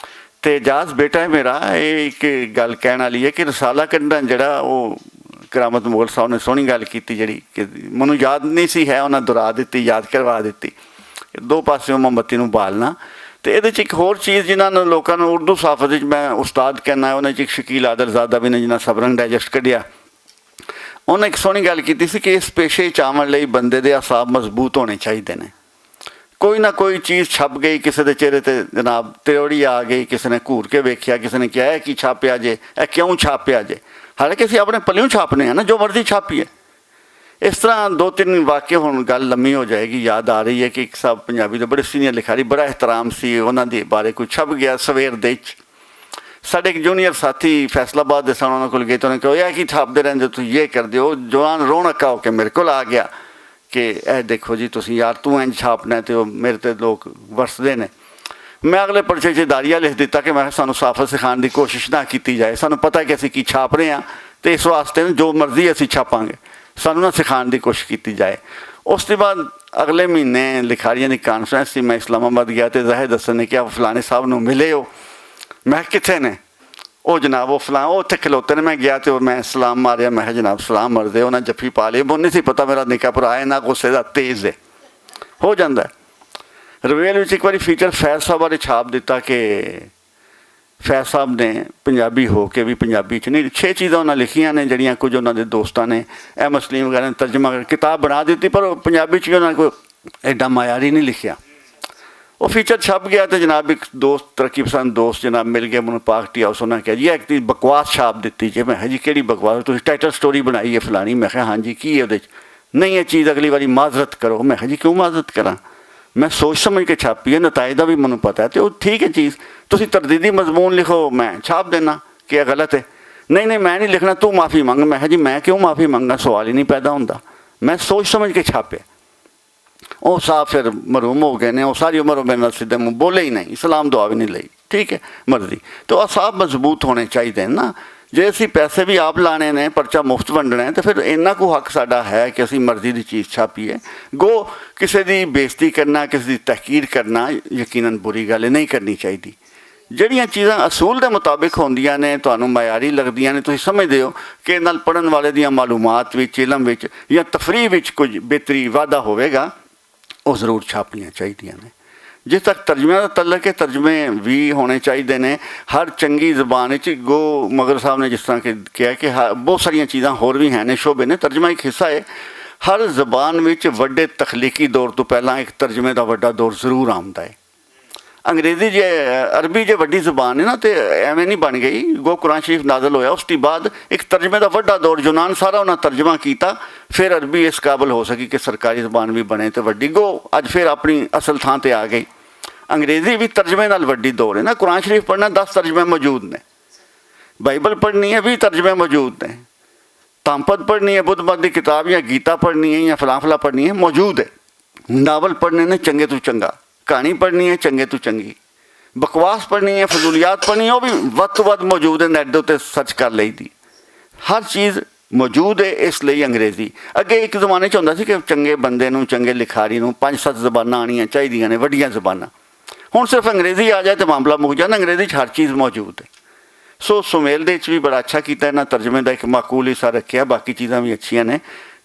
ਅਤੇ ਇਜਾਜ਼ ਬੇਟਾ ਹੈ ਮੇਰਾ, ਇਹ ਇੱਕ ਗੱਲ ਕਹਿਣ ਵਾਲੀ ਹੈ ਕਿ ਰਸਾਲਾ ਕੱਢਣ ਜਿਹੜਾ ਉਹ ਕਰਾਮਤ ਮੁਗਲ ਸਾਹਿਬ ਨੇ ਸੋਹਣੀ ਗੱਲ ਕੀਤੀ, ਜਿਹੜੀ ਕਿ ਮੈਨੂੰ ਯਾਦ ਨਹੀਂ ਸੀ ਹੈ, ਉਹਨਾਂ ਦੁਹਰਾ ਦਿੱਤੀ, ਯਾਦ ਕਰਵਾ ਦਿੱਤੀ। 2 ਪਾਸਿਓਂ ਮੋਮਬੱਤੀ ਨੂੰ ਬਾਲਣਾ। ਅਤੇ ਇਹਦੇ 'ਚ ਇੱਕ ਹੋਰ ਚੀਜ਼ ਜਿਨ੍ਹਾਂ ਨੂੰ ਲੋਕਾਂ ਨੂੰ ਉਰਦੂ ਸਾਫਤ ਵਿੱਚ ਮੈਂ ਉਸਤਾਦ ਕਹਿਣਾ, ਉਹਨਾਂ 'ਚ ਇੱਕ ਸ਼ਕੀਲ ਆਦਲਜ਼ਾਦਾ ਵੀ ਨੇ ਜਿਹਨਾਂ ਸਬਰੰਗ ਡਾਈਜੈਸਟ ਕੱਢਿਆ। ਉਹਨੇ ਇੱਕ ਸੋਹਣੀ ਗੱਲ ਕੀਤੀ ਸੀ ਕਿ ਇਸ ਪੇਸ਼ੇ 'ਚ ਆਉਣ ਲਈ ਬੰਦੇ ਦੇ ਅਸਾਬ ਮਜ਼ਬੂਤ ਹੋਣੇ ਚਾਹੀਦੇ ਨੇ। ਕੋਈ ਨਾ ਕੋਈ ਚੀਜ਼ ਛਪ ਗਈ, ਕਿਸੇ ਦੇ ਚਿਹਰੇ 'ਤੇ ਜਨਾਬ ਤਿਉੜੀ ਆ ਗਈ, ਕਿਸੇ ਨੇ ਘੂਰ ਕੇ ਵੇਖਿਆ, ਕਿਸੇ ਨੇ ਕਿਹਾ ਇਹ ਕੀ ਛਾਪਿਆ ਜੇ, ਇਹ ਕਿਉਂ ਛਾਪਿਆ ਜੇ। ਹਾਲਾਂਕਿ ਅਸੀਂ ਆਪਣੇ ਪੱਲਿਓਂ ਛਾਪਨੇ ਹਾਂ ਨਾ, ਜੋ ਮਰਜ਼ੀ ਛਾਪੀਏ। ਇਸ ਤਰ੍ਹਾਂ 2-3 ਵਾਕਿਆ, ਹੁਣ ਗੱਲ ਲੰਮੀ ਹੋ ਜਾਏਗੀ। ਯਾਦ ਆ ਰਹੀ ਹੈ ਕਿ ਇੱਕ ਸਾਹਿਬ ਪੰਜਾਬੀ ਦੇ ਬੜੇ ਸੀਨੀਅਰ ਲਿਖਾਰੀ, ਬੜਾ ਇਹਤਰਾਮ ਸੀ ਉਹਨਾਂ ਦੇ ਬਾਰੇ, ਕੋਈ ਛਪ ਗਿਆ ਸਵੇਰ ਦੇ 'ਚ। ਸਾਡੇ ਇੱਕ ਜੂਨੀਅਰ ਸਾਥੀ ਫੈਸਲਾਬਾਦ ਦੇ ਸਨ, ਉਹਨਾਂ ਕੋਲ ਗਏ ਤਾਂ ਉਹਨੇ ਕਿਹਾ ਇਹ ਕੀ ਛਾਪਦੇ ਰਹਿੰਦੇ, ਤੁਸੀਂ ਇਹ ਕਰਦੇ ਹੋ। ਜਵਾਨ ਰੋਣਕਾ ਹੋ ਕੇ ਮੇਰੇ ਕੋਲ ਆ ਗਿਆ ਕਿ ਇਹ ਦੇਖੋ ਜੀ ਤੁਸੀਂ ਯਾਰ ਤੂੰ ਇੰਝ ਛਾਪਣਾ, ਅਤੇ ਉਹ ਮੇਰੇ 'ਤੇ ਲੋਕ ਵਰਸਦੇ ਨੇ। ਮੈਂ ਅਗਲੇ ਪਰਚੇ 'ਚ ਦਾਰੀਆ ਲਿਖ ਦਿੱਤਾ ਕਿ ਮੈਂ ਕਿਹਾ ਸਾਨੂੰ ਸਾਫਤ ਸਿਖਾਉਣ ਦੀ ਕੋਸ਼ਿਸ਼ ਨਾ ਕੀਤੀ ਜਾਏ। ਸਾਨੂੰ ਪਤਾ ਕਿ ਅਸੀਂ ਕੀ ਛਾਪ ਰਹੇ ਹਾਂ, ਅਤੇ ਇਸ ਵਾਸਤੇ ਜੋ ਮਰਜ਼ੀ ਅਸੀਂ ਛਾਪਾਂਗੇ, ਸਾਨੂੰ ਨਾ ਸਿਖਾਉਣ ਦੀ ਕੋਸ਼ਿਸ਼ ਕੀਤੀ ਜਾਏ। ਉਸ ਤੋਂ ਬਾਅਦ ਅਗਲੇ ਮਹੀਨੇ ਲਿਖਾਰੀਆਂ ਦੀ ਕਾਨਫਰੰਸ ਸੀ, ਮੈਂ ਇਸਲਾਮਾਬਾਦ ਗਿਆ ਅਤੇ ਜ਼ਾਹਿਦ ਹਸਨ ਨੇ ਕਿਹਾ ਫਲਾਣੇ ਸਾਹਿਬ ਨੂੰ ਮਿਲੇ ਹੋ। ਮੈਂ ਕਿੱਥੇ ਨੇ? ਉਹ ਜਨਾਬ ਉਹ ਫਲਾਂ ਉਹ ਉੱਥੇ ਖਲੋਤੇ ਨੇ। ਮੈਂ ਗਿਆ ਅਤੇ ਉਹ ਮੈਂ ਸਲਾਮ ਮਾਰਿਆ, ਮੈਂ ਕਿਹਾ ਜਨਾਬ ਸਲਾਮ ਮਰਦੇ। ਉਹਨਾਂ ਜੱਫੀ ਪਾ ਲਈ। ਮੈਨੂੰ ਨਹੀਂ ਸੀ ਪਤਾ ਮੇਰਾ ਨਿੱਕਾ ਭਰਾ ਹੈ, ਨਾ ਗੁੱਸੇ ਦਾ ਤੇਜ਼ ਹੈ, ਹੋ ਜਾਂਦਾ। ਰਵੇਲ ਵਿੱਚ ਇੱਕ ਵਾਰੀ ਫੀਚਰ ਫੈਜ਼ ਸਾਹਿਬ ਬਾਰੇ ਛਾਪ ਦਿੱਤਾ ਕਿ ਫੈਜ਼ ਸਾਹਿਬ ਨੇ ਪੰਜਾਬੀ ਹੋ ਕੇ ਵੀ ਪੰਜਾਬੀ 'ਚ ਨਹੀਂ, 6 ਚੀਜ਼ਾਂ ਉਹਨਾਂ ਲਿਖੀਆਂ ਨੇ ਜਿਹੜੀਆਂ ਕੁਝ ਉਹਨਾਂ ਦੇ ਦੋਸਤਾਂ ਨੇ ਅਹਿਮਦ ਸਲੀਮ ਵਗੈਰਾ ਨੇ ਤਰਜਮਾ ਕਰਕੇ ਕਿਤਾਬ ਬਣਾ ਦਿੱਤੀ, ਪਰ ਉਹ ਪੰਜਾਬੀ 'ਚ ਵੀ ਉਹਨਾਂ ਨੇ ਕੋਈ ਐਡਾ ਮਾਇਆਰੀ ਨਹੀਂ ਲਿਖਿਆ। ਉਹ ਫੀਚਰ ਛਪ ਗਿਆ ਅਤੇ ਜਨਾਬ ਇੱਕ ਦੋਸਤ, ਤਰੱਕੀ ਪਸੰਦ ਦੋਸਤ ਜਨਾਬ ਮਿਲ ਗਏ ਮੈਨੂੰ ਪਾਰਟੀ ਹਾਊਸ। ਉਹਨਾਂ ਕਿਹਾ ਜੀ ਇੱਕ ਦੀ ਬਕਵਾਸ ਛਾਪ ਦਿੱਤੀ ਜੇ। ਮੈਂ ਕਿਹਾ ਜੀ ਕਿਹੜੀ ਬਕਵਾਸ? ਤੁਸੀਂ ਟਾਈਟਲ ਸਟੋਰੀ ਬਣਾਈ ਹੈ ਫਲਾਣੀ। ਮੈਂ ਕਿਹਾ ਹਾਂਜੀ, ਕੀ ਹੈ ਉਹਦੇ 'ਚ? ਨਹੀਂ ਇਹ ਚੀਜ਼ ਅਗਲੀ ਵਾਰੀ ਮਾਜ਼ਰਤ ਕਰੋ। ਮੈਂ ਕਿਹਾ ਜੀ ਕਿਉਂ ਮਾਜ਼ਰਤ ਕਰਾਂ, ਮੈਂ ਸੋਚ ਸਮਝ ਕੇ ਛਾਪੀ ਹੈ, ਨਤਾਇਜ ਦਾ ਵੀ ਮੈਨੂੰ ਪਤਾ ਹੈ। ਅਤੇ ਉਹ ਠੀਕ ਹੈ ਚੀਜ਼, ਤੁਸੀਂ ਤਰਦੀਦੀ ਮਜ਼ਮੂਨ ਲਿਖੋ, ਮੈਂ ਛਾਪ ਦੇਣਾ ਕਿ ਇਹ ਗਲਤ ਹੈ। ਨਹੀਂ ਨਹੀਂ ਮੈਂ ਨਹੀਂ ਲਿਖਣਾ, ਤੂੰ ਮਾफ़ी ਮੰਗ। ਮੈਂ ਕਿਹਾ ਜੀ ਮੈਂ ਕਿਉਂ ਮਾफ़ी ਮੰਗਾਂ, ਸਵਾਲ ਹੀ ਨਹੀਂ ਪੈਦਾ ਹੁੰਦਾ। ਮੈਂ ਸੋਚ ਸਮਝ ਕੇ ਛਾਪਿਆ। ਉਹ ਸਾਹਿਬ ਫਿਰ ਮਰਹੂਮ ਹੋ ਗਏ ਨੇ, ਉਹ ਸਾਰੀ ਉਮਰ ਉਹ ਮੇਰੇ ਨਾਲ ਸਿੱਧੇ ਮੂੰਹ ਬੋਲੇ ਹੀ ਨਹੀਂ, ਸਲਾਮ ਦੁਆ ਵੀ ਨਹੀਂ ਲਈ। ਠੀਕ ਹੈ, ਮਰਜ਼ੀ। ਤਾਂ ਉਹ ਸਾਹਿਬ ਮਜ਼ਬੂਤ ਹੋਣੇ ਚਾਹੀਦੇ ਨੇ ਨਾ। ਜੇ ਅਸੀਂ ਪੈਸੇ ਵੀ ਆਪ ਲਾਣੇ ਨੇ, ਪਰਚਾ ਮੁਫਤ ਵੰਡਣਾ ਹੈ, ਤਾਂ ਫਿਰ ਇੰਨਾ ਕੁ ਹੱਕ ਸਾਡਾ ਹੈ ਕਿ ਅਸੀਂ ਮਰਜ਼ੀ ਦੀ ਚੀਜ਼ ਛਾਪੀਏ। ਗੋ ਕਿਸੇ ਦੀ ਬੇਇੱਜ਼ਤੀ ਕਰਨਾ, ਕਿਸੇ ਦੀ ਤਹਿਕੀਰ ਕਰਨਾ ਯਕੀਨਨ ਬੁਰੀ ਗੱਲ ਹੈ, ਨਹੀਂ ਕਰਨੀ ਚਾਹੀਦੀ। ਜਿਹੜੀਆਂ ਚੀਜ਼ਾਂ ਅਸੂਲ ਦੇ ਮੁਤਾਬਿਕ ਹੁੰਦੀਆਂ ਨੇ, ਤੁਹਾਨੂੰ ਮਿਆਰੀ ਲੱਗਦੀਆਂ ਨੇ, ਤੁਸੀਂ ਸਮਝਦੇ ਹੋ ਕਿ ਇਹ ਨਾਲ ਪੜ੍ਹਨ ਵਾਲੇ ਦੀਆਂ ਮਾਲੂਮਾਤ ਵਿੱਚ, ਇਲਮ ਵਿੱਚ ਜਾਂ ਤਫਰੀਹ ਵਿੱਚ ਕੁਝ ਬਿਹਤਰੀ ਵਾਧਾ ਹੋਵੇਗਾ, ਉਹ ਜ਼ਰੂਰ ਛਾਪਣੀਆਂ ਚਾਹੀਦੀਆਂ ਨੇ। ਜਿਸ ਤੱਕ ਤਰਜਮਿਆਂ ਦਾ ਤਲਕ ਹੈ, ਤਰਜਮੇ ਵੀ ਹੋਣੇ ਚਾਹੀਦੇ ਨੇ ਹਰ ਚੰਗੀ ਜ਼ਬਾਨ ਵਿੱਚ। ਗੋ ਮਗਰ ਸਾਹਿਬ ਨੇ ਜਿਸ ਤਰ੍ਹਾਂ ਕਿ ਕਿਹਾ ਕਿ ਬਹੁਤ ਸਾਰੀਆਂ ਚੀਜ਼ਾਂ ਹੋਰ ਵੀ ਹੈ ਨੇ, ਸ਼ੋਬੇ ਨੇ, ਤਰਜਮਾ ਇੱਕ ਹਿੱਸਾ ਹੈ। ਹਰ ਜ਼ਬਾਨ ਵਿੱਚ ਵੱਡੇ ਤਖਲੀਕੀ ਦੌਰ ਤੋਂ ਪਹਿਲਾਂ ਇੱਕ ਤਰਜਮੇ ਦਾ ਵੱਡਾ ਦੌਰ ਜ਼ਰੂਰ ਆਉਂਦਾ ਹੈ। ਅੰਗਰੇਜ਼ੀ ਜੇ ਅਰਬੀ ਜੇ ਵੱਡੀ ਜ਼ਬਾਨ ਹੈ ਨਾ, ਤੇ ਐਵੇਂ ਨਹੀਂ ਬਣ ਗਈ। ਗੋ ਕੁਰਾਨ ਸ਼ਰੀਫ ਨਾਜ਼ਲ ਹੋਇਆ, ਉਸ ਤੋਂ ਬਾਅਦ ਇੱਕ ਤਰਜਮੇ ਦਾ ਵੱਡਾ ਦੌਰ, ਯੂਨਾਨ ਸਾਰਾ ਉਹਨਾਂ ਤਰਜਮਾ ਕੀਤਾ, ਫਿਰ ਅਰਬੀ ਇਸ ਕਾਬਲ ਹੋ ਸਕੀ ਕਿ ਸਰਕਾਰੀ ਜ਼ਬਾਨ ਵੀ ਬਣੇ ਤੇ ਵੱਡੀ। ਗੋ ਅੱਜ ਫਿਰ ਆਪਣੀ ਅਸਲ ਥਾਂ ਤੇ ਆ ਗਈ। ਅੰਗਰੇਜ਼ੀ ਵੀ ਤਰਜਮੇ ਨਾਲ ਵੱਡੀ ਦੌਰ ਹੈ ਨਾ। ਕੁਰਾਨ ਸ਼ਰੀਫ ਪੜ੍ਹਨਾ 10 ਤਰਜਮੇ ਮੌਜੂਦ ਨੇ, ਬਾਈਬਲ ਪੜ੍ਹਨੀ ਹੈ 20 ਤਰਜਮੇ ਮੌਜੂਦ ਨੇ, ਤਾਮਪਦ ਪੜ੍ਹਨੀ ਹੈ, ਬੁੱਧ ਮਤ ਦੀ ਕਿਤਾਬ ਜਾਂ ਗੀਤਾ ਪੜ੍ਹਨੀ ਹੈ ਜਾਂ ਫਲਾਂ ਪੜ੍ਹਨੀ ਹੈ, ਮੌਜੂਦ ਹੈ। ਨਾਵਲ ਪੜ੍ਹਨੇ ਨੇ ਚੰਗੇ ਤੋਂ ਚੰਗਾ, ਕਹਾਣੀ ਪੜ੍ਹਨੀ ਹੈ ਚੰਗੇ ਤੋਂ ਚੰਗੀ, ਬਕਵਾਸ ਪੜ੍ਹਨੀ ਹੈ, ਫਜ਼ੂਲੀਆਤ ਪੜ੍ਹਨੀ ਹੈ, ਉਹ ਵੀ ਵੱਧ ਤੋਂ ਵੱਧ ਮੌਜੂਦ ਹੈ। ਨੈੱਟ ਦੇ ਉੱਤੇ ਸਰਚ ਕਰ ਲਈ ਦੀ, ਹਰ ਚੀਜ਼ ਮੌਜੂਦ ਹੈ। ਇਸ ਲਈ ਅੰਗਰੇਜ਼ੀ ਅੱਗੇ ਇੱਕ ਜ਼ਮਾਨੇ 'ਚ ਹੁੰਦਾ ਸੀ ਕਿ ਚੰਗੇ ਬੰਦੇ ਨੂੰ, ਚੰਗੇ ਲਿਖਾਰੀ ਨੂੰ 5-7 ਜ਼ਬਾਨਾਂ ਆਉਣੀਆਂ ਚਾਹੀਦੀਆਂ ਨੇ, ਵੱਡੀਆਂ ਜ਼ਬਾਨਾਂ। ਹੁਣ ਸਿਰਫ ਅੰਗਰੇਜ਼ੀ ਆ ਜਾਏ ਤਾਂ ਮਾਮਲਾ ਮੁੱਕ ਜਾਂਦਾ। ਅੰਗਰੇਜ਼ੀ 'ਚ ਹਰ ਚੀਜ਼ ਮੌਜੂਦ ਹੈ। ਸੋ ਸੁਮੇਲ ਦੇ ਵਿੱਚ ਵੀ ਬੜਾ ਅੱਛਾ ਕੀਤਾ ਇਹਨਾਂ ਤਰਜਮੇ ਦਾ, ਇੱਕ ਮਾਕੂਲ ਹਿੱਸਾ ਰੱਖਿਆ। ਬਾਕੀ ਚੀਜ਼ਾਂ ਵੀ ਅੱਛੀਆਂ ਨੇ।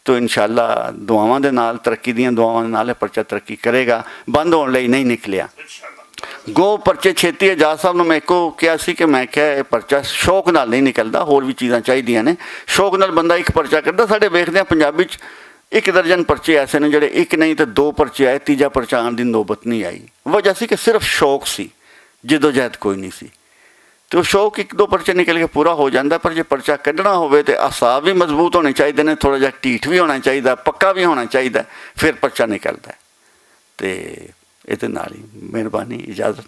ਤੋ ਇਨਸ਼ਾਅੱਲਾ ਦੁਆਵਾਂ ਦੇ ਨਾਲ, ਤਰੱਕੀ ਦੀਆਂ ਦੁਆਵਾਂ ਦੇ ਨਾਲ ਇਹ ਪਰਚਾ ਤਰੱਕੀ ਕਰੇਗਾ। ਬੰਦ ਹੋਣ ਲਈ ਨਹੀਂ ਨਿਕਲਿਆ। ਗੋ ਪਰਚੇ ਛੇਤੀ। ਇਜਾਜ਼ ਸਾਹਿਬ ਨੂੰ ਮੈਂ ਇੱਕੋ ਕਿਹਾ ਸੀ ਕਿ ਮੈਂ ਕਿਹਾ ਇਹ ਪਰਚਾ ਸ਼ੌਕ ਨਾਲ ਨਹੀਂ ਨਿਕਲਦਾ, ਹੋਰ ਵੀ ਚੀਜ਼ਾਂ ਚਾਹੀਦੀਆਂ ਨੇ। ਸ਼ੌਕ ਨਾਲ ਬੰਦਾ ਇੱਕ ਪਰਚਾ ਕਰਦਾ। ਸਾਡੇ ਵੇਖਦੇ ਹਾਂ ਪੰਜਾਬ 'ਚ 1 ਦਰਜਨ ਪਰਚੇ ਐਸੇ ਨੇ ਜਿਹੜੇ ਇੱਕ ਨਹੀਂ ਤਾਂ 2 ਪਰਚੇ ਆਏ, ਤੀਜਾ ਪਰਚਾ ਆਉਣ ਦੀ ਨੌਬਤ ਨਹੀਂ ਆਈ। ਵਜ੍ਹਾ ਸੀ ਕਿ ਸਿਰਫ ਸ਼ੌਕ ਸੀ, ਜਿੱਦੋਜਹਿਦ ਕੋਈ ਨਹੀਂ ਸੀ। ਅਤੇ ਉਹ ਸ਼ੌਕ 1-2 ਪਰਚੇ ਨਿਕਲ ਕੇ ਪੂਰਾ ਹੋ ਜਾਂਦਾ। ਪਰ ਜੇ ਪਰਚਾ ਕੱਢਣਾ ਹੋਵੇ ਤਾਂ ਅਸਾਬ ਵੀ ਮਜ਼ਬੂਤ ਹੋਣੇ ਚਾਹੀਦੇ ਨੇ, ਥੋੜ੍ਹਾ ਜਿਹਾ ਢੀਠ ਵੀ ਹੋਣਾ ਚਾਹੀਦਾ, ਪੱਕਾ ਵੀ ਹੋਣਾ ਚਾਹੀਦਾ, ਫਿਰ ਪਰਚਾ ਨਿਕਲਦਾ। ਅਤੇ ਇਹਦੇ ਨਾਲ ਹੀ ਮਿਹਰਬਾਨੀ, ਇਜਾਜ਼ਤ।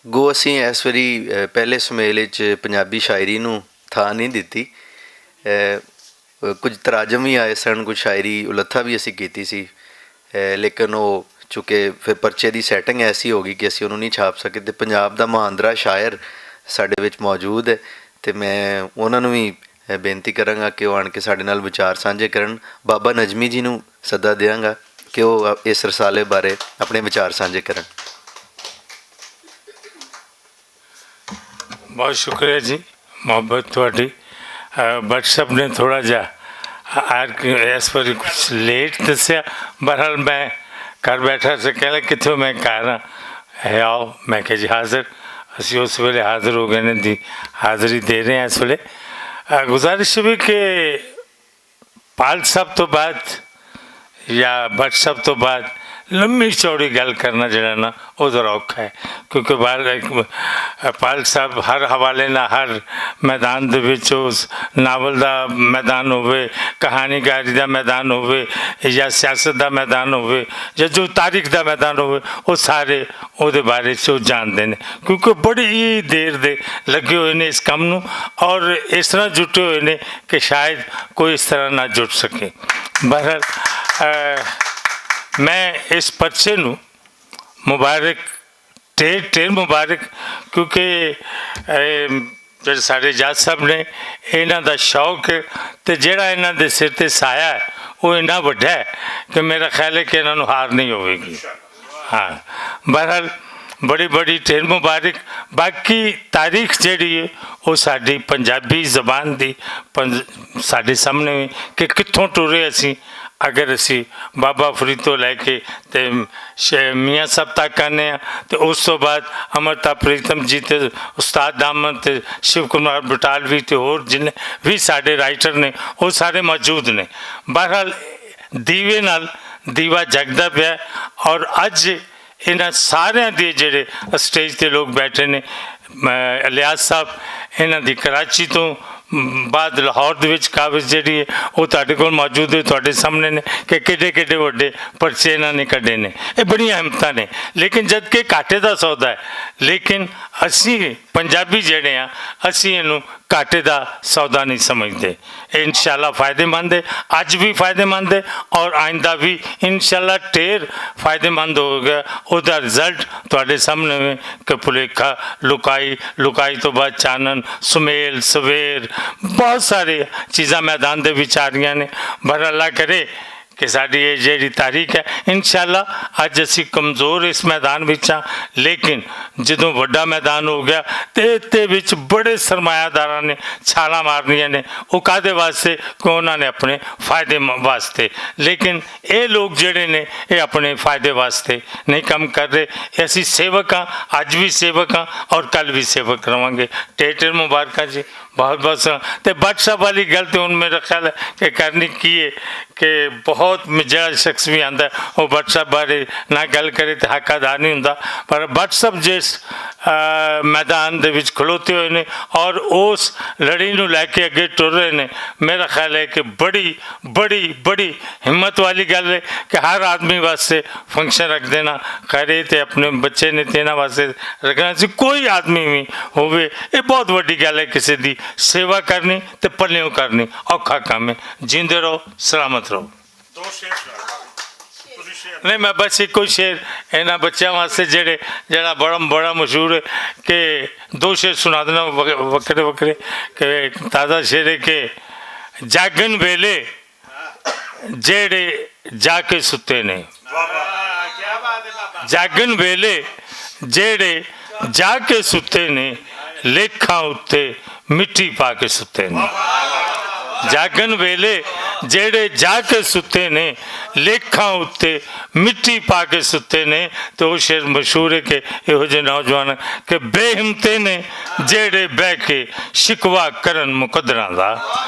ਗੋ ਅਸੀਂ ਇਸ ਵਾਰੀ ਪਹਿਲੇ ਸੁਮੇਲ ਵਿੱਚ ਪੰਜਾਬੀ ਸ਼ਾਇਰੀ ਨੂੰ ਥਾਂ ਨਹੀਂ ਦਿੱਤੀ। ਕੁਝ ਤਰਾਜਮ ਵੀ ਆਏ ਸਨ, ਕੁਝ ਸ਼ਾਇਰੀ ਉਲੱਥਾ ਵੀ ਅਸੀਂ ਕੀਤੀ ਸੀ, ਲੇਕਿਨ ਉਹ ਚੂँਕਿ ਫਿਰ ਪਰਚੇ ਦੀ ਸੈਟਿੰਗ ਐਸੀ ਹੋ ਗਈ ਕਿ ਅਸੀਂ ਉਹਨੂੰ ਨਹੀਂ ਛਾਪ ਸਕੇ। ਅਤੇ ਪੰਜਾਬ ਦਾ ਮਹਾਂਦਰਾ ਸ਼ਾਇਰ ਸਾਡੇ ਵਿੱਚ ਮੌਜੂਦ ਹੈ, ਅਤੇ ਮੈਂ ਉਹਨਾਂ ਨੂੰ ਵੀ ਬੇਨਤੀ ਕਰਾਂਗਾ ਕਿ ਉਹ ਆਣ ਕੇ ਸਾਡੇ ਨਾਲ ਵਿਚਾਰ ਸਾਂਝੇ ਕਰਨ। ਬਾਬਾ ਨਜ਼ਮੀ ਜੀ ਨੂੰ ਸੱਦਾ ਦਿਆਂਗਾ ਕਿ ਉਹ ਇਸ ਰਸਾਲੇ ਬਾਰੇ ਆਪਣੇ ਵਿਚਾਰ ਸਾਂਝੇ ਕਰਨ। ਬਹੁਤ ਸ਼ੁਕਰੀਆ ਜੀ, ਮੁਹੱਬਤ ਤੁਹਾਡੀ। ਵਟਸਐਪ ਨੇ ਥੋੜ੍ਹਾ ਜਿਹਾ ਇਸ ਵਾਰੀ ਕੁਛ ਲੇਟ ਦੱਸਿਆ। ਬਹਰਹਾਲ ਮੈਂ ਘਰ ਬੈਠਾ ਸੀ, ਕਹਿੰਦਾ ਕਿੱਥੋਂ? ਮੈਂ ਘਰ ਹੈ ਆਓ। ਮੈਂ ਕਿਹਾ ਜੀ ਹਾਜ਼ਰ। ਅਸੀਂ ਉਸ ਵੇਲੇ ਹਾਜ਼ਰ ਹੋ ਗਏ ਨੇ ਦੀ ਹਾਜ਼ਰੀ ਦੇ ਰਹੇ ਹਾਂ ਇਸ ਵੇਲੇ। ਗੁਜ਼ਾਰਿਸ਼ ਵੀ ਕਿ ਪਾਲ ਸਾਹਿਬ ਤੋਂ ਬਾਅਦ ਜਾਂ ਭੱਟ ਸਾਹਿਬ ਤੋਂ ਬਾਅਦ ਲੰਮੀ ਚੌੜੀ ਗੱਲ ਕਰਨਾ ਜਿਹੜਾ ਨਾ ਉਹ ਜ਼ਰਾ ਔਖਾ ਹੈ, ਕਿਉਂਕਿ ਪਾਲ ਸਾਹਿਬ ਹਰ ਹਵਾਲੇ ਨਾਲ ਹਰ ਮੈਦਾਨ ਦੇ ਵਿੱਚ, ਉਸ ਨਾਵਲ ਦਾ ਮੈਦਾਨ ਹੋਵੇ, ਕਹਾਣੀਕਾਰੀ ਦਾ ਮੈਦਾਨ ਹੋਵੇ, ਜਾਂ ਸਿਆਸਤ ਦਾ ਮੈਦਾਨ ਹੋਵੇ, ਜਾਂ ਜੋ ਤਾਰੀਖ ਦਾ ਮੈਦਾਨ ਹੋਵੇ, ਉਹ ਸਾਰੇ ਉਹਦੇ ਬਾਰੇ 'ਚ ਉਹ ਜਾਣਦੇ ਨੇ, ਕਿਉਂਕਿ ਬੜੀ ਦੇਰ ਦੇ ਲੱਗੇ ਹੋਏ ਨੇ ਇਸ ਕੰਮ ਨੂੰ, ਔਰ ਇਸ ਤਰ੍ਹਾਂ ਜੁਟੇ ਹੋਏ ਨੇ ਕਿ ਸ਼ਾਇਦ ਕੋਈ ਇਸ ਤਰ੍ਹਾਂ ਨਾ ਜੁਟ ਸਕੇ। ਬਹਰਹਾਲ ਮੈਂ ਇਸ ਪਰਚੇ ਨੂੰ ਮੁਬਾਰਕ, ਢੇਰ ਮੁਬਾਰਕ, ਕਿਉਂਕਿ ਜਿਹੜੇ ਸਾਡੇ ਜੱਜ ਸਾਹਿਬ ਨੇ, ਇਹਨਾਂ ਦਾ ਸ਼ੌਕ ਅਤੇ ਜਿਹੜਾ ਇਹਨਾਂ ਦੇ ਸਿਰ 'ਤੇ ਸਾਇਆ ਹੈ ਉਹ ਇੰਨਾ ਵੱਡਾ ਹੈ ਕਿ ਮੇਰਾ ਖਿਆਲ ਹੈ ਕਿ ਇਹਨਾਂ ਨੂੰ ਹਾਰ ਨਹੀਂ ਹੋਵੇਗੀ। ਹਾਂ, ਬਹਰਹਾਲ ਬੜੀ ਢੇਰ ਮੁਬਾਰਕ। ਬਾਕੀ ਤਾਰੀਖ ਜਿਹੜੀ ਹੈ ਉਹ ਸਾਡੀ ਪੰਜਾਬੀ ਜ਼ਬਾਨ ਦੀ ਸਾਡੇ ਸਾਹਮਣੇ ਕਿ ਕਿੱਥੋਂ ਟੁਰੇ ਅਸੀਂ। ਅਗਰ ਅਸੀਂ ਬਾਬਾ ਫਰੀਦ ਤੋਂ ਲੈ ਕੇ ਅਤੇ ਮੀਆਂ ਸਾਹਿਬ ਤੱਕ ਆਉਂਦੇ ਹਾਂ, ਅਤੇ ਉਸ ਤੋਂ ਬਾਅਦ ਅਮਰਤਾ ਪ੍ਰੀਤਮ ਜੀ ਅਤੇ ਉਸਤਾਦ ਦਾਮਨ ਅਤੇ ਸ਼ਿਵ ਕੁਮਾਰ ਬਟਾਲਵੀ ਅਤੇ ਹੋਰ ਜਿੰਨੇ ਵੀ ਸਾਡੇ ਰਾਈਟਰ ਨੇ ਉਹ ਸਾਰੇ ਮੌਜੂਦ ਨੇ। ਬਹਰਹਾਲ ਦੀਵੇ ਨਾਲ ਦੀਵਾ ਜਗਦਾ ਪਿਆ, ਔਰ ਅੱਜ ਇਹਨਾਂ ਸਾਰਿਆਂ ਦੇ ਜਿਹੜੇ ਸਟੇਜ 'ਤੇ ਲੋਕ ਬੈਠੇ ਨੇ, ਇਲਿਆਸ ਸਾਹਿਬ ਇਹਨਾਂ ਦੀ ਕਰਾਚੀ ਤੋਂ, ਬਾਅਦ ਲਾਹੌਰ ਦੇ ਵਿੱਚ ਕਾਬਜ਼ ਜਿਹੜੀ ਹੈ ਉਹ ਤੁਹਾਡੇ ਕੋਲ ਮੌਜੂਦ ਹੈ, ਤੁਹਾਡੇ ਸਾਹਮਣੇ ਨੇ ਕਿ ਕਿੱਡੇ ਕਿੱਡੇ ਵੱਡੇ ਪਰਚੇ ਇਹਨਾਂ ਨੇ ਕੱਢੇ ਨੇ। ਇਹ ਬੜੀਆਂ ਹਿੰਮਤਾਂ ਨੇ, ਲੇਕਿਨ ਜਦ ਕਿ ਘਾਟੇ ਦਾ ਸੌਦਾ ਹੈ। ਲੇਕਿਨ ਅਸੀਂ ਪੰਜਾਬੀ ਜਿਹੜੇ ਆ, ਅਸੀਂ ਇਹਨੂੰ ਘਾਟੇ ਦਾ ਸੌਦਾ ਨਹੀਂ ਸਮਝਦੇ। ਇਹ ਇਨਸ਼ਾਅੱਲਾ ਫਾਇਦੇਮੰਦ ਹੈ, ਅੱਜ ਵੀ ਫਾਇਦੇਮੰਦ ਹੈ ਔਰ ਆਇੰਦਾ ਵੀ ਇਨਸ਼ਾਅੱਲਾ ਢੇਰ ਫਾਇਦੇਮੰਦ ਹੋਵੇਗਾ। ਉਹਦਾ ਰਿਜ਼ਲਟ ਤੁਹਾਡੇ ਸਾਹਮਣੇ ਹੈ ਕਿ ਭੁਲੇਖਾ, ਲੁਕਾਈ ਤੋਂ ਬਾਅਦ ਚਾਨਣ, ਸੁਮੇਲ, ਸਵੇਰ, ਬਹੁਤ ਸਾਰੇ ਚੀਜ਼ਾਂ ਮੈਦਾਨ ਦੇ ਵਿੱਚ ਆ ਰਹੀਆਂ ਨੇ। ਪਰ ਅੱਲਾ ਕਰੇ ਕਿ ਸਾਡੀ ਇਹ ਜਿਹੜੀ ਤਾਰੀਖ ਹੈ, ਇਨਸ਼ਾਅੱਲਾ ਅੱਜ ਅਸੀਂ ਕਮਜ਼ੋਰ ਇਸ ਮੈਦਾਨ ਵਿੱਚ ਹਾਂ, ਲੇਕਿਨ ਜਦੋਂ ਵੱਡਾ ਮੈਦਾਨ ਹੋ ਗਿਆ ਤੇ ਇਹਦੇ ਵਿੱਚ ਬੜੇ ਸਰਮਾਇਆਦਾਰਾਂ ਨੇ ਛਾਲਾਂ ਮਾਰਨੀਆਂ ਨੇ। ਉਹ ਕਾਹਦੇ ਵਾਸਤੇ? ਕਿ ਉਹਨਾਂ ਨੇ ਆਪਣੇ ਫਾਇਦੇ ਵਾਸਤੇ। ਲੇਕਿਨ ਇਹ ਲੋਕ ਜਿਹੜੇ ਨੇ ਇਹ ਆਪਣੇ ਫਾਇਦੇ ਵਾਸਤੇ ਨਹੀਂ ਕੰਮ ਕਰ ਰਹੇ। ਅਸੀਂ ਸੇਵਕ ਹਾਂ, ਅੱਜ ਵੀ ਸੇਵਕ ਹਾਂ ਔਰ ਕੱਲ੍ਹ ਵੀ ਸੇਵਕ ਰਹਾਂਗੇ। ਢੇਰ ਮੁਬਾਰਕਾਂ ਜੀ, ਬਹੁਤ ਬਹੁਤ ਸਲਾਮ। ਤੇ WhatsApp ਵਾਲੀ ਗੱਲ ਤੇ ਹੁਣ ਮੇਰਾ ਖਿਆਲ ਹੈ ਕਿ ਕਰਨੀ ਕੀ ਹੈ ਕਿ ਬਹੁਤ ਜਿਹੜਾ ਸ਼ਖਸ ਵੀ ਆਉਂਦਾ ਉਹ WhatsApp ਬਾਰੇ ਨਾ ਗੱਲ ਕਰੇ ਤੇ ਹੱਕ ਅਦਾ ਨਹੀਂ ਹੁੰਦਾ। ਪਰ WhatsApp ਜਿਸ ਮੈਦਾਨ ਦੇ ਵਿੱਚ ਖਲੋਤੇ ਹੋਏ ਨੇ ਔਰ ਉਸ ਲੜੀ ਨੂੰ ਲੈ ਕੇ ਅੱਗੇ ਟੁਰ ਰਹੇ ਨੇ, ਮੇਰਾ ਖਿਆਲ ਹੈ ਕਿ ਬੜੀ ਬੜੀ ਬੜੀ ਹਿੰਮਤ ਵਾਲੀ ਗੱਲ ਹੈ ਕਿ ਹਰ ਆਦਮੀ ਵਾਸਤੇ ਫੰਕਸ਼ਨ ਰੱਖ ਦੇਣਾ। ਖਰੇ ਤੇ ਆਪਣੇ ਬੱਚੇ ਨੇ ਤੇ ਇਹਨਾਂ ਵਾਸਤੇ ਰੱਖਣਾ ਸੀ, ਕੋਈ ਆਦਮੀ ਵੀ ਹੋਵੇ, ਇਹ ਬਹੁਤ ਵੱਡੀ ਗੱਲ ਹੈ। ਕਿਸੇ ਦੀ ਸੇਵਾ ਕਰਨੀ ਤੇ ਪੱਲਿਓਂ ਕਰਨੀ ਔਖਾ ਕੰਮ ਹੈ। ਜਿੰਦੇ ਰਹੋ, ਸਲਾਮਤ ਰਹੋ। ਨਹੀਂ, ਮੈਂ ਬਸ ਇੱਕੋ ਹੀ ਸ਼ੇਰ ਇਹਨਾਂ ਬੱਚਿਆਂ ਵਾਸਤੇ ਜਿਹੜਾ ਬੜਾ ਮਸ਼ਹੂਰ ਹੈ ਕਿ ਦੋ ਸ਼ੇਰ ਸੁਣਾ ਦੇਣਾ ਵੱਖਰੇ ਵੱਖਰੇ। ਕਿ ਤਾਜ਼ਾ ਸ਼ੇਰ ਹੈ ਕਿ ਜਾਗਣ ਵੇਲੇ ਜਿਹੜੇ ਜਾ ਕੇ ਸੁੱਤੇ ਨੇ, ਜਾਗਣ ਵੇਲੇ ਜਿਹੜੇ ਜਾ ਕੇ ਸੁੱਤੇ ਨੇ, ਲੇਖਾਂ ਉੱਤੇ ਮਿੱਟੀ ਪਾ ਕੇ ਸੁੱਤੇ ਨੇ। ਜਾਗਣ ਵੇਲੇ ਜਿਹੜੇ ਜਾ ਕੇ ਸੁੱਤੇ ਨੇ, ਲੇਖਾਂ ਉੱਤੇ ਮਿੱਟੀ ਪਾ ਕੇ ਸੁੱਤੇ ਨੇ। ਤੇ ਉਹ ਸ਼ੇਰ ਮਸ਼ਹੂਰ ਹੈ ਕਿ ਇਹੋ ਜਿਹੇ ਨੌਜਵਾਨ ਕਿ ਬੇਹਿੰਮਤੇ ਨੇ ਜਿਹੜੇ ਬਹਿ ਕੇ ਸ਼ਿਕਵਾ ਕਰਨ ਮੁਕੱਦਰਾਂ ਦਾ,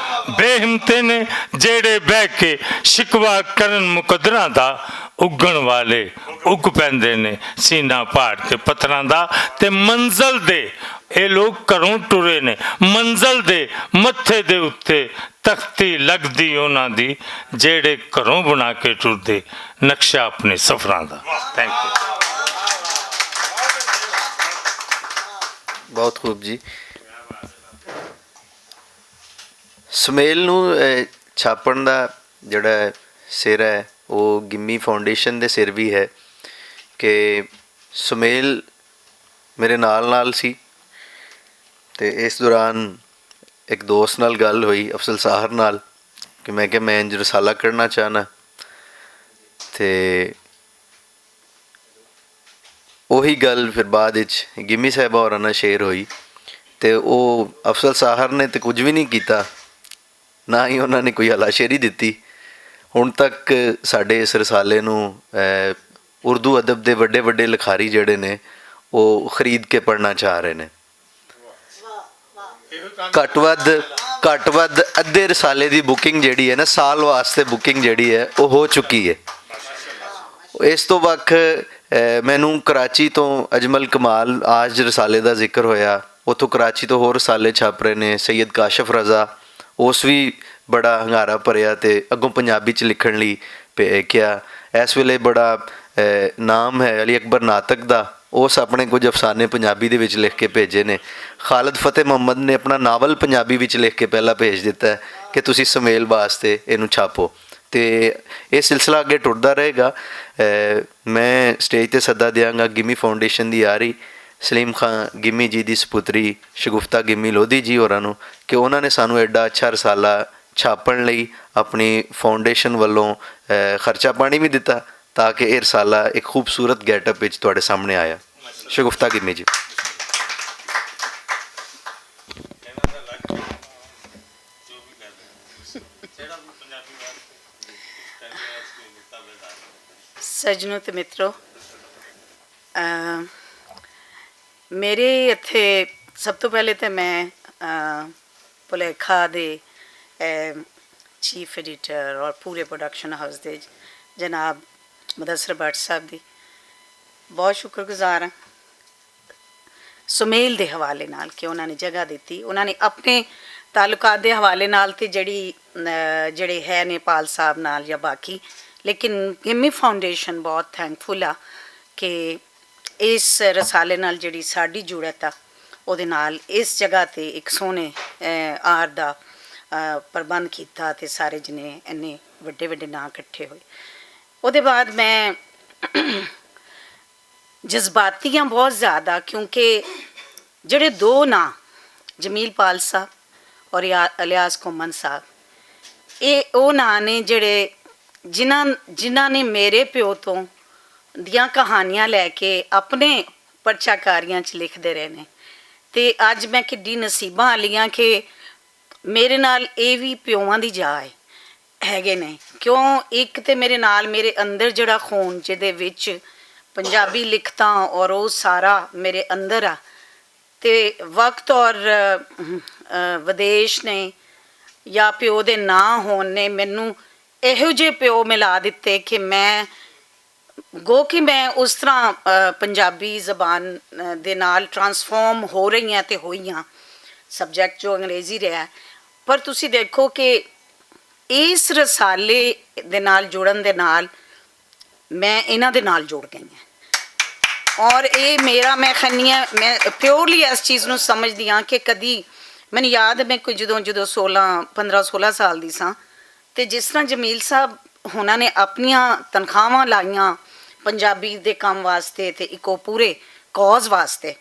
ਬੇਹਿੰਮਤੇ ਨੇ ਜਿਹੜੇ ਬਹਿ ਕੇ ਸ਼ਿਕਵਾ ਕਰਨ ਮੁਕੱਦਰਾਂ ਦਾ। ਉੱਗਣ ਵਾਲੇ ਉੱਗ ਪੈਂਦੇ ਨੇ ਸੀਨਾ ਪਾੜ ਕੇ ਪੱਥਰਾਂ ਦਾ। ਤੇ ਮੰਜ਼ਲ ਦੇ ਇਹ ਲੋਕ ਘਰੋਂ ਟੁਰੇ ਨੇ, ਮੰਜ਼ਲ ਦੇ ਮੱਥੇ ਦੇ ਉੱਤੇ ਤਖਤੀ ਲੱਗਦੀ ਉਹਨਾਂ ਦੀ, ਜਿਹੜੇ ਘਰੋਂ ਬਣਾ ਕੇ ਟੁਰਦੇ ਨਕਸ਼ਾ ਆਪਣੇ ਸਫ਼ਰਾਂ ਦਾ। Thank you. ਬਹੁਤ ਖੂਬ ਜੀ। ਸੁਮੇਲ ਨੂੰ ਛਾਪਣ ਦਾ ਜਿਹੜਾ ਸਿਰ ਹੈ ਉਹ ਗਿੰਮੀ ਫਾਊਂਡੇਸ਼ਨ ਦੇ ਸਿਰ ਵੀ ਹੈ ਕਿ ਸੁਮੇਲ ਮੇਰੇ ਨਾਲ ਸੀ। ਤੇ ਇਸ ਦੌਰਾਨ ਇੱਕ ਦੋਸਤ ਨਾਲ ਗੱਲ ਹੋਈ, ਅਫਜ਼ਲ ਸਾਹਰ ਨਾਲ, ਕਿ ਮੈਂ ਕਿਹਾ ਮੈਂ ਇੰਜ ਰਸਾਲਾ ਕਰਨਾ ਚਾਹਨਾ। ਤੇ ਉਹੀ ਗੱਲ ਫਿਰ ਬਾਅਦ ਵਿੱਚ ਗਿੰਮੀ ਸਾਹਿਬਾ ਹੋਰਾਂ ਨਾਲ ਸ਼ੇਅਰ ਹੋਈ। ਤੇ ਉਹ ਅਫਜ਼ਲ ਸਾਹਰ ਨੇ ਤੇ ਕੁਝ ਵੀ ਨਹੀਂ ਕੀਤਾ, ਨਾ ਹੀ ਉਹਨਾਂ ਨੇ ਕੋਈ ਹਲਾਸ਼ੇਰੀ ਦਿੱਤੀ। ਹੁਣ ਤੱਕ ਸਾਡੇ ਇਸ ਰਸਾਲੇ ਨੂੰ ਉਰਦੂ ਅਦਬ ਦੇ ਵੱਡੇ ਵੱਡੇ ਲਿਖਾਰੀ ਜਿਹੜੇ ਨੇ ਉਹ ਖਰੀਦ ਕੇ ਪੜ੍ਹਨਾ ਚਾਹ ਰਹੇ ਨੇ। ਘੱਟ ਵੱਧ ਅੱਧੇ ਰਸਾਲੇ ਦੀ ਬੁਕਿੰਗ ਜਿਹੜੀ ਹੈ ਨਾ, ਸਾਲ ਵਾਸਤੇ ਬੁਕਿੰਗ ਜਿਹੜੀ ਹੈ ਉਹ ਹੋ ਚੁੱਕੀ ਹੈ। ਇਸ ਤੋਂ ਵੱਖ ਮੈਨੂੰ ਕਰਾਚੀ ਤੋਂ ਅਜਮਲ ਕਮਾਲ ਆਜ ਰਸਾਲੇ ਦਾ ਜ਼ਿਕਰ ਹੋਇਆ, ਉੱਥੋਂ ਕਰਾਚੀ ਤੋਂ ਹੋਰ ਰਸਾਲੇ ਛਪ ਰਹੇ ਨੇ। ਸੈਯਦ ਕਾਸ਼ਫ ਰਜ਼ਾ, ਉਸ ਵੀ ਬੜਾ ਹੰਗਾਰਾ ਭਰਿਆ ਤੇ ਅੱਗੋਂ ਪੰਜਾਬੀ 'ਚ ਲਿਖਣ ਲਈ ਕਿਹਾ। ਇਸ ਵੇਲੇ ਬੜਾ ਨਾਮ ਹੈ ਅਲੀ ਅਕਬਰ ਨਾਤਕ ਦਾ, ਉਸ ਆਪਣੇ ਕੁਝ ਅਫਸਾਨੇ ਪੰਜਾਬੀ ਦੇ ਵਿੱਚ ਲਿਖ ਕੇ ਭੇਜੇ ਨੇ। ਖਾਲਦ ਫਤਿਹ ਮੁਹੰਮਦ ਨੇ ਆਪਣਾ ਨਾਵਲ ਪੰਜਾਬੀ ਵਿੱਚ ਲਿਖ ਕੇ ਪਹਿਲਾਂ ਭੇਜ ਦਿੱਤਾ ਕਿ ਤੁਸੀਂ ਸੁਮੇਲ ਵਾਸਤੇ ਇਹਨੂੰ ਛਾਪੋ। ਤੇ ਇਹ ਸਿਲਸਿਲਾ ਅੱਗੇ ਟੁੱਟਦਾ ਰਹੇਗਾ। ਮੈਂ ਸਟੇਜ 'ਤੇ ਸੱਦਾ ਦਿਆਂਗਾ ਗਿੰਮੀ ਫਾਊਂਡੇਸ਼ਨ ਦੀ ਯਾਰੀ ਸਲੀਮ ਖਾਂ ਗਿੰਮੀ ਜੀ ਦੀ ਸਪੁੱਤਰੀ ਸ਼ਗੁਫਤਾ ਗਿੰਮੀ ਲੋਧੀ ਜੀ ਹੋਰਾਂ ਨੂੰ ਕਿ ਉਹਨਾਂ ਨੇ ਸਾਨੂੰ ਐਡਾ ਅੱਛਾ ਰਸਾਲਾ ਛਾਪਣ ਲਈ ਆਪਣੀ ਫਾਊਂਡੇਸ਼ਨ ਵੱਲੋਂ ਖਰਚਾ ਪਾਣੀ ਵੀ ਦਿੱਤਾ ਤਾਂ ਕਿ ਇਹ ਰਸਾਲਾ ਇੱਕ ਖੂਬਸੂਰਤ ਗੈਟਅਪ ਵਿੱਚ ਤੁਹਾਡੇ ਸਾਹਮਣੇ ਆਇਆ। ਸ਼ਗੁਫਤਾ ਗਿੰਮੀ ਜੀ। ਸੱਜਣੋ ਤੇ ਮਿੱਤਰੋ, ਮੇਰੇ ਇੱਥੇ ਸਭ ਤੋਂ ਪਹਿਲੇ ਤਾਂ ਮੈਂ ਭੁਲੇਖਾ ਦੇ ਚੀਫ ਐਡੀਟਰ ਔਰ ਪੂਰੇ ਪ੍ਰੋਡਕਸ਼ਨ ਹਾਊਸ ਦੇ ਜਨਾਬ ਮੁਦੱਸਰ ਭੱਟ ਸਾਹਿਬ ਦੀ ਬਹੁਤ ਸ਼ੁਕਰਗੁਜ਼ਾਰ ਹਾਂ ਸੁਮੇਲ ਦੇ ਹਵਾਲੇ ਨਾਲ ਕਿ ਉਹਨਾਂ ਨੇ ਜਗ੍ਹਾ ਦਿੱਤੀ। ਉਹਨਾਂ ਨੇ ਆਪਣੇ ਤਾਲੁਕਾਤ ਦੇ ਹਵਾਲੇ ਨਾਲ ਤੇ ਜਿਹੜੇ ਹੈ ਨੇਪਾਲ ਸਾਹਿਬ ਨਾਲ ਜਾਂ ਬਾਕੀ, ਲੇਕਿਨ ਗਿੰਮੀ ਫਾਊਂਡੇਸ਼ਨ ਬਹੁਤ ਥੈਂਕਫੁਲ ਆ ਕਿ ਇਸ ਰਸਾਲੇ ਨਾਲ ਜਿਹੜੀ ਸਾਡੀ ਜੁੜਤ ਆ ਉਹਦੇ ਨਾਲ ਇਸ ਜਗ੍ਹਾ 'ਤੇ ਇੱਕ ਸੋਹਣੇ ਆਰ ਦਾ ਪ੍ਰਬੰਧ ਕੀਤਾ ਤੇ ਸਾਰੇ ਜਣੇ ਇੰਨੇ ਵੱਡੇ ਵੱਡੇ ਨਾਂ ਇਕੱਠੇ ਹੋਏ। ਉਹਦੇ ਬਾਅਦ ਮੈਂ ਜਜ਼ਬਾਤੀ ਹਾਂ ਬਹੁਤ ਜ਼ਿਆਦਾ, ਕਿਉਂਕਿ ਜਿਹੜੇ ਦੋ ਨਾਂ ਜਮੀਲ ਸਾਹਿਬ ਔਰ ਇਲਿਆਸ ਘੁੰਮਣ ਸਾਹਿਬ, ਇਹ ਉਹ ਨਾਂ ਨੇ ਜਿਹੜੇ ਜਿਨ੍ਹਾਂ ਨੇ ਮੇਰੇ ਪਿਓ ਤੋਂ ਦੀਆਂ ਕਹਾਣੀਆਂ ਲੈ ਕੇ ਆਪਣੇ ਪਰਚਾਕਾਰੀਆਂ 'ਚ ਲਿਖਦੇ ਰਹੇ ਨੇ। ਅਤੇ ਅੱਜ ਮੈਂ ਕਿੱਡੀ ਨਸੀਬਾਂ ਵਾਲੀ ਹਾਂ ਕਿ ਮੇਰੇ ਨਾਲ ਇਹ ਵੀ ਪਿਓਾਂ ਦੀ ਜਾ ਹੈਗੇ ਨੇ। ਕਿਉਂ? ਇੱਕ ਤਾਂ ਮੇਰੇ ਨਾਲ ਮੇਰੇ ਅੰਦਰ ਜਿਹੜਾ ਖੂਨ ਜਿਹਦੇ ਵਿੱਚ ਪੰਜਾਬੀ ਲਿਖਤਾਂ ਔਰ ਉਹ ਸਾਰਾ ਮੇਰੇ ਅੰਦਰ ਆ, ਅਤੇ ਵਕਤ ਔਰ ਵਿਦੇਸ਼ ਨੇ ਜਾਂ ਪਿਓ ਦੇ ਨਾਂ ਹੋਣ ਨੇ ਮੈਨੂੰ ਇਹੋ ਜਿਹੇ ਪਿਓ ਮਿਲਾ ਦਿੱਤੇ ਕਿ ਮੈਂ ਉਸ ਤਰ੍ਹਾਂ ਪੰਜਾਬੀ ਜ਼ਬਾਨ ਦੇ ਨਾਲ ਟਰਾਂਸਫਾਰਮ ਹੋ ਰਹੀ ਹਾਂ ਅਤੇ ਹੋਈ ਹਾਂ। ਸਬਜੈਕਟ ਜੋ ਅੰਗਰੇਜ਼ੀ ਰਿਹਾ, ਪਰ ਤੁਸੀਂ ਦੇਖੋ ਕਿ ਇਸ ਰਸਾਲੇ ਦੇ ਨਾਲ ਜੁੜਨ ਦੇ ਨਾਲ ਮੈਂ ਇਹਨਾਂ ਦੇ ਨਾਲ ਜੁੜ ਗਈ ਹਾਂ। ਔਰ ਇਹ ਮੇਰਾ ਮੈਂ ਕਹਿੰਦੀ ਹਾਂ, ਮੈਂ ਪਿਓਰਲੀ ਇਸ ਚੀਜ਼ ਨੂੰ ਸਮਝਦੀ ਹਾਂ ਕਿ ਕਦੀ ਮੈਨੂੰ ਯਾਦ ਹੈ ਮੈਂ ਕੋਈ ਜਦੋਂ 15-16 ਸਾਲ ਦੀ ਸਾਂ, ਅਤੇ ਜਿਸ ਤਰ੍ਹਾਂ ਜਮੀਲ ਸਾਹਿਬ ਉਹਨਾਂ ਨੇ ਆਪਣੀਆਂ ਤਨਖਾਹਾਂ ਲਾਈਆਂ ਪੰਜਾਬੀ ਦੇ ਕੰਮ ਵਾਸਤੇ ਅਤੇ ਇੱਕ ਉਹ ਪੂਰੇ ਕੌਜ਼ ਵਾਸਤੇ,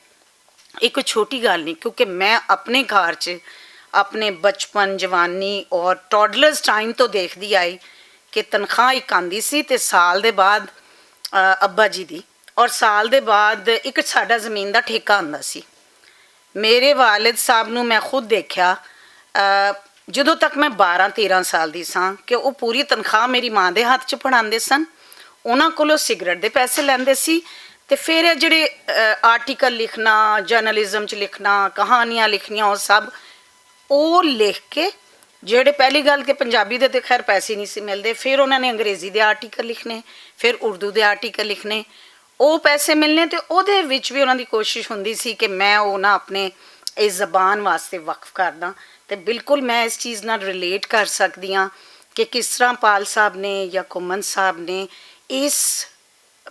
ਇਹ ਕੋਈ ਛੋਟੀ ਗੱਲ ਨਹੀਂ। ਕਿਉਂਕਿ ਮੈਂ ਆਪਣੇ ਘਰ 'ਚ ਆਪਣੇ ਬਚਪਨ, ਜਵਾਨੀ ਔਰ ਟੌਡਲਰਸ ਟਾਈਮ ਤੋਂ ਦੇਖਦੀ ਆਈ ਕਿ ਤਨਖਾਹ ਇੱਕ ਆਉਂਦੀ ਸੀ ਅਤੇ ਸਾਲ ਦੇ ਬਾਅਦ ਅੱਬਾ ਜੀ ਦੀ, ਔਰ ਸਾਲ ਦੇ ਬਾਅਦ ਇੱਕ ਸਾਡਾ ਜ਼ਮੀਨ ਦਾ ਠੇਕਾ ਆਉਂਦਾ ਸੀ। ਮੇਰੇ ਵਾਲਿਦ ਸਾਹਿਬ ਨੂੰ ਮੈਂ ਖੁਦ ਦੇਖਿਆ ਜਦੋਂ ਤੱਕ ਮੈਂ 12-13 ਸਾਲ ਦੀ ਸਾਂ ਕਿ ਉਹ ਪੂਰੀ ਤਨਖਾਹ ਮੇਰੀ ਮਾਂ ਦੇ ਹੱਥ 'ਚ ਫੜਾਉਂਦੇ ਸਨ, ਉਹਨਾਂ ਕੋਲੋਂ ਸਿਗਰਟ ਦੇ ਪੈਸੇ ਲੈਂਦੇ ਸੀ, ਅਤੇ ਫਿਰ ਇਹ ਜਿਹੜੇ ਆਰਟੀਕਲ ਲਿਖਣਾ, ਜਰਨਲਿਜ਼ਮ 'ਚ ਲਿਖਣਾ, ਕਹਾਣੀਆਂ ਲਿਖਣੀਆਂ, ਉਹ ਸਭ ਉਹ ਲਿਖ ਕੇ ਜਿਹੜੇ ਪਹਿਲੀ ਗੱਲ ਕਿ ਪੰਜਾਬੀ ਦੇ ਤਾਂ ਖੈਰ ਪੈਸੇ ਨਹੀਂ ਸੀ ਮਿਲਦੇ, ਫਿਰ ਉਹਨਾਂ ਨੇ ਅੰਗਰੇਜ਼ੀ ਦੇ ਆਰਟੀਕਲ ਲਿਖਣੇ, ਫਿਰ ਉਰਦੂ ਦੇ ਆਰਟੀਕਲ ਲਿਖਣੇ, ਉਹ ਪੈਸੇ ਮਿਲਣੇ, ਅਤੇ ਉਹਦੇ ਵਿੱਚ ਵੀ ਉਹਨਾਂ ਦੀ ਕੋਸ਼ਿਸ਼ ਹੁੰਦੀ ਸੀ ਕਿ ਮੈਂ ਉਹ ਨਾ ਆਪਣੇ ਇਸ ਜ਼ਬਾਨ ਵਾਸਤੇ ਵਕਫ ਕਰਦਾ। ਅਤੇ ਬਿਲਕੁਲ ਮੈਂ ਇਸ ਚੀਜ਼ ਨਾਲ ਰਿਲੇਟ ਕਰ ਸਕਦੀ ਹਾਂ ਕਿ ਕਿਸ ਤਰ੍ਹਾਂ ਪਾਲ ਸਾਹਿਬ ਨੇ ਜਾਂ ਘੁੰਮਣ ਸਾਹਿਬ ਨੇ ਇਸ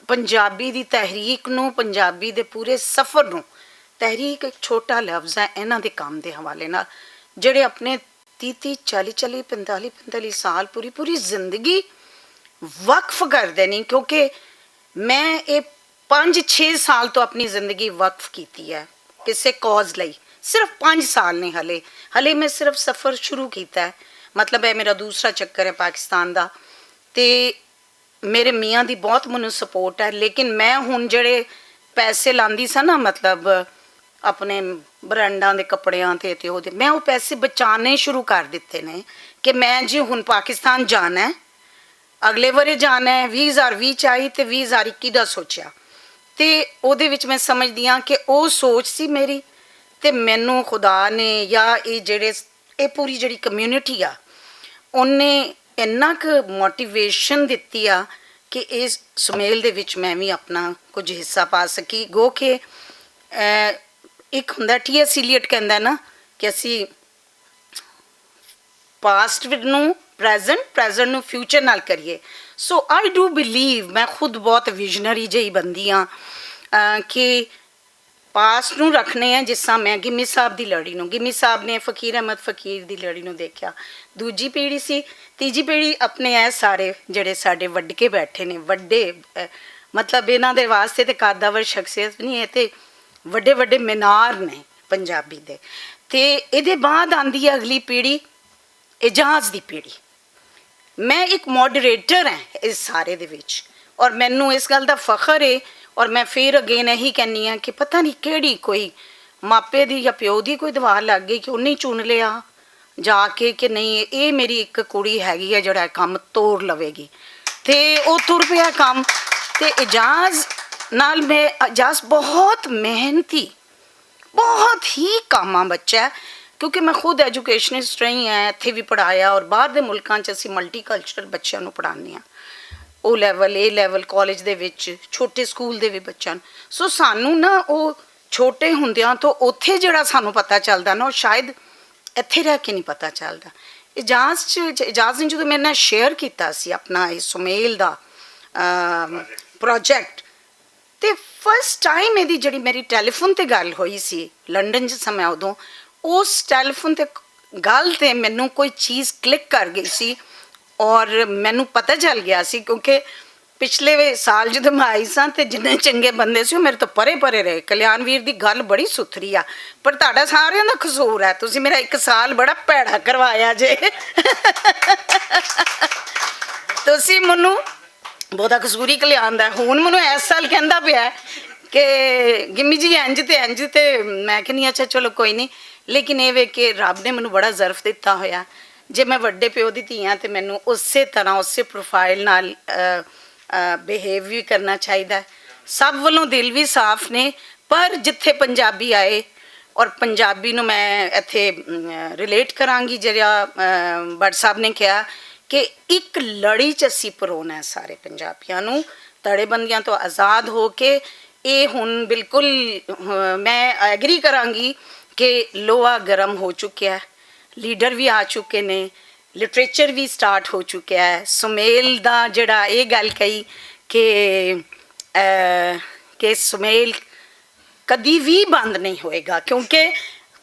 ਪੰਜਾਬੀ ਦੀ ਤਹਿਰੀਕ ਨੂੰ, ਪੰਜਾਬੀ ਦੇ ਪੂਰੇ ਸਫ਼ਰ ਨੂੰ, ਤਹਿਰੀਕ ਇੱਕ ਛੋਟਾ ਲਫ਼ਜ਼ ਹੈ ਇਹਨਾਂ ਦੇ ਕੰਮ ਦੇ ਹਵਾਲੇ ਨਾਲ, ਜਿਹੜੇ ਆਪਣੇ 30-30, 40-40, 45-45 ਸਾਲ ਪੂਰੀ ਜ਼ਿੰਦਗੀ ਵਕਫ ਕਰਦੇ ਨੇ। ਕਿਉਂਕਿ ਮੈਂ ਇਹ 5-6 ਸਾਲ ਤੋਂ ਆਪਣੀ ਜ਼ਿੰਦਗੀ ਵਕਫ ਕੀਤੀ ਹੈ ਕਿਸੇ ਕੌਜ਼ ਲਈ, ਸਿਰਫ 5 ਸਾਲ ਨੇ ਹਲੇ ਮੈਂ ਸਿਰਫ ਸਫ਼ਰ ਸ਼ੁਰੂ ਕੀਤਾ ਹੈ। ਮਤਲਬ ਇਹ ਮੇਰਾ ਦੂਸਰਾ ਚੱਕਰ ਹੈ ਪਾਕਿਸਤਾਨ ਦਾ, ਅਤੇ ਮੇਰੇ ਮੀਆਂ ਦੀ ਬਹੁਤ ਮੈਨੂੰ ਸਪੋਰਟ ਹੈ। ਲੇਕਿਨ ਮੈਂ ਹੁਣ ਜਿਹੜੇ ਪੈਸੇ ਲਾਉਂਦੀ ਸਾਂ ਨਾ, ਮਤਲਬ ਆਪਣੇ ਬ੍ਰਾਂਡਾਂ ਦੇ ਕੱਪੜਿਆਂ 'ਤੇ ਉਹਦੇ, ਮੈਂ ਉਹ ਪੈਸੇ ਬਚਾਉਣੇ ਸ਼ੁਰੂ ਕਰ ਦਿੱਤੇ ਨੇ ਕਿ ਮੈਂ ਜੀ ਹੁਣ ਪਾਕਿਸਤਾਨ ਜਾਣਾ, ਅਗਲੇ ਵਾਰੇ ਜਾਣਾ, 2020 'ਚ ਆਈ ਅਤੇ 2021 ਦਾ ਸੋਚਿਆ, ਅਤੇ ਉਹਦੇ ਵਿੱਚ ਮੈਂ ਸਮਝਦੀ ਹਾਂ ਕਿ ਉਹ ਸੋਚ ਸੀ ਮੇਰੀ, ਅਤੇ ਮੈਨੂੰ ਖੁਦਾ ਨੇ ਜਾਂ ਇਹ ਪੂਰੀ ਜਿਹੜੀ ਕਮਿਊਨਿਟੀ ਆ ਉਹਨੇ ਇੰਨਾ ਕੁ ਮੋਟੀਵੇਸ਼ਨ ਦਿੱਤੀ ਆ ਕਿ ਇਸ ਸੁਮੇਲ ਦੇ ਵਿੱਚ ਮੈਂ ਵੀ ਆਪਣਾ ਕੁਝ ਹਿੱਸਾ ਪਾ ਸਕੀ। ਗੋ ਕਿ ਇੱਕ ਹੁੰਦਾ T.S. Eliot ਕਹਿੰਦਾ ਨਾ ਕਿ ਅਸੀਂ ਪਾਸਟ ਨੂੰ ਪ੍ਰੈਜ਼ੈਂਟ ਨੂੰ ਫਿਊਚਰ ਨਾਲ ਕਰੀਏ। ਸੋ ਆਈ ਡੂ ਬਿਲੀਵ, ਮੈਂ ਖੁਦ ਬਹੁਤ ਵਿਜ਼ਨਰੀ ਜਿਹੀ ਬੰਦੀ ਹਾਂ ਕਿ ਪਾਸਟ ਨੂੰ ਰੱਖਣੇ ਆ। ਜਿਸ ਤਰ੍ਹਾਂ ਮੈਂ ਗਿੰਮੀ ਸਾਹਿਬ ਦੀ ਲੜੀ ਨੂੰ, ਗਿੰਮੀ ਸਾਹਿਬ ਨੇ ਫ਼ਕੀਰ ਅਹਿਮਦ ਫ਼ਕੀਰ ਦੀ ਲੜੀ ਨੂੰ ਦੇਖਿਆ, ਦੂਜੀ ਪੀੜ੍ਹੀ ਸੀ, ਤੀਜੀ ਪੀੜ੍ਹੀ ਆਪਣੇ ਇਹ ਸਾਰੇ ਜਿਹੜੇ ਸਾਡੇ ਵੱਢ ਕੇ ਬੈਠੇ ਨੇ, ਵੱਡੇ ਮਤਲਬ ਇਹਨਾਂ ਦੇ ਵਾਸਤੇ ਤਾਂ ਕਾਦਾਵਰ ਸ਼ਖਸੀਅਤ ਨਹੀਂ ਹੈ, ਤੇ ਵੱਡੇ ਵੱਡੇ ਮੀਨਾਰ ਨੇ ਪੰਜਾਬੀ ਦੇ। ਅਤੇ ਇਹਦੇ ਬਾਅਦ ਆਉਂਦੀ ਹੈ ਅਗਲੀ ਪੀੜ੍ਹੀ, ਇਜਾਜ਼ ਦੀ ਪੀੜ੍ਹੀ। ਮੈਂ ਇੱਕ ਮੋਡਰੇਟਰ ਹਾਂ ਇਸ ਸਾਰੇ ਦੇ ਵਿੱਚ, ਔਰ ਮੈਨੂੰ ਇਸ ਗੱਲ ਦਾ ਫਖਰ ਹੈ। ਔਰ ਮੈਂ ਫਿਰ ਅਗੇਨ ਇਹੀ ਕਹਿੰਦੀ ਹਾਂ ਕਿ ਪਤਾ ਨਹੀਂ ਕਿਹੜੀ ਕੋਈ ਮਾਪੇ ਦੀ ਜਾਂ ਪਿਓ ਦੀ ਕੋਈ ਦਵਾ ਲੱਗ ਗਈ ਕਿ ਉਹਨੇ ਚੁਣ ਲਿਆ ਜਾ ਕੇ ਕਿ ਨਹੀਂ ਇਹ ਮੇਰੀ ਇੱਕ ਕੁੜੀ ਹੈਗੀ ਹੈ ਜਿਹੜਾ ਕੰਮ ਤੋੜ ਲਵੇਗੀ, ਅਤੇ ਉਹ ਤੁਰ ਪਿਆ ਕੰਮ। ਅਤੇ ਇਜਾਜ਼ ਨਾਲ ਇਜਾਜ਼ ਬਹੁਤ ਮਿਹਨਤੀ, ਬਹੁਤ ਹੀ ਕਾਮਾ ਬੱਚਾ, ਕਿਉਂਕਿ ਮੈਂ ਖੁਦ ਐਜੂਕੇਸ਼ਨਿਸਟ ਰਹੀ ਹਾਂ, ਇੱਥੇ ਵੀ ਪੜ੍ਹਾਇਆ, ਔਰ ਬਾਹਰ ਦੇ ਮੁਲਕਾਂ 'ਚ ਅਸੀਂ ਮਲਟੀਕਲਚਰਲ ਬੱਚਿਆਂ ਨੂੰ ਪੜ੍ਹਾਉਂਦੇ ਹਾਂ, O level, A level, college ਦੇ ਵਿੱਚ, ਛੋਟੇ ਸਕੂਲ ਦੇ ਵੀ ਬੱਚਿਆਂ ਨੂੰ। ਸੋ ਸਾਨੂੰ ਨਾ ਉਹ ਛੋਟੇ ਹੁੰਦਿਆਂ ਤੋਂ ਉੱਥੇ ਜਿਹੜਾ ਸਾਨੂੰ ਪਤਾ ਚੱਲਦਾ ਨਾ, ਉਹ ਸ਼ਾਇਦ ਇੱਥੇ ਰਹਿ ਕੇ ਨਹੀਂ ਪਤਾ ਚੱਲਦਾ। ਇਜਾਜ਼ ਨੇ ਜਦੋਂ ਮੇਰੇ ਨਾਲ ਸ਼ੇਅਰ ਕੀਤਾ ਸੀ ਆਪਣਾ ਇਹ ਸੁਮੇਲ ਦਾ ਪ੍ਰੋਜੈਕਟ, ਤੇ ਫਸਟ ਟਾਈਮ ਇਹਦੀ ਜਿਹੜੀ ਮੇਰੀ ਟੈਲੀਫੋਨ ਤੇ ਗੱਲ ਹੋਈ ਸੀ ਲੰਡਨ 'ਚ ਸਮਾਂ ਉਦੋਂ, ਉਸ ਟੈਲੀਫੋਨ ਤੇ ਗੱਲ ਤੇ ਮੈਨੂੰ ਕੋਈ ਚੀਜ਼ ਕਲਿੱਕ ਕਰ ਗਈ ਸੀ ਔਰ ਮੈਨੂੰ ਪਤਾ ਚੱਲ ਗਿਆ ਸੀ, ਕਿਉਂਕਿ ਪਿਛਲੇ ਸਾਲ ਜਦੋਂ ਮੈਂ ਆਈ ਸਾਂ ਤੇ ਜਿੰਨੇ ਚੰਗੇ ਬੰਦੇ ਸੀ ਉਹ ਮੇਰੇ ਤੋਂ ਪਰੇ ਪਰੇ ਰਹੇ। ਕਲਿਆਣ ਵੀਰ ਦੀ ਗੱਲ ਬੜੀ ਸੁਥਰੀ ਆ, ਪਰ ਤੁਹਾਡਾ ਸਾਰਿਆਂ ਦਾ ਕਸੂਰ ਹੈ, ਤੁਸੀਂ ਮੇਰਾ 1 ਸਾਲ ਬੜਾ ਭੈੜਾ ਕਰਵਾਇਆ ਜੇ। ਤੁਸੀਂ ਮੈਨੂੰ ਬਹੁਤਾ ਕਸੂਰ ਹੀ ਕਲਿਆਣ ਦਾ। ਹੁਣ ਮੈਨੂੰ ਇਸ ਸਾਲ ਕਹਿੰਦਾ ਪਿਆ ਕਿ ਗਿੰਮੀ ਜੀ ਇੰਝ ਤੇ ਮੈਂ ਕਹਿੰਦੀ ਅੱਛਾ ਚਲੋ ਕੋਈ ਨਹੀਂ, ਲੇਕਿਨ ਇਹ ਵੇਖ ਕੇ ਰੱਬ ਨੇ ਮੈਨੂੰ ਬੜਾ ਜ਼ਰਫ ਦਿੱਤਾ ਹੋਇਆ। ਜੇ ਮੈਂ ਵੱਡੇ ਪਿਓ ਦੀ ਧੀ ਹਾਂ ਤੇ ਮੈਨੂੰ ਉਸੇ ਤਰ੍ਹਾਂ ਉਸੇ ਪ੍ਰੋਫਾਈਲ ਨਾਲ ਬਿਹੇਵ ਵੀ ਕਰਨਾ ਚਾਹੀਦਾ। ਸਭ ਵੱਲੋਂ ਦਿਲ ਵੀ ਸਾਫ਼ ਨੇ, ਪਰ ਜਿੱਥੇ ਪੰਜਾਬੀ ਆਏ ਔਰ ਪੰਜਾਬੀ ਨੂੰ ਮੈਂ ਇੱਥੇ ਰਿਲੇਟ ਕਰਾਂਗੀ ਜਿਹੜਾ ਭੱਟ ਸਾਹਿਬ ਨੇ ਕਿਹਾ ਕਿ ਇੱਕ ਲੜੀ 'ਚ ਅਸੀਂ ਪਰੋਣਾ ਸਾਰੇ ਪੰਜਾਬੀਆਂ ਨੂੰ ਧੜੇਬੰਦੀਆਂ ਤੋਂ ਆਜ਼ਾਦ ਹੋ ਕੇ। ਇਹ ਹੁਣ ਬਿਲਕੁਲ ਮੈਂ ਐਗਰੀ ਕਰਾਂਗੀ ਕਿ ਲੋਹਾ ਗਰਮ ਹੋ ਚੁੱਕਿਆ, ਲੀਡਰ ਵੀ ਆ ਚੁੱਕੇ ਨੇ, ਲਿਟਰੇਚਰ ਵੀ ਸਟਾਰਟ ਹੋ ਚੁੱਕਿਆ ਹੈ। ਸੁਮੇਲ ਦਾ ਜਿਹੜਾ ਇਹ ਗੱਲ ਕਹੀ ਕਿ ਸੁਮੇਲ ਕਦੀ ਵੀ ਬੰਦ ਨਹੀਂ ਹੋਏਗਾ, ਕਿਉਂਕਿ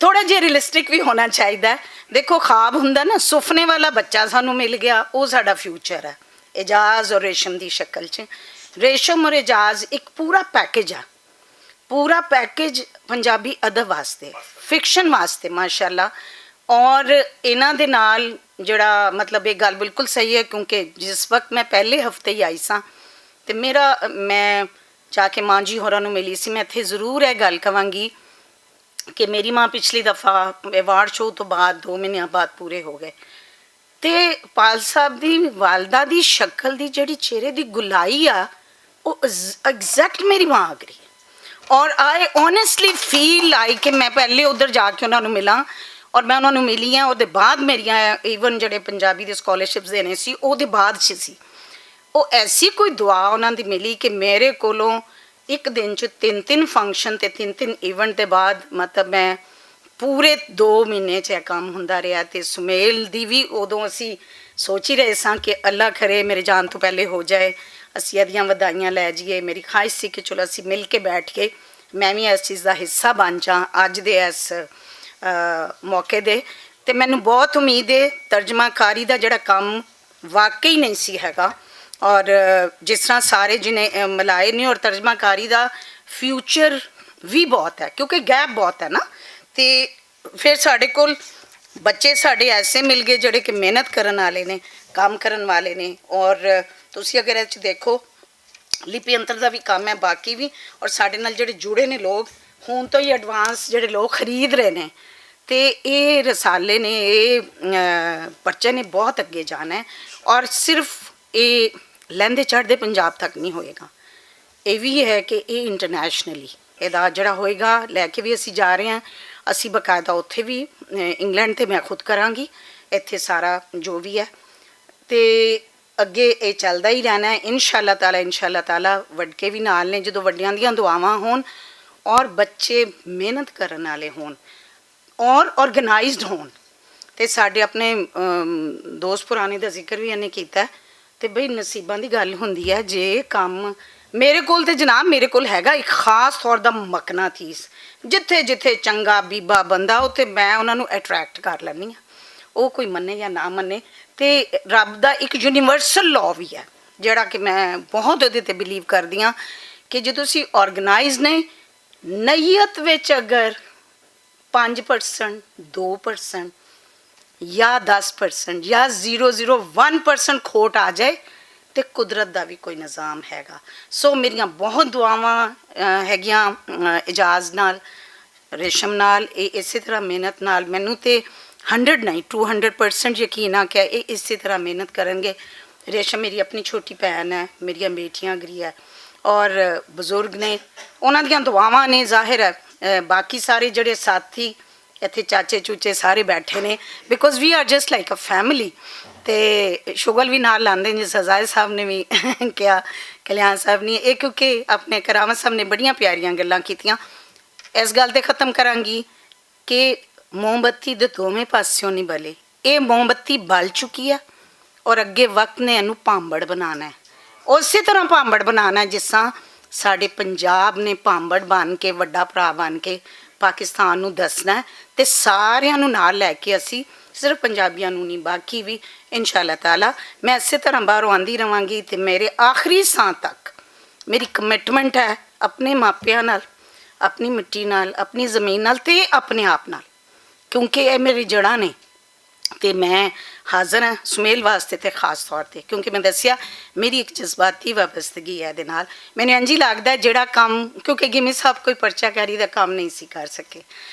ਥੋੜਾ ਜਿਹਾ ਰਿਅਲਿਸਟਿਕ ਵੀ ਹੋਣਾ ਚਾਹੀਦਾ। ਦੇਖੋ ਖਾਬ ਹੁੰਦਾ ਨਾ, ਸੁਪਨੇ ਵਾਲਾ ਬੱਚਾ ਸਾਨੂੰ ਮਿਲ ਗਿਆ, ਉਹ ਸਾਡਾ ਫਿਊਚਰ ਹੈ। ਇਜਾਜ਼ ਔਰ ਰੇਸ਼ਮ ਦੀ ਸ਼ਕਲ 'ਚ, ਰੇਸ਼ਮ ਔਰ ਇਜਾਜ਼ ਇੱਕ ਪੂਰਾ ਪੈਕੇਜ ਆ, ਪੂਰਾ ਪੈਕੇਜ ਪੰਜਾਬੀ ਅਦਬ ਵਾਸਤੇ, ਫਿਕਸ਼ਨ ਵਾਸਤੇ ਮਾਸ਼ਾਅੱਲਾ। ਔਰ ਇਹਨਾਂ ਦੇ ਨਾਲ ਜਿਹੜਾ ਮਤਲਬ ਇਹ ਗੱਲ ਬਿਲਕੁਲ ਸਹੀ ਹੈ, ਕਿਉਂਕਿ ਜਿਸ ਵਕਤ ਮੈਂ ਪਹਿਲੇ ਹਫਤੇ ਹੀ ਆਈ ਸਾਂ ਤੇ ਮੈਂ ਜਾ ਕੇ ਮਾਂ ਜੀ ਹੋਰਾਂ ਨੂੰ ਮਿਲੀ ਸੀ। ਮੈਂ ਇੱਥੇ ਜ਼ਰੂਰ ਇਹ ਗੱਲ ਕਹਾਂਗੀ ਕਿ ਮੇਰੀ ਮਾਂ ਪਿਛਲੀ ਦਫਾ ਅਵਾਰਡ ਸ਼ੋਅ ਤੋਂ ਬਾਅਦ 2 ਮਹੀਨਿਆਂ ਬਾਅਦ ਪੂਰੇ ਹੋ ਗਏ, ਤੇ ਪਾਲ ਸਾਹਿਬ ਦੀ ਵਾਲਦਾ ਦੀ ਸ਼ਕਲ ਦੀ ਜਿਹੜੀ ਚਿਹਰੇ ਦੀ ਗੁਲਾਈ ਆ ਉਹ ਐਗਜ਼ੈਕਟ ਮੇਰੀ ਮਾਂ ਆ ਗਈ। ਔਰ ਆਈ ਓਨੈਸਟਲੀ ਫੀਲ ਲਾਈਕ ਕਿ ਮੈਂ ਪਹਿਲੇ ਉੱਧਰ ਜਾ ਕੇ ਉਹਨਾਂ ਨੂੰ ਮਿਲਾਂ, ਔਰ ਮੈਂ ਉਹਨਾਂ ਨੂੰ ਮਿਲੀ ਹਾਂ। ਉਹਦੇ ਬਾਅਦ ਮੇਰੀਆਂ ਈਵਨ ਜਿਹੜੇ ਪੰਜਾਬੀ ਦੇ ਸਕੋਲਰਸ਼ਿਪਸ ਦੇਣੇ ਸੀ ਉਹਦੇ ਬਾਅਦ 'ਚ ਸੀ। ਉਹ ਐਸੀ ਕੋਈ ਦੁਆ ਉਹਨਾਂ ਦੀ ਮਿਲੀ ਕਿ ਮੇਰੇ ਕੋਲੋਂ ਇੱਕ ਦਿਨ 'ਚ 3 ਫੰਕਸ਼ਨ ਤੇ 3 ਇਵੈਂਟ ਦੇ ਬਾਅਦ ਮਤਲਬ ਮੈਂ ਪੂਰੇ 2 ਮਹੀਨੇ 'ਚ ਇਹ ਕੰਮ ਹੁੰਦਾ ਰਿਹਾ। ਤੇ ਸੁਮੇਲ ਦੀ ਵੀ ਉਦੋਂ ਅਸੀਂ ਸੋਚ ਹੀ ਰਹੇ ਸਾਂ ਕਿ ਅੱਲਾ ਕਰੇ ਮੇਰੇ ਜਾਣ ਤੋਂ ਪਹਿਲੇ ਹੋ ਜਾਏ, ਅਸੀਂ ਇਹਦੀਆਂ ਵਧਾਈਆਂ ਲੈ ਜਾਈਏ। ਮੇਰੀ ਖਾਹਿਸ਼ ਸੀ ਕਿ ਚਲੋ ਅਸੀਂ ਮਿਲ ਕੇ ਬੈਠ ਕੇ ਮੈਂ ਵੀ ਇਸ ਚੀਜ਼ ਦਾ ਹਿੱਸਾ ਬਣ ਜਾ ਅੱਜ ਦੇ ਇਸ ਮੌਕੇ ਦੇ। ਤੇ ਮੈਨੂੰ ਬਹੁਤ ਉਮੀਦ ਹੈ ਤਰਜਮਾਕਾਰੀ ਦਾ ਜਿਹੜਾ ਕੰਮ ਵਾਕਈ ਨਹੀਂ ਸੀ ਹੈਗਾ, ਔਰ ਜਿਸ ਤਰ੍ਹਾਂ ਸਾਰੇ ਜਿਹਨੇ ਮਿਲਾਏ ਨੇ, ਔਰ ਤਰਜਮਾਕਾਰੀ ਦਾ ਫਿਊਚਰ ਵੀ ਬਹੁਤ ਹੈ ਕਿਉਂਕਿ ਗੈਪ ਬਹੁਤ ਹੈ ਨਾ। ਤੇ ਫਿਰ ਸਾਡੇ ਕੋਲ ਬੱਚੇ ਸਾਡੇ ਐਸੇ ਮਿਲ ਗਏ ਜਿਹੜੇ ਕਿ ਮਿਹਨਤ ਕਰਨ ਵਾਲੇ ਨੇ, ਕੰਮ ਕਰਨ ਵਾਲੇ ਨੇ। ਔਰ ਤੁਸੀਂ ਅਗਰ ਇਹ 'ਚ ਦੇਖੋ ਲਿਪੀ ਅੰਤਰ ਦਾ ਵੀ ਕੰਮ ਹੈ ਬਾਕੀ ਵੀ, ਔਰ ਸਾਡੇ ਨਾਲ ਜਿਹੜੇ ਜੁੜੇ ਨੇ ਲੋਕ ਹੁਣ ਤੋਂ ਹੀ ਐਡਵਾਂਸ ਜਿਹੜੇ ਲੋਕ ਖਰੀਦ ਰਹੇ ਨੇ। ਤੇ ਇਹ ਰਸਾਲੇ ਨੇ, ਇਹ ਪਰਚੇ ਨੇ ਬਹੁਤ ਅੱਗੇ ਜਾਣਾ ਹੈ। ਔਰ ਸਿਰਫ ਇਹ ਲਹਿੰਦੇ ਚੜ੍ਹਦੇ ਪੰਜਾਬ ਤੱਕ ਨਹੀਂ ਹੋਏਗਾ, ਇਹ ਵੀ ਹੈ ਕਿ ਇਹ ਇੰਟਰਨੈਸ਼ਨਲੀ ਇਹਦਾ ਜਿਹੜਾ ਹੋਏਗਾ ਲੈ ਕੇ ਵੀ ਅਸੀਂ ਜਾ ਰਹੇ ਹਾਂ। ਅਸੀਂ ਬਕਾਇਦਾ ਉੱਥੇ ਵੀ ਇੰਗਲੈਂਡ ਤੇ ਮੈਂ ਖੁਦ ਕਰਾਂਗੀ, ਇੱਥੇ ਸਾਰਾ ਜੋ ਵੀ ਹੈ ਤੇ ਅੱਗੇ ਇਹ ਚੱਲਦਾ ਹੀ ਰਹਿਣਾ ਹੈ ਇਨਸ਼ਾ ਤਾਲਾ। ਵੱਡੇ ਵੀ ਨਾਲ ਨੇ, ਜਦੋਂ ਵੱਡਿਆਂ ਦੀਆਂ ਦੁਆਵਾਂ ਹੋਣ ਔਰ ਬੱਚੇ ਮਿਹਨਤ ਕਰਨ ਵਾਲੇ ਹੋਣ ਔਰ ਆਰਗੇਨਾਈਜ਼ਡ ਹੋਣ। ਤੇ ਸਾਡੇ ਆਪਣੇ ਦੋਸਤ ਪੁਰਾਣੇ ਦਾ ਜ਼ਿਕਰ ਵੀ ਇਹਨੇ ਕੀਤਾ ਤੇ ਬਈ ਨਸੀਬਾਂ ਦੀ ਗੱਲ ਹੁੰਦੀ ਹੈ। ਜੇ ਕੰਮ ਮੇਰੇ ਕੋਲ ਤੇ ਜਨਾਬ ਮੇਰੇ ਕੋਲ ਹੈਗਾ ਇੱਕ ਖਾਸ ਤੌਰ ਦਾ ਮਕਨਾਤੀਸ, ਜਿੱਥੇ ਜਿੱਥੇ ਚੰਗਾ ਬੀਬਾ ਬੰਦਾ ਉੱਥੇ ਮੈਂ ਉਹਨਾਂ ਨੂੰ ਅਟਰੈਕਟ ਕਰ ਲੈਂਦੀ ਹਾਂ, ਉਹ ਕੋਈ ਮੰਨੇ ਜਾਂ ਨਾ ਮੰਨੇ। ਤੇ ਰੱਬ ਦਾ ਇੱਕ ਯੂਨੀਵਰਸਲ ਲਾਅ ਵੀ ਹੈ ਜਿਹੜਾ ਕਿ ਮੈਂ ਬਹੁਤ ਉਹਦੇ ਤੇ ਬਿਲੀਵ ਕਰਦੀ ਹਾਂ ਕਿ ਜੇ ਤੁਸੀਂ ਆਰਗੇਨਾਈਜ਼ ਨੇ, ਨੀਅਤ ਵਿੱਚ ਅਗਰ 5% 2% ਜਾਂ 10% ਜਾਂ 0.01% ਖੋਟ ਆ ਜਾਏ ਤੇ ਕੁਦਰਤ ਦਾ ਵੀ ਕੋਈ ਨਿਜ਼ਾਮ ਹੈਗਾ। ਸੋ ਮੇਰੀਆਂ ਬਹੁਤ ਦੁਆਵਾਂ ਹੈਗੀਆਂ ਇਜਾਜ਼ ਨਾਲ, ਰੇਸ਼ਮ ਨਾਲ। ਇਹ ਇਸੇ ਤਰ੍ਹਾਂ ਮਿਹਨਤ ਨਾਲ ਮੈਨੂੰ ਤੇ 100 ਨਹੀਂ 200% ਯਕੀਨ ਆ ਕਿ ਇਹ ਇਸੇ ਤਰ੍ਹਾਂ ਮਿਹਨਤ ਕਰਨਗੇ। ਰੇਸ਼ਮ ਮੇਰੀ ਆਪਣੀ ਛੋਟੀ ਭੈਣ ਹੈ, ਮੇਰੀਆਂ ਬੇਟੀਆਂ ਗਰੀ ਹੈ ਔਰ ਬਜ਼ੁਰਗ ਨੇ, ਉਹਨਾਂ ਦੀਆਂ ਦੁਆਵਾਂ ਨੇ। ਜ਼ਾਹਿਰ ਹੈ ਬਾਕੀ ਸਾਰੇ ਜਿਹੜੇ ਸਾਥੀ ਇੱਥੇ ਚਾਚੇ ਚੂਚੇ ਸਾਰੇ ਬੈਠੇ ਨੇ, because we are just like a family. ਤੇ ਸ਼ੁਗਲ ਵੀ ਨਾਲ ਲਾਉਂਦੇ ਨੇ, ਸਜ਼ਾਏ ਸਾਹਿਬ ਨੇ ਵੀ ਕਿਹਾ, ਕਲਿਆਣ ਸਾਹਿਬ ਨੇ ਇਹ, ਕਿਉਂਕਿ ਆਪਣੇ ਕਰਾਮਤ ਸਾਹਿਬ ਨੇ ਬੜੀਆਂ ਪਿਆਰੀਆਂ ਗੱਲਾਂ ਕੀਤੀਆਂ। ਇਸ ਗੱਲ 'ਤੇ ਖ਼ਤਮ ਕਰਾਂਗੀ ਕਿ ਮੋਮਬੱਤੀ ਦੇ ਦੋਵੇਂ ਪਾਸਿਓਂ ਨਹੀਂ ਬਲੇ। ਇਹ ਮੋਮਬੱਤੀ ਬਲ ਚੁੱਕੀ ਆ ਔਰ ਅੱਗੇ ਵਕਤ ਨੇ ਇਹਨੂੰ ਭਾਂਬੜ ਬਣਾਉਣਾ ਹੈ। ਉਸੇ ਤਰ੍ਹਾਂ ਭਾਂਬੜ ਬਣਾਉਣਾ ਹੈ ਜਿਸ ਤਰ੍ਹਾਂ ਸਾਡੇ ਪੰਜਾਬ ਨੇ ਭਾਂਬੜ ਬਣ ਕੇ ਵੱਡਾ ਭਰਾ ਬਣ ਕੇ ਪਾਕਿਸਤਾਨ ਨੂੰ ਦੱਸਣਾ ਹੈ, ਤੇ ਸਾਰਿਆਂ ਨੂੰ ਨਾਲ ਲੈ ਕੇ ਅਸੀਂ ਸਿਰਫ ਪੰਜਾਬੀਆਂ ਨੂੰ ਨਹੀਂ ਬਾਕੀ ਵੀ ਇਨਸ਼ਾਅੱਲਾ ਤਾਲਾ ਮੈਂ ਇਸੇ ਤਰ੍ਹਾਂ ਬਾਹਰੋਂ ਆਉਂਦੀ ਰਹਾਂਗੀ। ਤੇ ਮੇਰੇ ਆਖਰੀ ਸਾਹ ਤੱਕ ਮੇਰੀ ਕਮਿਟਮੈਂਟ ਹੈ ਆਪਣੇ ਮਾਪਿਆਂ ਨਾਲ, ਆਪਣੀ ਮਿੱਟੀ ਨਾਲ, ਆਪਣੀ ਜ਼ਮੀਨ ਨਾਲ ਤੇ ਆਪਣੇ ਆਪ ਨਾਲ, ਕਿਉਂਕਿ ਇਹ ਮੇਰੀ ਜੜ੍ਹਾਂ ਨੇ। ਤੇ ਮੈਂ ਹਾਜ਼ਰ ਹਾਂ ਸੁਮੇਲ ਵਾਸਤੇ ਤੇ ਖਾਸ ਤੌਰ ਤੇ, ਕਿਉਂਕਿ ਮੈਂ ਦੱਸਿਆ ਮੇਰੀ ਇੱਕ ਜਜ਼ਬਾਤੀ ਵਾਬਸਤਗੀ ਹੈ ਇਹਦੇ ਨਾਲ। ਮੈਨੂੰ ਇੰਝ ਹੀ ਲੱਗਦਾ ਜਿਹੜਾ ਕੰਮ, ਕਿਉਂਕਿ ਗਿਮੀ ਸਾਹਿਬ ਕੋਈ ਪਰਚਾਕਾਰੀ ਦਾ ਕੰਮ ਨਹੀਂ ਸੀ ਕਰ ਸਕੇ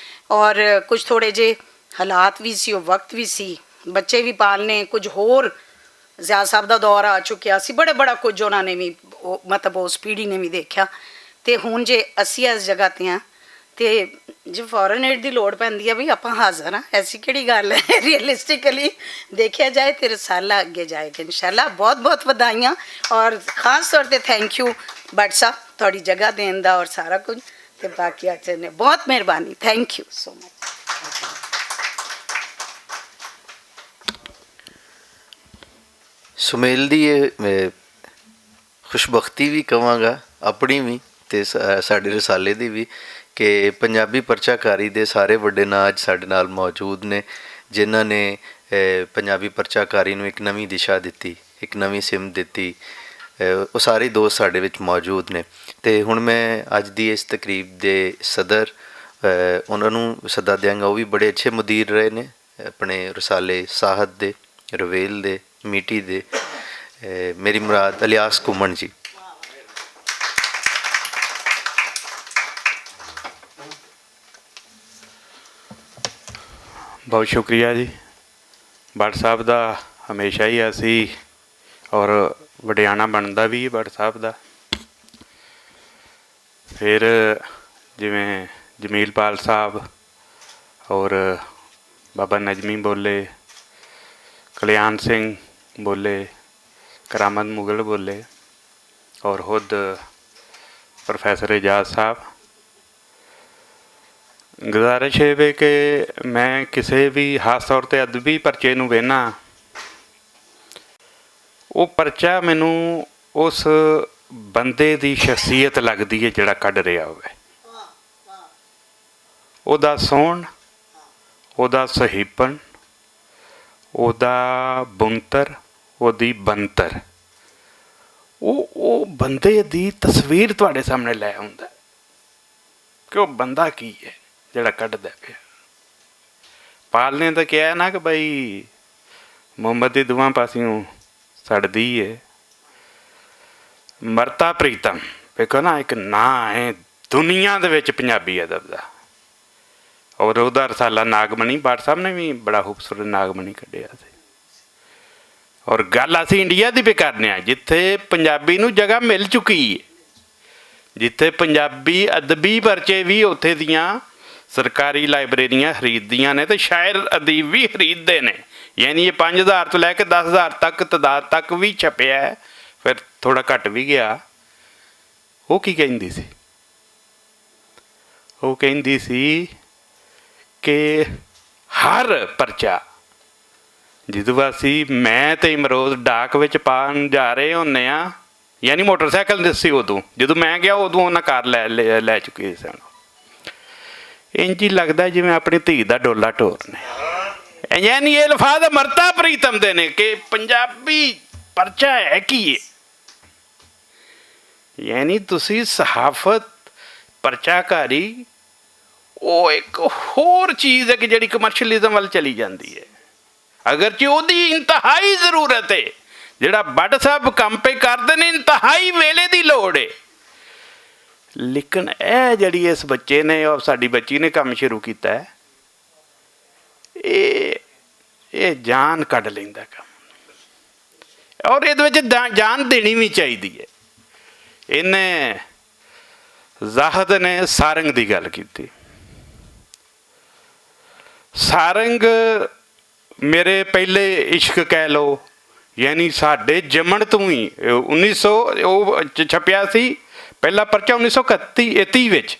ਔਰ ਕੁਝ ਥੋੜ੍ਹੇ ਜਿਹੇ ਹਾਲਾਤ ਵੀ ਸੀ, ਉਹ ਵਕਤ ਵੀ ਸੀ, ਬੱਚੇ ਵੀ ਪਾਲਨੇ, ਕੁਝ ਹੋਰ ਜ਼ਿਆ ਸਾਹਿਬ ਦਾ ਦੌਰ ਆ ਚੁੱਕਿਆ ਸੀ, ਬੜਾ ਕੁਝ ਉਹਨਾਂ ਨੇ ਵੀ ਮਤਲਬ ਉਸ ਪੀੜ੍ਹੀ ਨੇ ਵੀ ਦੇਖਿਆ। ਤੇ ਹੁਣ ਜੇ ਅਸੀਂ ਇਸ ਜਗ੍ਹਾ 'ਤੇ ਹਾਂ ਤੇ ਜੇ ਫੋਰਨ ਏਡ ਦੀ ਲੋੜ ਪੈਂਦੀ ਆ ਵੀ ਆਪਾਂ ਹਾਜ਼ਰ ਹਾਂ, ਐਸੀ ਕਿਹੜੀ ਗੱਲ ਹੈ। ਰੀਅਲਿਸਟਿਕਲੀ ਦੇਖਿਆ ਜਾਏ ਤੇ ਰਸਾਲਾ ਅੱਗੇ ਜਾਏਗਾ ਇਨਸ਼ਾਅੱਲਾ। ਬਹੁਤ ਬਹੁਤ ਵਧਾਈਆਂ ਔਰ ਖਾਸ ਤੌਰ 'ਤੇ ਥੈਂਕ ਯੂ ਭੱਟ ਸਾਹਿਬ ਤੁਹਾਡੀ ਜਗ੍ਹਾ ਦੇਣ ਦਾ ਔਰ ਸਾਰਾ ਕੁਝ, ਤੇ ਬਾਕੀ ਆਚਰ ਨੇ ਬਹੁਤ ਮਿਹਰਬਾਨੀ। Thank you so much. ਸੁਮੇਲ ਦੀ ਇਹ ਖੁਸ਼ਬਖਤੀ ਵੀ ਕਹਾਂਗਾ ਆਪਣੀ ਵੀ ਤੇ ਸਾਡੇ ਰਸਾਲੇ ਦੀ ਵੀ ਕਿ ਪੰਜਾਬੀ ਪਰਚਾਕਾਰੀ ਦੇ ਸਾਰੇ ਵੱਡੇ ਨਾਂ ਅੱਜ ਸਾਡੇ ਨਾਲ ਮੌਜੂਦ ਨੇ, ਜਿਨ੍ਹਾਂ ਨੇ ਪੰਜਾਬੀ ਪਰਚਾਕਾਰੀ ਨੂੰ ਇੱਕ ਨਵੀਂ ਦਿਸ਼ਾ ਦਿੱਤੀ, ਇੱਕ ਨਵੀਂ ਸਿਮਤ ਦਿੱਤੀ। ਉਹ ਸਾਰੇ ਦੋਸਤ ਸਾਡੇ ਵਿੱਚ ਮੌਜੂਦ ਨੇ। ਤੇ ਹੁਣ ਮੈਂ ਅੱਜ ਦੀ ਇਸ ਤਕਰੀਬ ਦੇ ਸਦਰ ਉਹਨਾਂ ਨੂੰ ਸੱਦਾ ਦਿਆਂਗਾ। ਉਹ ਵੀ ਬੜੇ ਅੱਛੇ ਮੁਦੀਰ ਰਹੇ ਨੇ ਆਪਣੇ ਰਸਾਲੇ ਸਾਹਤ ਦੇ, ਰਵੇਲ ਦੇ, ਮੀਟੀ ਦੇ। ਮੇਰੀ ਮੁਰਾਦ ਇਲਿਆਸ ਘੁੰਮਣ ਜੀ। ਬਹੁਤ ਸ਼ੁਕਰੀਆ ਜੀ। ਭੱਟ ਸਾਹਿਬ ਦਾ ਹਮੇਸ਼ਾ ਹੀ ਅਸੀਂ ਔਰ ਵਡਿਆਣਾ ਬਣਦਾ ਵੀ ਭੱਟ ਸਾਹਿਬ ਦਾ। ਫਿਰ ਜਿਵੇਂ ਜਮੀਲਪਾਲ ਸਾਹਿਬ ਔਰ ਬਾਬਾ ਨਜਮੀ ਬੋਲੇ, ਕਲਿਆਣ ਸਿੰਘ ਬੋਲੇ, ਕਰਾਮਤ ਮੁਗਲ ਬੋਲੇ ਔਰ ਖੁਦ ਪ੍ਰੋਫੈਸਰ एजाज साहब। ਗੁਜ਼ਾਰਿਸ਼ ਇਹ ਵੇ ਕਿ ਮੈਂ ਕਿਸੇ ਵੀ ਖਾਸ ਤੌਰ 'ਤੇ ਅਦਬੀ ਪਰਚੇ ਨੂੰ ਵੇਖਣਾ, ਉਹ ਪਰਚਾ ਮੈਨੂੰ ਉਸ ਬੰਦੇ ਦੀ ਸ਼ਖਸੀਅਤ ਲੱਗਦੀ ਹੈ ਜਿਹੜਾ ਕੱਢ ਰਿਹਾ ਹੋਵੇ, ਉਹਦਾ ਸੋਹਣ, ਉਹਦਾ ਸਹੀਪਣ, ਉਹਦਾ ਬੁੰਤਰ, ਉਹਦੀ ਬੰਤਰ, ਉਹ ਬੰਦੇ ਦੀ ਤਸਵੀਰ ਤੁਹਾਡੇ ਸਾਹਮਣੇ ਲੈ ਆਉਂਦਾ ਕਿ ਉਹ ਬੰਦਾ ਕੀ ਹੈ ਜਿਹੜਾ ਕੱਢਦਾ ਪਿਆ। ਪਾਲ ਨੇ ਤਾਂ ਕਿਹਾ ਨਾ ਕਿ ਬਈ ਮੁਹੰਮਦ ਦੀ ਦੋਵਾਂ ਪਾਸਿਓਂ ਸੜਦੀ ਹੈ। ਮਰਤਾ ਪ੍ਰੀਤਮ ਵੇਖੋ ਨਾ, ਇੱਕ ਨਾਂ ਹੈ ਦੁਨੀਆ ਦੇ ਵਿੱਚ ਪੰਜਾਬੀ ਅਦਬ ਦਾ, ਔਰ ਉਹਦਾ ਰਸਾਲਾ ਨਾਗਮਣੀ ਭੱਟ ਸਾਹਿਬ ਨੇ ਵੀ ਬੜਾ ਖੂਬਸੂਰਤ ਨਾਗਮਣੀ ਕੱਢਿਆ ਸੀ। ਔਰ ਗੱਲ ਅਸੀਂ ਇੰਡੀਆ ਦੀ ਵੀ ਕਰਨੇ ਆ ਜਿੱਥੇ ਪੰਜਾਬੀ ਨੂੰ ਜਗ੍ਹਾ ਮਿਲ ਚੁੱਕੀ ਹੈ, ਜਿੱਥੇ ਪੰਜਾਬੀ ਅਦਬੀ ਪਰਚੇ ਵੀ ਉੱਥੇ ਦੀਆਂ ਸਰਕਾਰੀ ਲਾਇਬ੍ਰੇਰੀਆਂ ਖਰੀਦਦੀਆਂ ਨੇ ਤੇ ਸ਼ਾਇਰ ਅਦੀਬ ਵੀ ਖਰੀਦਦੇ ਨੇ। ਯਾਨੀ ਇਹ 5000 ਤੋਂ ਲੈ ਕੇ 10,000 ਤੱਕ ਤਦਾਦ ਤੱਕ ਵੀ ਛਪਿਆ, ਫਿਰ ਥੋੜ੍ਹਾ ਘੱਟ ਵੀ ਗਿਆ। ਉਹ ਕੀ ਕਹਿੰਦੀ ਸੀ? ਉਹ ਕਹਿੰਦੀ ਸੀ ਕਿ ਹਰ ਪਰਚਾ ਜਦੋਂ ਅਸੀਂ ਮੈਂ ਤੇ ਇਮਰੋਜ਼ ਡਾਕ ਵਿੱਚ ਪਾਉਣ ਜਾ ਰਹੇ ਹੁੰਦੇ ਹਾਂ, ਯਾਨੀ ਮੋਟਰਸਾਈਕਲ ਸੀ ਉਦੋਂ, ਜਦੋਂ ਮੈਂ ਗਿਆ ਉਦੋਂ ਉਹਨਾਂ ਕਾਰ ਲੈ ਚੁੱਕੇ ਸਨ। ਇੰਝ ਹੀ ਲੱਗਦਾ ਜਿਵੇਂ ਆਪਣੀ ਧੀ ਦਾ ਡੋਲਾ ਢੋਰਨੇ। ਯਾਨੀ ਇਹ ਲਫਾਜ਼ ਮਰਤਾ ਪ੍ਰੀਤਮ ਦੇ ਨੇ ਕਿ ਪੰਜਾਬੀ ਪਰਚਾ ਹੈ ਕੀ ਹੈ। ਯਾਨੀ ਤੁਸੀਂ ਸਹਾਫਤ, ਪਰਚਾਕਾਰੀ, ਉਹ ਇੱਕ ਹੋਰ ਚੀਜ਼ ਹੈ ਕਿ ਜਿਹੜੀ ਕਮਰਸ਼ੀਅਲਿਜ਼ਮ ਵੱਲ ਚਲੀ ਜਾਂਦੀ ਹੈ। ਅਗਰਚੇ ਉਹਦੀ ਇੰਤਹਾਈ ਜ਼ਰੂਰਤ ਹੈ, ਜਿਹੜਾ ਭੱਟ ਸਾਹਿਬ ਕੰਮ ਪੇ ਕਰਦੇ ਨੇ ਇੰਤਹਾਈ ਵੇਲੇ ਦੀ ਲੋੜ ਹੈ। ਲੇਕਿਨ ਇਹ ਜਿਹੜੀ ਇਸ ਬੱਚੇ ਨੇ ਔਰ ਸਾਡੀ ਬੱਚੀ ਨੇ ਕੰਮ ਸ਼ੁਰੂ ਕੀਤਾ ਹੈ, ਇਹ ਜਾਨ ਕੱਢ ਲੈਂਦਾ ਕੰਮ, ਔਰ ਇਹਦੇ ਵਿੱਚ ਜਾਨ ਦੇਣੀ ਵੀ ਚਾਹੀਦੀ ਹੈ। ਇਹਨੇ ਜ਼ਾਹਦ ਨੇ ਸਾਰੰਗ ਦੀ ਗੱਲ ਕੀਤੀ। ਸਾਰੰਗ ਮੇਰੇ ਪਹਿਲੇ ਇਸ਼ਕ ਕਹਿ ਲਓ, ਯਾਨੀ ਸਾਡੇ ਜੰਮਣ ਤੋਂ ਹੀ 1900 ਉਹ ਛਪਿਆ ਸੀ ਪਹਿਲਾ ਪਰਚਾ 1931 ਵਿੱਚ,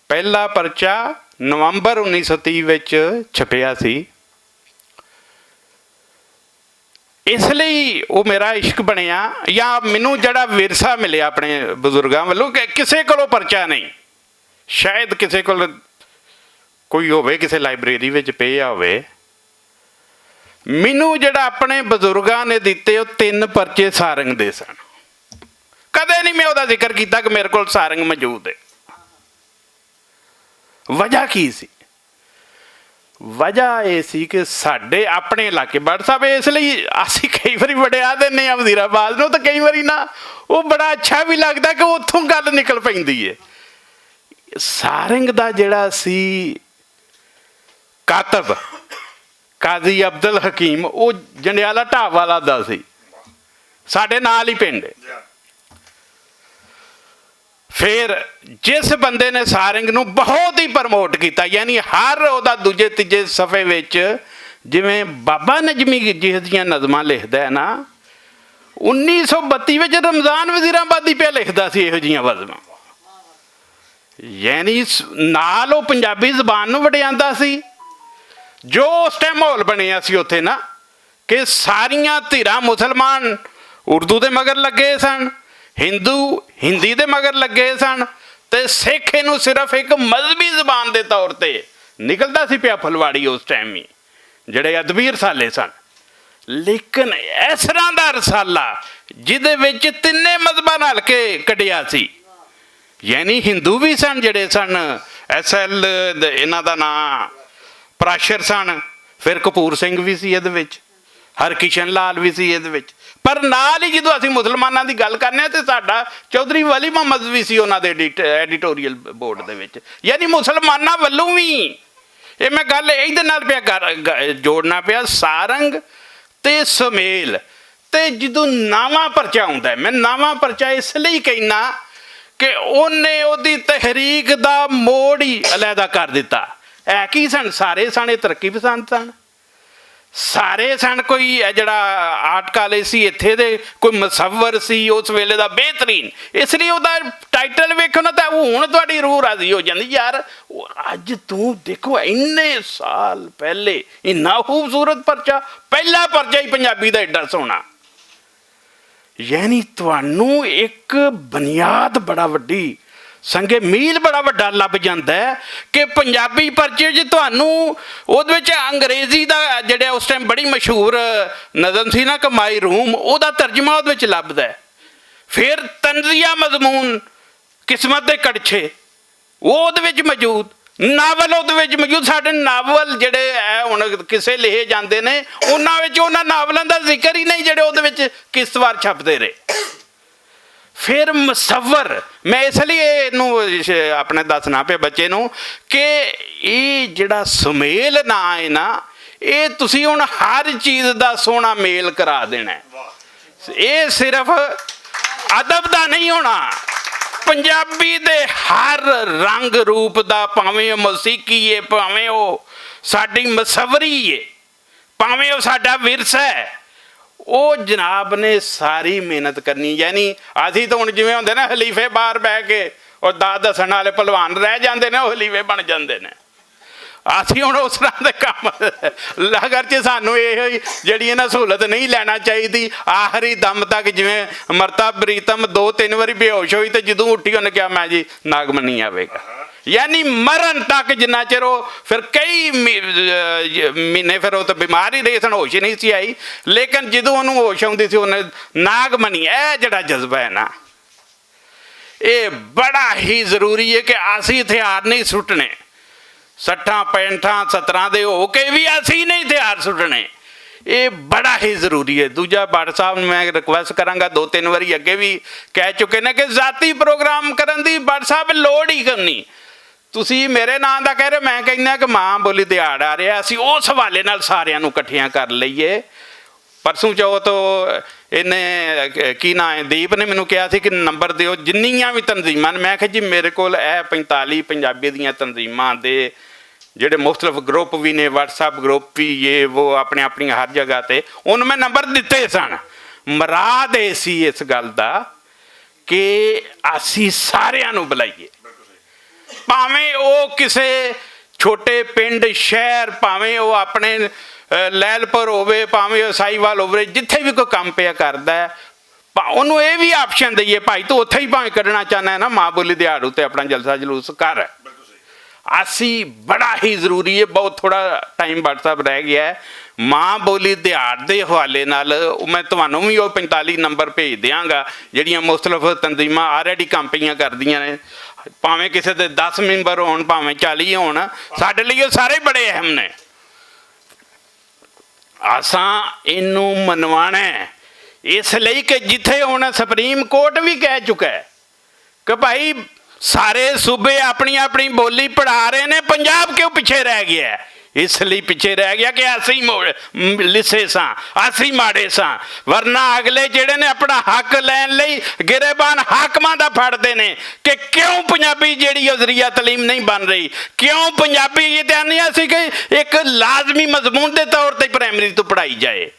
ਪਹਿਲਾ ਪਰਚਾ ਨਵੰਬਰ 1930 ਵਿੱਚ ਛਪਿਆ ਸੀ। ਇਸ ਲਈ ਉਹ ਮੇਰਾ ਇਸ਼ਕ ਬਣਿਆ, ਜਾਂ ਮੈਨੂੰ ਜਿਹੜਾ ਵਿਰਸਾ ਮਿਲਿਆ ਆਪਣੇ ਬਜ਼ੁਰਗਾਂ ਵੱਲੋਂ ਕਿ ਕਿਸੇ ਕੋਲੋਂ ਪਰਚਾ ਨਹੀਂ, ਸ਼ਾਇਦ ਕਿਸੇ ਕੋਲ ਕੋਈ ਹੋਵੇ, ਕਿਸੇ ਲਾਇਬ੍ਰੇਰੀ ਵਿੱਚ ਪਿਆ ਹੋਵੇ। ਮੈਨੂੰ ਜਿਹੜਾ ਆਪਣੇ ਬਜ਼ੁਰਗਾਂ ਨੇ ਦਿੱਤੇ ਉਹ 3 ਪਰਚੇ ਸਾਰੰਗ ਦੇ ਸਨ। ਕਦੇ ਨਹੀਂ ਮੈਂ ਉਹਦਾ ਜ਼ਿਕਰ ਕੀਤਾ ਕਿ ਮੇਰੇ ਕੋਲ ਸਾਰੰਗ ਮੌਜੂਦ ਹੈ। ਵਜ੍ਹਾ ਕੀ ਸੀ? ਵਜ੍ਹਾ ਇਹ ਸੀ ਕਿ ਸਾਡੇ ਆਪਣੇ ਇਲਾਕੇ ਬਟ ਸਾਹਿਬ, ਇਸ ਲਈ ਅਸੀਂ ਕਈ ਵਾਰੀ ਵੜਿਆ ਦਿੰਦੇ ਹਾਂ ਵਜ਼ੀਰਾਬਾਦ ਨੂੰ, ਤਾਂ ਕਈ ਵਾਰੀ ਨਾ ਉਹ ਬੜਾ ਅੱਛਾ ਵੀ ਲੱਗਦਾ ਕਿ ਉੱਥੋਂ ਗੱਲ ਨਿਕਲ ਪੈਂਦੀ ਹੈ। ਸਾਰੰਗ ਦਾ ਜਿਹੜਾ ਸੀ ਕਾਤਬ ਕਾਜ਼ੀ ਅਬਦੁਲ ਹਕੀਮ, ਉਹ ਜੰਡਿਆਲਾ ਢਾਬ ਵਾਲਾ ਦਾ ਸੀ, ਸਾਡੇ ਨਾਲ ਹੀ ਪਿੰਡ। ਫਿਰ ਜਿਸ ਬੰਦੇ ਨੇ ਸਾਰੰਗ ਨੂੰ ਬਹੁਤ ਹੀ ਪ੍ਰਮੋਟ ਕੀਤਾ, ਯਾਨੀ ਹਰ ਉਹਦਾ ਦੂਜੇ ਤੀਜੇ ਸਫ਼ੇ ਵਿੱਚ, ਜਿਵੇਂ ਬਾਬਾ ਨਜਮੀ ਜਿਹੋ ਜਿਹੀਆਂ ਨਜ਼ਮਾਂ ਲਿਖਦਾ ਹੈ ਨਾ, 1932 ਵਿੱਚ ਰਮਜ਼ਾਨ ਵਜ਼ੀਰਾਬਾਦੀ ਪਿਆ ਲਿਖਦਾ ਸੀ ਇਹੋ ਜਿਹੀਆਂ ਨਜ਼ਮਾਂ। ਯਾਨੀ ਨਾਲ ਉਹ ਪੰਜਾਬੀ ਜ਼ਬਾਨ ਨੂੰ ਵਡਿਆਉਂਦਾ ਸੀ। ਜੋ ਉਸ ਟਾਈਮ ਮਾਹੌਲ ਬਣਿਆ ਸੀ ਉੱਥੇ ਨਾ, ਕਿ ਸਾਰੀਆਂ ਧਿਰਾਂ ਮੁਸਲਮਾਨ ਉਰਦੂ ਦੇ ਮਗਰ ਲੱਗੇ ਸਨ, ਹਿੰਦੂ ਹਿੰਦੀ ਦੇ ਮਗਰ ਲੱਗੇ ਸਨ, ਤੇ ਸਿੱਖ ਇਹਨੂੰ ਸਿਰਫ ਇੱਕ ਮਜ਼ਹਬੀ ਜ਼ਬਾਨ ਦੇ ਤੌਰ ਤੇ ਨਿਕਲਦਾ ਸੀ ਪਿਆ ਫੁਲਵਾੜੀ ਉਸ ਟਾਈਮ ਹੀ, ਜਿਹੜੇ ਅਦਬੀ ਰਸਾਲੇ ਸਨ। ਲੇਕਿਨ ਇਸ ਤਰ੍ਹਾਂ ਦਾ ਰਸਾਲਾ ਜਿਹਦੇ ਵਿੱਚ 3 ਮਜ਼ਹਬਾਂ ਨਾਲ ਕੇ ਕੱਢਿਆ ਸੀ, ਯਾਨੀ ਹਿੰਦੂ ਵੀ ਸਨ ਜਿਹੜੇ ਸਨ, SL ਇਹਨਾਂ ਦਾ ਨਾਂ ਪਰਾਸ਼ਰ ਸਨ, ਫਿਰ ਕਪੂਰ ਸਿੰਘ ਵੀ ਸੀ ਇਹਦੇ ਵਿੱਚ, ਹਰਕਿਸ਼ਨ ਲਾਲ ਵੀ ਸੀ ਇਹਦੇ ਵਿੱਚ। ਪਰ ਨਾਲ ਹੀ ਜਦੋਂ ਅਸੀਂ ਮੁਸਲਮਾਨਾਂ ਦੀ ਗੱਲ ਕਰਨੇ ਹਾਂ, ਤੇ ਸਾਡਾ ਚੌਧਰੀ ਵਲੀ ਮੁਹੰਮਦ ਵੀ ਸੀ ਉਹਨਾਂ ਦੇ ਐਡੀਟੋਰੀਅਲ ਬੋਰਡ ਦੇ ਵਿੱਚ। ਯਾਨੀ ਮੁਸਲਮਾਨਾਂ ਵੱਲੋਂ ਵੀ ਇਹ ਮੈਂ ਗੱਲ ਇਹਦੇ ਨਾਲ ਪਿਆ ਜੋੜਨਾ ਪਿਆ, ਸਾਰੰਗ ਤੇ ਸੁਮੇਲ। ਤੇ ਜਦੋਂ ਨਵਾਂ ਪਰਚਾ ਆਉਂਦਾ, ਮੈਂ ਨਵਾਂ ਪਰਚਾ ਇਸ ਲਈ ਕਹਿਣਾ ਕਿ ਉਹਨੇ ਉਹਦੀ ਤਹਿਰੀਕ ਦਾ ਮੋੜ ਹੀ ਅਲੱਗਾ ਕਰ ਦਿੱਤਾ। ਹੈ ਕੀ ਸਨ? ਸਾਰੇ ਸਨ ਤਰੱਕੀ ਪਸੰਦ ਸਨ, ਸਾਰੇ ਸਨ ਕੋਈ ਜਿਹੜਾ ਆਰਟ ਕਾਲਜ ਸੀ ਇੱਥੇ ਦੇ, ਕੋਈ ਮੁਸੱਵਰ ਸੀ ਉਸ ਵੇਲੇ ਦਾ ਬਿਹਤਰੀਨ। ਇਸ ਲਈ ਉਹਦਾ ਟਾਈਟਲ ਵੇਖੋ ਨਾ ਤਾਂ ਹੁਣ ਤੁਹਾਡੀ ਰੂਹ ਰਾਜ਼ੀ ਹੋ ਜਾਂਦੀ, ਯਾਰ ਅੱਜ ਤੂੰ ਦੇਖੋ ਇੰਨੇ ਸਾਲ ਪਹਿਲੇ ਇੰਨਾ ਖੂਬਸੂਰਤ ਪਰਚਾ, ਪਹਿਲਾ ਪਰਚਾ ਹੀ ਪੰਜਾਬੀ ਦਾ ਐਡਾ ਸੋਹਣਾ। ਯਾਨੀ ਤੁਹਾਨੂੰ ਇੱਕ ਬੁਨਿਆਦ ਬੜਾ ਵੱਡੀ, ਸੰਗੇ ਮੀਲ ਬੜਾ ਵੱਡਾ ਲੱਭ ਜਾਂਦਾ ਹੈ ਕਿ ਪੰਜਾਬੀ ਪਰਚੇ 'ਚ ਤੁਹਾਨੂੰ ਉਹਦੇ ਵਿੱਚ ਅੰਗਰੇਜ਼ੀ ਦਾ ਜਿਹੜਾ ਉਸ ਟਾਈਮ ਬੜੀ ਮਸ਼ਹੂਰ ਨਜ਼ਮ ਸੀ ਨਾ ਕਮਾਈ ਰੂਮ, ਉਹਦਾ ਤਰਜਮਾ ਉਹਦੇ ਵਿੱਚ ਲੱਭਦਾ ਹੈ। ਫਿਰ ਤਨਜ਼ੀਆ ਮਜ਼ਮੂਨ, ਕਿਸਮਤ ਦੇ ਕੜਛੇ, ਉਹ ਉਹਦੇ ਵਿੱਚ ਮੌਜੂਦ, ਨਾਵਲ ਉਹਦੇ ਵਿੱਚ ਮੌਜੂਦ। ਸਾਡੇ ਨਾਵਲ ਜਿਹੜੇ ਹੈ ਹੁਣ ਕਿਸੇ ਲਿਖੇ ਜਾਂਦੇ ਨੇ, ਉਹਨਾਂ ਵਿੱਚ ਉਹਨਾਂ ਨਾਵਲਾਂ ਦਾ ਜ਼ਿਕਰ ਹੀ ਨਹੀਂ ਜਿਹੜੇ ਉਹਦੇ ਵਿੱਚ ਕਿਸ਼ਤਵਾਰ ਛਪਦੇ ਰਹੇ। ਫਿਰ ਮੁਸੱਵਰ, ਮੈਂ ਇਸ ਲਈ ਇਹਨੂੰ ਆਪਣੇ ਦੱਸਣਾ ਪਿਆ ਬੱਚੇ ਨੂੰ ਕਿ ਇਹ ਜਿਹੜਾ ਸੁਮੇਲ ਨਾਂ ਹੈ ਨਾ, ਇਹ ਤੁਸੀਂ ਹੁਣ ਹਰ ਚੀਜ਼ ਦਾ ਸੋਹਣਾ ਮੇਲ ਕਰਾ ਦੇਣਾ। ਇਹ ਸਿਰਫ ਅਦਬ ਦਾ ਨਹੀਂ ਹੋਣਾ, ਪੰਜਾਬੀ ਦੇ ਹਰ ਰੰਗ ਰੂਪ ਦਾ, ਭਾਵੇਂ ਉਹ ਮੌਸੀਕੀ ਹੈ, ਭਾਵੇਂ ਉਹ ਸਾਡੀ ਮੁਸੱਵਰੀ ਹੈ, ਭਾਵੇਂ ਉਹ ਸਾਡਾ ਵਿਰਸਾ ਹੈ, ਉਹ ਜਨਾਬ ਨੇ ਸਾਰੀ ਮਿਹਨਤ ਕਰਨੀ। ਯਾਨੀ ਅਸੀਂ ਤਾਂ ਹੁਣ ਜਿਵੇਂ ਹੁੰਦੇ ਨਾ ਹਲੀਫੇ ਬਾਹਰ ਬਹਿ ਕੇ ਔਰ ਦਾਦ ਦੱਸਣ ਵਾਲੇ ਭਲਵਾਨ ਰਹਿ ਜਾਂਦੇ ਨੇ, ਉਹ ਹਲੀਫੇ ਬਣ ਜਾਂਦੇ ਨੇ। ਅਸੀਂ ਹੁਣ ਉਸ ਤਰ੍ਹਾਂ ਦੇ ਕੰਮ ਲਗਰ 'ਚ ਸਾਨੂੰ ਇਹ ਜਿਹੜੀ ਇਹਨਾਂ ਸਹੂਲਤ ਨਹੀਂ ਲੈਣਾ ਚਾਹੀਦੀ। ਆਖਰੀ ਦਮ ਤੱਕ ਜਿਵੇਂ ਮਰਤਾ ਪ੍ਰੀਤਮ 2-3 ਵਾਰੀ ਬੇਹੋਸ਼ ਹੋਈ, ਤੇ ਜਦੋਂ ਉੱਠੀ ਉਹਨੇ ਕਿਹਾ ਮੈਂ ਜੀ ਨਾਗਮਣੀ ਆਵੇਗਾ। ਯਾਨੀ ਮਰਨ ਤੱਕ ਜਿੰਨਾ ਚਿਰ ਉਹ, ਫਿਰ ਕਈ ਮਹੀਨੇ ਫਿਰ ਉਹ ਤਾਂ ਬਿਮਾਰ ਹੀ ਰਹੇ ਸਨ, ਹੋਸ਼ ਨਹੀਂ ਸੀ ਆਈ। ਲੇਕਿਨ ਜਦੋਂ ਉਹਨੂੰ ਹੋਸ਼ ਆਉਂਦੀ ਸੀ ਉਹਨੇ ਨਾਗਮਣੀ, ਇਹ ਜਿਹੜਾ ਜਜ਼ਬਾ ਹੈ ਨਾ, ਇਹ ਬੜਾ ਹੀ ਜ਼ਰੂਰੀ ਹੈ ਕਿ ਅਸੀਂ ਹਥਿਆਰ ਨਹੀਂ ਸੁੱਟਣੇ। 60, 65, 17 ਦੇ ਹੋ ਕੇ ਵੀ ਅਸੀਂ ਨਹੀਂ ਹਥਿਆਰ ਸੁੱਟਣੇ, ਇਹ ਬੜਾ ਹੀ ਜ਼ਰੂਰੀ ਹੈ। ਦੂਜਾ ਭੱਟ ਸਾਹਿਬ ਨੂੰ ਮੈਂ ਰਿਕੁਐਸਟ ਕਰਾਂਗਾ, 2-3 ਵਾਰੀ ਅੱਗੇ ਵੀ ਕਹਿ ਚੁੱਕੇ ਨੇ ਕਿ ਜ਼ਾਤੀ ਪ੍ਰੋਗਰਾਮ ਕਰਨ ਦੀ ਭੱਟ ਸਾਹਿਬ ਲੋੜ ਹੀ ਕਰਨੀ। ਤੁਸੀਂ ਮੇਰੇ ਨਾਂ ਦਾ ਕਹਿ ਰਹੇ, ਮੈਂ ਕਹਿੰਦਾ ਕਿ ਮਾਂ ਬੋਲੀ ਦਿਹਾੜ ਆ ਰਿਹਾ, ਅਸੀਂ ਉਸ ਹਵਾਲੇ ਨਾਲ ਸਾਰਿਆਂ ਨੂੰ ਇਕੱਠਿਆਂ ਕਰ ਲਈਏ। ਪਰਸੋਂ ਚੌਥ ਇਹਨੇ ਕੀ ਨਾਂ ਹੈ, ਦੀਪ ਨੇ ਮੈਨੂੰ ਕਿਹਾ ਸੀ ਕਿ ਨੰਬਰ ਦਿਓ ਜਿੰਨੀਆਂ ਵੀ ਤਨਜ਼ੀਮਾਂ ਨੇ। ਮੈਂ ਕਿਹਾ ਜੀ ਮੇਰੇ ਕੋਲ ਇਹ 45 ਪੰਜਾਬੀ ਦੀਆਂ ਤਨਜ਼ੀਮਾਂ ਦੇ ਜਿਹੜੇ ਮੁਖਤਲਿਫ ਗਰੁੱਪ ਵੀ ਨੇ, WhatsApp ਗਰੁੱਪ ਵੀ, ਇਹ ਉਹ ਆਪਣੇ ਆਪਣੀ ਹਰ ਜਗ੍ਹਾ 'ਤੇ, ਉਹਨੂੰ ਮੈਂ ਨੰਬਰ ਦਿੱਤੇ ਸਨ। ਮੁਰਾਦ ਇਹ ਸੀ ਇਸ ਗੱਲ ਦਾ ਕਿ ਅਸੀਂ ਸਾਰਿਆਂ ਨੂੰ ਬੁਲਾਈਏ, ਭਾਵੇਂ ਉਹ ਕਿਸੇ ਛੋਟੇ ਪਿੰਡ ਸ਼ਹਿਰ ਭਾਵੇਂ ਉਹ ਆਪਣੇ ਲੈਲਪੁਰ ਹੋਵੇ ਭਾਵੇਂ ਉਹ ਸਾਈਵਾਲ ਹੋਵੇ, ਜਿੱਥੇ ਵੀ ਕੋਈ ਕੰਮ ਪਿਆ ਕਰਦਾ ਹੈ ਉਹਨੂੰ ਇਹ ਵੀ ਆਪਸ਼ਨ ਦਈਏ, ਭਾਈ ਤੂੰ ਉੱਥੇ ਹੀ ਭਾਵੇਂ ਕੱਢਣਾ ਚਾਹੁੰਦਾ ਹੈ ਨਾ ਮਾਂ ਬੋਲੀ ਦਿਹਾੜ ਉੱਤੇ ਆਪਣਾ ਜਲਸਾ ਜਲੂਸ ਕਰ। ਅਸੀਂ ਬੜਾ ਹੀ ਜ਼ਰੂਰੀ ਹੈ, ਬਹੁਤ ਥੋੜਾ ਟਾਈਮ WhatsApp ਰਹਿ ਗਿਆ ਹੈ। ਮਾਂ ਬੋਲੀ ਦਿਹਾੜ ਦੇ ਹਵਾਲੇ ਨਾਲ ਮੈਂ ਤੁਹਾਨੂੰ ਵੀ ਉਹ 45 ਨੰਬਰ ਭੇਜ ਦਿਆਂਗਾ ਜਿਹੜੀਆਂ ਮੁਖਤਲਿਫ ਤਨਜ਼ੀਮਾਂ ਆਲਰੇਡੀ ਕੰਮ ਪਈਆਂ ਕਰਦੀਆਂ ਨੇ, ਭਾਵੇਂ ਕਿਸੇ ਦੇ 10 ਮੈਂਬਰ ਹੋਣ ਭਾਵੇਂ 40 ਹੋਣ, ਸਾਡੇ ਲਈ ਉਹ ਸਾਰੇ ਬੜੇ ਅਹਿਮ ਨੇ। ਅਸਾਂ ਇਹਨੂੰ ਮਨਵਾਣਾ ਇਸ ਲਈ ਕਿ ਜਿੱਥੇ ਹੁਣ ਸੁਪਰੀਮ ਕੋਰਟ ਵੀ ਕਹਿ ਚੁੱਕਾ ਹੈ ਕਿ ਭਾਈ ਸਾਰੇ ਸੂਬੇ ਆਪਣੀ ਆਪਣੀ ਬੋਲੀ ਪੜ੍ਹਾ ਰਹੇ ਨੇ, ਪੰਜਾਬ ਕਿਉਂ ਪਿੱਛੇ ਰਹਿ ਗਿਆ? ਇਸ ਲਈ ਪਿੱਛੇ ਰਹਿ ਗਿਆ ਕਿ ਅਸੀਂ ਲਿਸੇ ਸਾਂ, ਅਸੀਂ ਮਾੜੇ ਸਾਂ, ਵਰਨਾ ਅਗਲੇ ਜਿਹੜੇ ਨੇ ਆਪਣਾ ਹੱਕ ਲੈਣ ਲਈ ਗਿਰੇਬਾਨ ਹਾਕਮਾਂ ਦਾ ਫੜਦੇ ਨੇ ਕਿ ਕਿਉਂ ਪੰਜਾਬੀ ਜਿਹੜੀ ਜ਼ਰੀਆ ਤਾਲੀਮ ਨਹੀਂ ਬਣ ਰਹੀ, ਕਿਉਂ ਪੰਜਾਬੀ ਇਹ ਤਾਂ ਨਹੀਂ ਅਸੀਂ ਕਿ ਇੱਕ ਲਾਜ਼ਮੀ ਮਜ਼ਮੂਨ ਦੇ ਤੌਰ 'ਤੇ ਪ੍ਰਾਇਮਰੀ ਤੋਂ ਪੜ੍ਹਾਈ ਜਾਏ।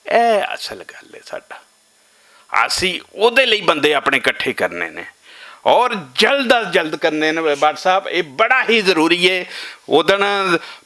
ਇਹ ਅਸਲ ਗੱਲ ਹੈ ਸਾਡਾ। ਅਸੀਂ ਉਹਦੇ ਲਈ ਬੰਦੇ ਆਪਣੇ ਇਕੱਠੇ ਕਰਨੇ ਨੇ ਔਰ ਜਲਦ ਅਜ਼ ਜਲਦ ਕਰਨੇ ਨੇ। ਭੱਟ ਸਾਹਿਬ ਇਹ ਬੜਾ ਹੀ ਜ਼ਰੂਰੀ ਹੈ। ਉਦਣ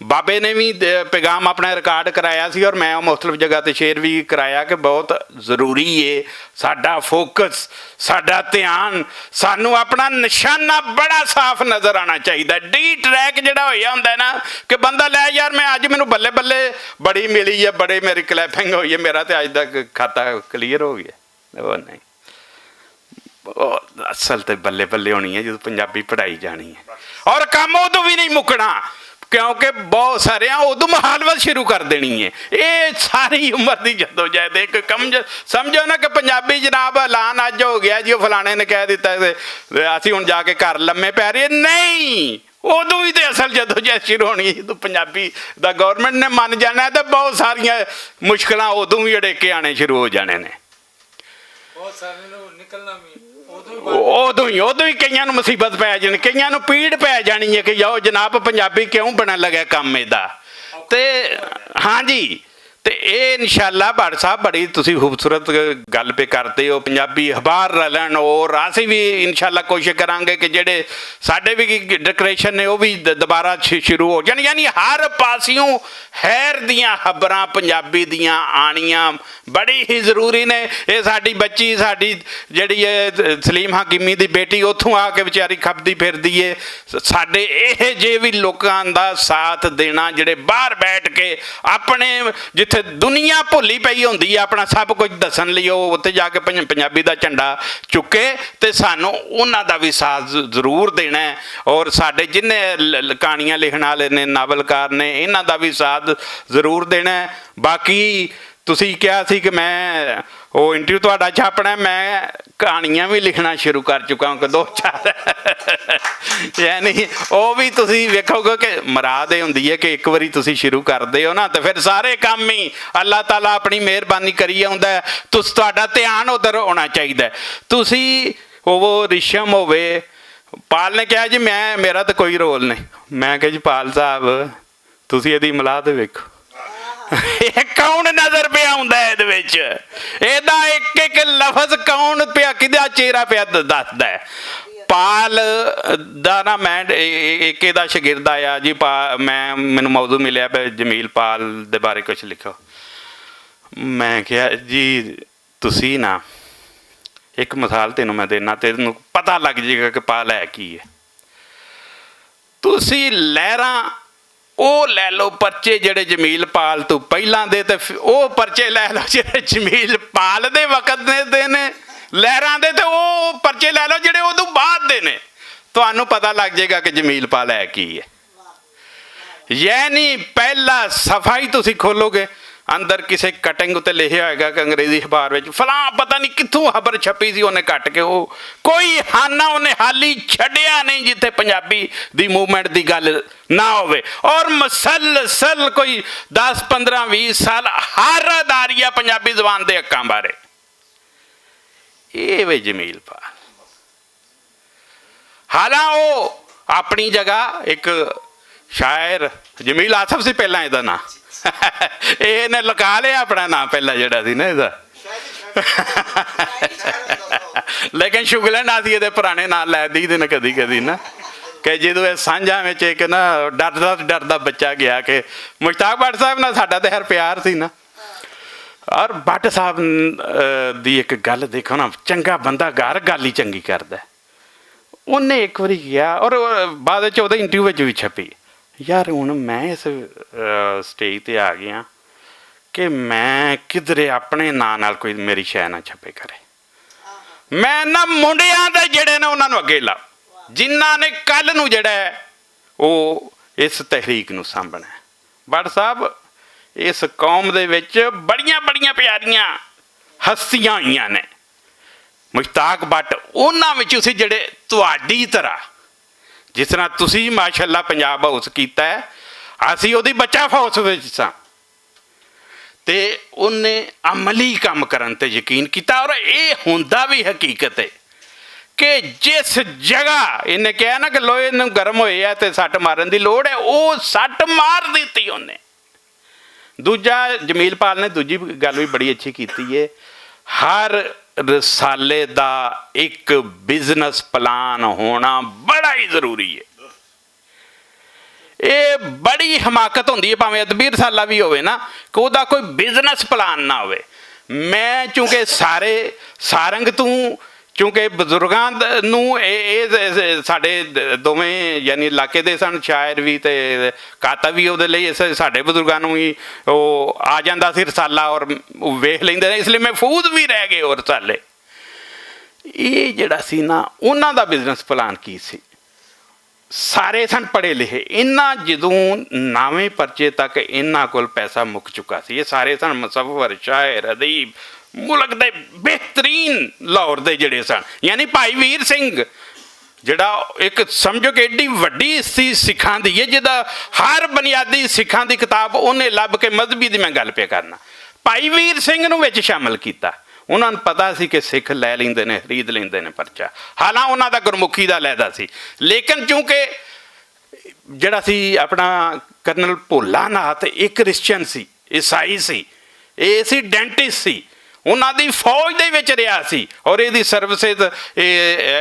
ਬਾਬੇ ਨੇ ਵੀ ਪੈਗਾਮ ਆਪਣਾ ਰਿਕਾਰਡ ਕਰਾਇਆ ਸੀ ਔਰ ਮੈਂ ਮੁਖਤਲਿਫ ਜਗ੍ਹਾ 'ਤੇ ਸ਼ੇਅਰ ਵੀ ਕਰਾਇਆ ਕਿ ਬਹੁਤ ਜ਼ਰੂਰੀ ਹੈ ਸਾਡਾ ਫੋਕਸ, ਸਾਡਾ ਧਿਆਨ, ਸਾਨੂੰ ਆਪਣਾ ਨਿਸ਼ਾਨਾ ਬੜਾ ਸਾਫ਼ ਨਜ਼ਰ ਆਉਣਾ ਚਾਹੀਦਾ। ਡੀ ਟਰੈਕ ਜਿਹੜਾ ਹੋਇਆ ਹੁੰਦਾ ਨਾ ਕਿ ਬੰਦਾ ਲੈ ਯਾਰ ਮੈਂ ਅੱਜ ਮੈਨੂੰ ਬੱਲੇ ਬੱਲੇ ਬੜੀ ਮਿਲੀ ਹੈ, ਬੜੇ ਮੇਰੀ ਕਲੈਪਿੰਗ ਹੋਈ ਹੈ, ਮੇਰਾ ਤਾਂ ਅੱਜ ਤੱਕ ਖਾਤਾ ਕਲੀਅਰ ਹੋ ਗਿਆ। ਉਹ ਨਹੀਂ, ਅਸਲ ਤੇ ਬੱਲੇ ਬੱਲੇ ਹੋਣੀ ਹੈ ਜਦੋਂ ਪੰਜਾਬੀ ਪੜ੍ਹਾਈ ਜਾਣੀ ਹੈ। ਔਰ ਕੰਮ ਉਦੋਂ ਵੀ ਨਹੀਂ ਮੁੱਕਣਾ ਕਿਉਂਕਿ ਬਹੁਤ ਸਾਰਿਆਂ ਉਦੋਂ ਮੁਹਾਲਵਤ ਸ਼ੁਰੂ ਕਰ ਦੇਣੀ ਹੈ। ਇਹ ਸਾਰੀ ਉਮਰ ਦੀ ਜਦੋਜਹਿਦ ਇੱਕ ਕੰਮ ਸਮਝੋ ਨਾ ਕਿ ਪੰਜਾਬੀ ਜਨਾਬ ਐਲਾਨ ਅੱਜ ਹੋ ਗਿਆ ਜੀ, ਉਹ ਫਲਾਣੇ ਨੇ ਕਹਿ ਦਿੱਤਾ ਅਸੀਂ ਹੁਣ ਜਾ ਕੇ ਘਰ ਲੰਮੇ ਪੈ ਰਹੇ। ਨਹੀਂ, ਉਦੋਂ ਵੀ ਤੇ ਅਸਲ ਜਦੋਜਹਿਦ ਸ਼ੁਰੂ ਹੋਣੀ ਹੈ ਜਦੋਂ ਪੰਜਾਬੀ ਦਾ ਗੌਰਮੈਂਟ ਨੇ ਮੰਨ ਜਾਣਾ ਤਾਂ ਬਹੁਤ ਸਾਰੀਆਂ ਮੁਸ਼ਕਲਾਂ ਉਦੋਂ ਵੀ ਅੜੇਕੇ ਆਉਣੇ ਸ਼ੁਰੂ ਹੋ ਜਾਣੇ ਨੇ। ਉਦੋਂ ਹੀ ਕਈਆਂ ਨੂੰ ਮੁਸੀਬਤ ਪੈ ਜਾਣੀ, ਕਈਆਂ ਨੂੰ ਪੀੜ ਪੈ ਜਾਣੀ ਹੈ ਕਿ ਜਾਓ ਜਨਾਬ ਪੰਜਾਬੀ ਕਿਉਂ ਬਣਨ ਲੱਗਾ ਕੰਮ ਇਹਦਾ। ਤੇ ਹਾਂਜੀ, ਤੇ ਇਹ ਇਨਸ਼ਾਅੱਲਾ ਭੱਟ ਸਾਹਿਬ ਬੜੀ ਤੁਸੀਂ ਖੂਬਸੂਰਤ ਗੱਲ ਪੇ ਕਰਦੇ ਹੋ। ਪੰਜਾਬੀ ਅਖਬਾਰ ਰਲਣ ਔਰ ਅਸੀਂ ਵੀ ਇਨਸ਼ਾਅੱਲਾ ਕੋਸ਼ਿਸ਼ ਕਰਾਂਗੇ ਕਿ ਜਿਹੜੇ ਸਾਡੇ ਵੀ ਡਿਕਲੇਰੇਸ਼ਨ ਨੇ ਉਹ ਵੀ ਦੁਬਾਰਾ ਸ਼ੁਰੂ ਹੋ ਜਾਣ। ਯਾਨੀ ਹਰ ਪਾਸਿਓਂ ਹੈਰ ਦੀਆਂ ਖਬਰਾਂ ਪੰਜਾਬੀ ਦੀਆਂ ਆਣੀਆਂ ਬੜੀ ਹੀ ਜ਼ਰੂਰੀ ਨੇ। ਇਹ ਸਾਡੀ ਬੱਚੀ, ਸਾਡੀ ਜਿਹੜੀ ਹੈ ਸਲੀਮ ਹਕੀਮੀ ਦੀ ਬੇਟੀ, ਉੱਥੋਂ ਆ ਕੇ ਵਿਚਾਰੀ ਖਪਦੀ ਫਿਰਦੀ ਏ। ਸਾਡੇ ਇਹ ਜਿਹੇ ਵੀ ਲੋਕਾਂ ਦਾ ਸਾਥ ਦੇਣਾ ਜਿਹੜੇ ਬਾਹਰ ਬੈਠ ਕੇ ਆਪਣੇ ਜਿੱਥੇ ਦੁਨੀਆ ਭੁੱਲੀ ਪਈ ਹੁੰਦੀ ਹੈ ਆਪਣਾ ਸਭ ਕੁਝ ਦੱਸਣ ਲਈ, ਉਹ ਉੱਥੇ ਜਾ ਕੇ ਪੰਜਾਬੀ ਦਾ ਝੰਡਾ ਚੁੱਕੇ ਤੇ ਸਾਨੂੰ ਉਹਨਾਂ ਦਾ ਵੀ ਸਾਥ ਜ਼ਰੂਰ ਦੇਣਾ ਹੈ। ਔਰ ਸਾਡੇ ਜਿੰਨੇ ਕਹਾਣੀਆਂ ਲਿਖਣ ਵਾਲੇ ਨੇ, ਨਾਵਲਕਾਰ ਨੇ, ਇਹਨਾਂ ਦਾ ਵੀ ਸਾਥ ਜ਼ਰੂਰ ਦੇਣਾ ਹੈ। ਬਾਕੀ ਤੁਸੀਂ ਕਿਹਾ ਸੀ ਕਿ ਮੈਂ ਉਹ ਇੰਟਰਵਿਊ ਤੁਹਾਡਾ ਛਾਪਣਾ, ਮੈਂ ਕਹਾਣੀਆਂ ਵੀ ਲਿਖਣਾ ਸ਼ੁਰੂ ਕਰ ਚੁੱਕਾ ਹਾਂ ਕਿ 2-4 ਯਾਨੀ ਉਹ ਵੀ ਤੁਸੀਂ ਵੇਖੋਗੇ ਕਿ ਮੁਰਾਦ ਇਹ ਹੁੰਦੀ ਹੈ ਕਿ ਇੱਕ ਵਾਰੀ ਤੁਸੀਂ ਸ਼ੁਰੂ ਕਰਦੇ ਹੋ ਨਾ ਤਾਂ ਫਿਰ ਸਾਰੇ ਕੰਮ ਹੀ ਅੱਲਾਹ ਤਾਲਾ ਆਪਣੀ ਮਿਹਰਬਾਨੀ ਕਰੀ ਆਉਂਦਾ। ਤੁਹਾਡਾ ਧਿਆਨ ਉੱਧਰ ਹੋਣਾ ਚਾਹੀਦਾ। ਤੁਸੀਂ ਉਹ ਰਿਸ਼ਮ ਹੋਵੇ, ਪਾਲ ਨੇ ਕਿਹਾ ਜੀ ਮੇਰਾ ਤਾਂ ਕੋਈ ਰੋਲ ਨਹੀਂ। ਮੈਂ ਕਿਹਾ ਜੀ ਪਾਲ ਸਾਹਿਬ ਤੁਸੀਂ ਇਹਦੀ ਮਿਲਾਦ ਵੇਖੋ, ਇਹ ਕੌਣ ਨਜ਼ਰ ਪਿਆ ਆਉਂਦਾ ਇਹਦੇ ਵਿੱਚ, ਇਹਦਾ ਇੱਕ ਇੱਕ ਲਫ਼ਜ਼ ਕੌਣ ਪਿਆ, ਕਿਹਦਾ ਚਿਹਰਾ ਪਿਆ ਦੱਸਦਾ ਹੈ। ਪਾਲ ਦਾ ਨਾ ਮੈਂ ਇੱਕ ਇਹਦਾ ਸ਼ਾਗਿਰਦ ਆਇਆ ਜੀ, ਮੈਨੂੰ ਮੌਜੂ ਮਿਲਿਆ ਜਮੀਲ ਪਾਲ ਦੇ ਬਾਰੇ ਕੁਛ ਲਿਖੋ। ਮੈਂ ਕਿਹਾ ਜੀ ਤੁਸੀਂ ਨਾ ਇੱਕ ਮਿਸਾਲ ਤੈਨੂੰ ਮੈਂ ਦੇਣਾ, ਤੈਨੂੰ ਪਤਾ ਲੱਗ ਜਾਏਗਾ ਕਿ ਪਾਲ ਹੈ ਕੀ ਹੈ। ਤੁਸੀਂ ਲਹਿਰਾਂ ਉਹ ਲੈ ਲਓ ਪਰਚੇ ਜਿਹੜੇ ਜਮੀਲ ਪਾਲ ਤੋਂ ਪਹਿਲਾਂ ਦੇ, ਤੇ ਉਹ ਪਰਚੇ ਲੈ ਲਓ ਜਿਹੜੇ ਜਮੀਲ ਪਾਲ ਦੇ ਵਕਤ ਦੇ ਨੇ ਲਹਿਰਾਂ ਦੇ, ਤੇ ਉਹ ਪਰਚੇ ਲੈ ਲਓ ਜਿਹੜੇ ਉਦੋਂ ਬਾਅਦ ਦੇ ਨੇ। ਤੁਹਾਨੂੰ ਪਤਾ ਲੱਗ ਜਾਏਗਾ ਕਿ ਜਮੀਲ ਪਾਲ ਹੈ ਕੀ ਹੈ। ਯਾਨੀ ਪਹਿਲਾ ਸਫਾ ਹੀ ਤੁਸੀਂ ਖੋਲੋਗੇ, ਅੰਦਰ ਕਿਸੇ ਕਟਿੰਗ ਉੱਤੇ ਲਿਖਿਆ ਹੋਏਗਾ ਕਿ ਅੰਗਰੇਜ਼ੀ ਅਖਬਾਰ ਵਿੱਚ ਫਲਾਂ ਪਤਾ ਨਹੀਂ ਕਿੱਥੋਂ ਖਬਰ ਛਪੀ ਸੀ, ਉਹਨੇ ਕੱਟ ਕੇ ਉਹ ਕੋਈ ਹਾਨਾ ਉਹਨੇ ਹਾਲੀ ਛੱਡਿਆ ਨਹੀਂ ਜਿੱਥੇ ਪੰਜਾਬੀ ਦੀ ਮੂਵਮੈਂਟ ਦੀ ਗੱਲ ਨਾ ਹੋਵੇ। ਔਰ ਮਸਲਸਲ ਕੋਈ 10, 15, 20 ਸਾਲ ਹਰ ਅਦਾਰੀਆ ਪੰਜਾਬੀ ਜ਼ਬਾਨ ਦੇ ਹੱਕਾਂ ਬਾਰੇ। ਇਹ ਵੇ ਜਮੀਲ ਪਾਲ। ਹਾਲਾਂ ਉਹ ਆਪਣੀ ਜਗ੍ਹਾ ਇੱਕ ਸ਼ਾਇਰ ਜਮੀਲ ਆਸਫ ਸੀ ਪਹਿਲਾਂ ਇਹਦਾ ਨਾਂ, ਇਹਨੇ ਲਗਾ ਲਿਆ ਆਪਣਾ ਨਾਂ ਪਹਿਲਾਂ ਜਿਹੜਾ ਸੀ ਨਾ ਇਹਦਾ, ਲੇਕਿਨ ਸ਼ੁਗਲੇ ਨਾ ਸੀ ਇਹਦੇ ਪੁਰਾਣੇ ਨਾਂ ਲੈ ਦੀ ਦੇ ਨਾ ਕਦੀ ਕਦੀ ਨਾ। ਕਿ ਜਦੋਂ ਇਹ ਸਾਂਝਾਂ ਵਿੱਚ ਇੱਕ ਨਾ ਡਰਦਾ ਬੱਚਾ ਗਿਆ ਕਿ ਮੁਸ਼ਤਾਕ ਭੱਟ ਸਾਹਿਬ ਨਾਲ ਸਾਡਾ ਤਾਂ ਹਰ ਪਿਆਰ ਸੀ ਨਾ। ਔਰ ਭੱਟ ਸਾਹਿਬ ਦੀ ਇੱਕ ਗੱਲ ਦੇਖੋ ਨਾ, ਚੰਗਾ ਬੰਦਾ ਘਰ ਗੱਲ ਹੀ ਚੰਗੀ ਕਰਦਾ। ਉਹਨੇ ਇੱਕ ਵਾਰੀ ਕਿਹਾ, ਔਰ ਬਾਅਦ ਵਿੱਚ ਉਹਦੇ ਇੰਟਰਵਿਊ ਵਿੱਚ ਵੀ ਛਪੀ, ਯਾਰ ਹੁਣ ਮੈਂ ਇਸ ਸਟੇਜ 'ਤੇ ਆ ਗਿਆ ਕਿ ਮੈਂ ਕਿਧਰੇ ਆਪਣੇ ਨਾਂ ਨਾਲ ਕੋਈ ਮੇਰੀ ਸ਼ੈ ਨਾ ਛਪੇ ਕਰੇ। ਮੈਂ ਨਾ ਮੁੰਡਿਆਂ ਦੇ ਜਿਹੜੇ ਨੇ ਉਹਨਾਂ ਨੂੰ ਅੱਗੇ ਲਾ, ਜਿਨ੍ਹਾਂ ਨੇ ਕੱਲ੍ਹ ਨੂੰ ਜਿਹੜਾ ਹੈ ਉਹ ਇਸ ਤਹਿਰੀਕ ਨੂੰ ਸਾਂਭਣਾ। ਭੱਟ ਸਾਹਿਬ ਇਸ ਕੌਮ ਦੇ ਵਿੱਚ ਬੜੀਆਂ ਪਿਆਰੀਆਂ ਹਸਤੀਆਂ ਹੋਈਆਂ ਨੇ। ਮੁਸ਼ਤਾਕ ਭੱਟ ਉਹਨਾਂ ਵਿੱਚੋਂ ਸੀ ਜਿਹੜੇ ਤੁਹਾਡੀ ਤਰ੍ਹਾਂ, ਜਿਸ ਤਰ੍ਹਾਂ ਤੁਸੀਂ ਮਾਸ਼ਾਅੱਲਾ ਪੰਜਾਬ ਹਾਊਸ ਕੀਤਾ ਹੈ, ਅਸੀਂ ਉਹਦੀ ਬੱਚਾ ਹਾਊਸ ਵਿੱਚ ਸਾਂ, ਤੇ ਉਹਨੇ ਅਮਲੀ ਕੰਮ ਕਰਨ ਤੇ ਯਕੀਨ ਕੀਤਾ। ਔਰ ਇਹ ਹੁੰਦਾ ਵੀ ਹਕੀਕਤ ਹੈ ਕਿ ਜਿਸ ਜਗ੍ਹਾ ਇਹਨੇ ਕਿਹਾ ਨਾ ਕਿ ਲੋਹੇ ਨੂੰ ਗਰਮ ਹੋਏ ਆ ਤੇ ਸੱਟ ਮਾਰਨ ਦੀ ਲੋੜ ਹੈ, ਉਹ ਸੱਟ ਮਾਰ ਦਿੱਤੀ ਉਹਨੇ। ਦੂਜਾ ਜਮੀਲ ਪਾਲ ਨੇ ਦੂਜੀ ਗੱਲ ਵੀ ਬੜੀ ਅੱਛੀ ਕੀਤੀ ਹੈ, ਹਰ ਰਸਾਲੇ ਦਾ ਇੱਕ ਬਿਜ਼ਨਸ ਪਲਾਨ ਹੋਣਾ ਬੜਾ ਹੀ ਜ਼ਰੂਰੀ ਹੈ। ਇਹ ਬੜੀ ਹਮਾਕਤ ਹੁੰਦੀ ਹੈ, ਭਾਵੇਂ ਅਦਬੀ ਰਸਾਲਾ ਵੀ ਹੋਵੇ ਨਾ, ਕਿ ਉਹਦਾ ਕੋਈ ਬਿਜ਼ਨਸ ਪਲਾਨ ਨਾ ਹੋਵੇ। ਮੈਂ ਚੂੰਕਿ ਸਾਰੰਗ ਤੋਂ ਚੂੰਕਿ ਬਜ਼ੁਰਗਾਂ ਨੂੰ ਇਹ ਸਾਡੇ ਦੋਵੇਂ ਯਾਨੀ ਇਲਾਕੇ ਦੇ ਸਨ, ਸ਼ਾਇਰ ਵੀ ਤੇ ਕਾਤਬ ਵੀ, ਉਹਦੇ ਲਈ ਸਾਡੇ ਬਜ਼ੁਰਗਾਂ ਨੂੰ ਵੀ ਉਹ ਆ ਜਾਂਦਾ ਸੀ ਰਸਾਲਾ ਔਰ ਵੇਖ ਲੈਂਦੇ ਨੇ, ਇਸ ਲਈ ਮਹਿਫੂਜ਼ ਵੀ ਰਹਿ ਗਏ ਉਹ ਰਸਾਲੇ। ਇਹ ਜਿਹੜਾ ਸੀ ਨਾ ਉਹਨਾਂ ਦਾ ਬਿਜ਼ਨਸ ਪਲਾਨ ਕੀ ਸੀ, ਸਾਰੇ ਸਨ ਪੜ੍ਹੇ ਲਿਖੇ। ਇਹਨਾਂ ਜਦੋਂ ਨਵੇਂ ਪਰਚੇ ਤੱਕ ਇਹਨਾਂ ਕੋਲ ਪੈਸਾ ਮੁੱਕ ਚੁੱਕਾ ਸੀ। ਇਹ ਸਾਰੇ ਸਨ ਮੁਸੱਵਰ, ਸ਼ਾਇਰ, ਅਦੀਬ, ਮੁਲਕ ਦੇ ਬਿਹਤਰੀਨ ਲਾਹੌਰ ਦੇ ਜਿਹੜੇ ਸਨ। ਯਾਨੀ ਭਾਈ ਵੀਰ ਸਿੰਘ ਜਿਹੜਾ ਇੱਕ ਸਮਝੋ ਕਿ ਏਡੀ ਵੱਡੀ ਸੀ ਸਿੱਖਾਂ ਦੀ ਹੈ, ਜਿਹਦਾ ਹਰ ਬੁਨਿਆਦੀ ਸਿੱਖਾਂ ਦੀ ਕਿਤਾਬ ਉਹਨੇ ਲੱਭ ਕੇ, ਮਜ਼ਹਬੀ ਦੀ ਮੈਂ ਗੱਲ ਪਿਆ ਕਰਨਾ, ਭਾਈ ਵੀਰ ਸਿੰਘ ਨੂੰ ਵਿੱਚ ਸ਼ਾਮਲ ਕੀਤਾ। ਉਹਨਾਂ ਨੂੰ ਪਤਾ ਸੀ ਕਿ ਸਿੱਖ ਲੈ ਲੈਂਦੇ ਨੇ, ਖਰੀਦ ਲੈਂਦੇ ਨੇ ਪਰਚਾ, ਹਾਲਾਂ ਉਹਨਾਂ ਦਾ ਗੁਰਮੁਖੀ ਦਾ ਲਹਿਦਾ ਸੀ। ਲੇਕਿਨ ਚੂੰਕਿ ਜਿਹੜਾ ਸੀ ਆਪਣਾ ਕਰਨਲ ਭੋਲਾ ਨਾਥ ਇੱਕ ਕ੍ਰਿਸਚਨ ਸੀ, ਈਸਾਈ ਸੀ, ਇਹ ਸੀ ਡੈਂਟਿਸਟ ਸੀ, ਉਹਨਾਂ ਦੀ ਫੌਜ ਦੇ ਵਿੱਚ ਰਿਹਾ ਸੀ ਔਰ ਇਹਦੀ ਸਰਵਿਸਿਜ਼